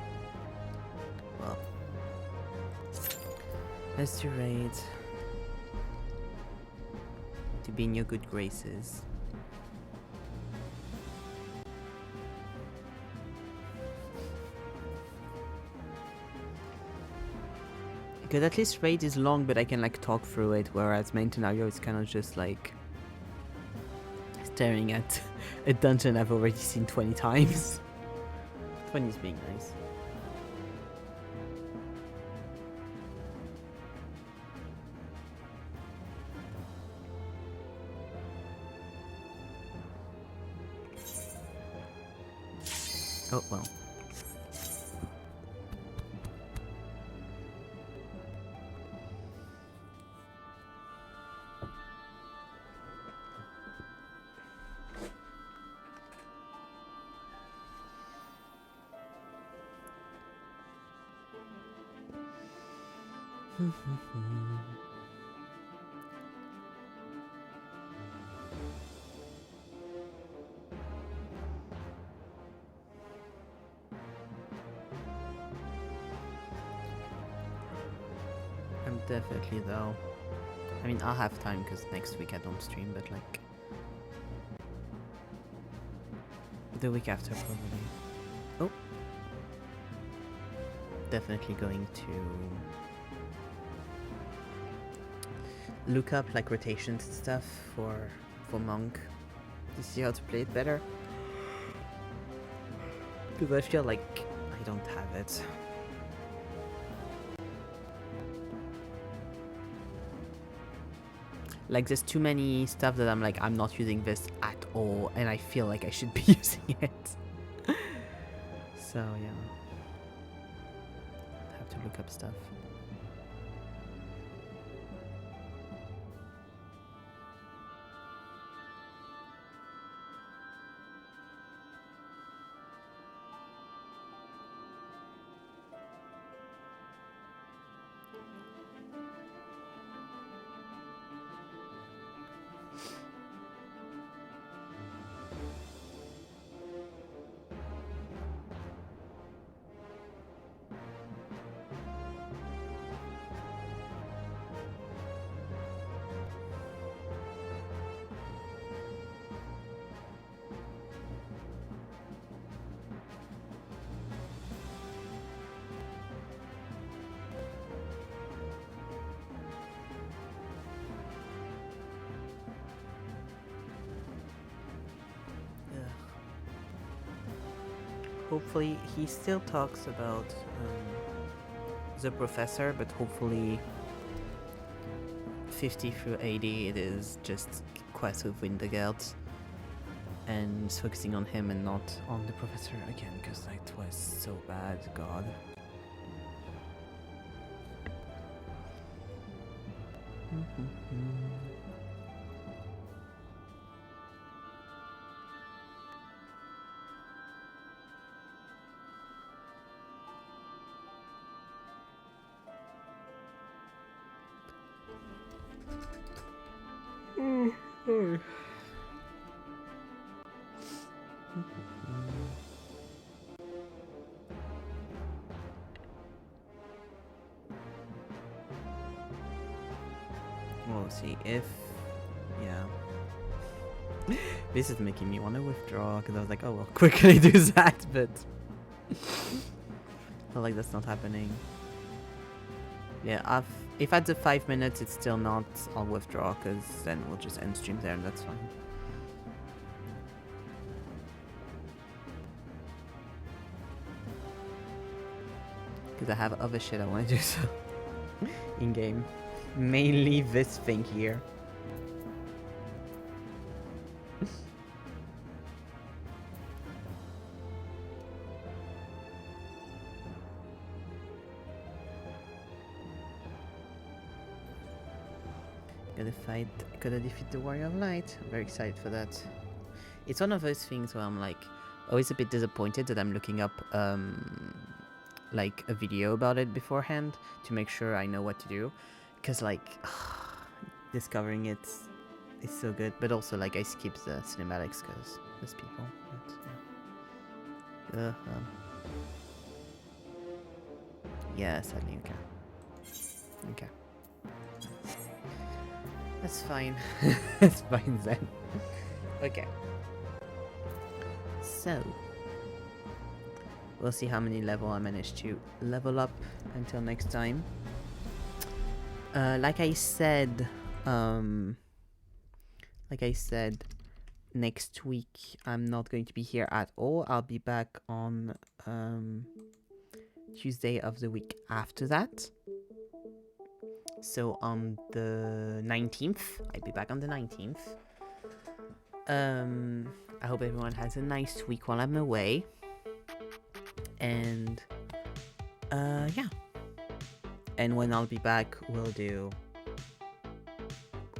Well, let's do raid. To be in your good graces. Because at least raid is long, but I can like talk through it, whereas main scenario is kind of just like staring at a dungeon I've already seen 20 times. 20 is being nice. Oh well. I'm definitely though. I mean, I'll have time because next week I don't stream, but like the week after probably. Oh, definitely going to look up like rotations and stuff for Monk to see how to play it better. Because I feel like I don't have it. Like there's too many stuff that I'm like, I'm not using this at all, and I feel like I should be using it. So yeah, I have to look up stuff. Hopefully he still talks about the professor, but hopefully 50 through 80 it is just quests with Wintergeld and focusing on him and not on the professor again, because that was so bad. God. We'll see if... Yeah. This is making me want to withdraw, because I was like, oh well, quickly do that, but... I feel like that's not happening. Yeah, if at the 5 minutes it's still not, I'll withdraw, because then we'll just end stream there and that's fine. Because I have other shit I want to do, so... in-game. Mainly this thing here. Gotta defeat the Warrior of Light. I'm very excited for that. It's one of those things where I'm like always a bit disappointed that I'm looking up like a video about it beforehand to make sure I know what to do, because like discovering it is so good, but also like I skip the cinematics because there's people. But, yeah. Yeah, sadly, okay. That's fine. That's fine then. Okay. So, we'll see how many level I manage to level up until next time. Like I said, next week I'm not going to be here at all. I'll be back on Tuesday of the week after that. So on the 19th, I'll be back on the 19th. I hope everyone has a nice week while I'm away. And yeah. And when I'll be back, we'll do...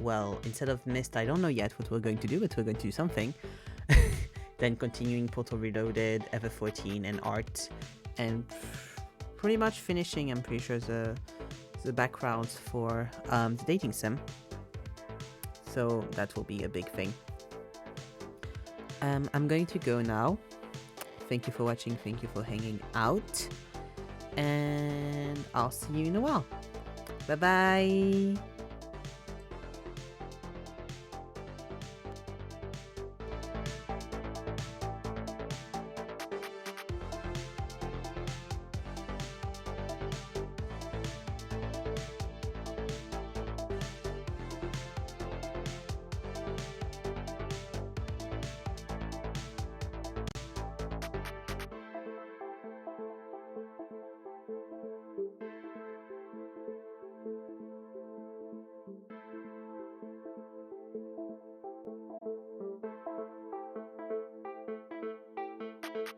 Well, instead of Mist, I don't know yet what we're going to do, but we're going to do something. Then continuing Portal Reloaded, Ever 14, and Art. And pretty much finishing, I'm pretty sure, the backgrounds for the dating sim. So that will be a big thing. I'm going to go now. Thank you for watching, thank you for hanging out. And I'll see you in a while. Bye bye!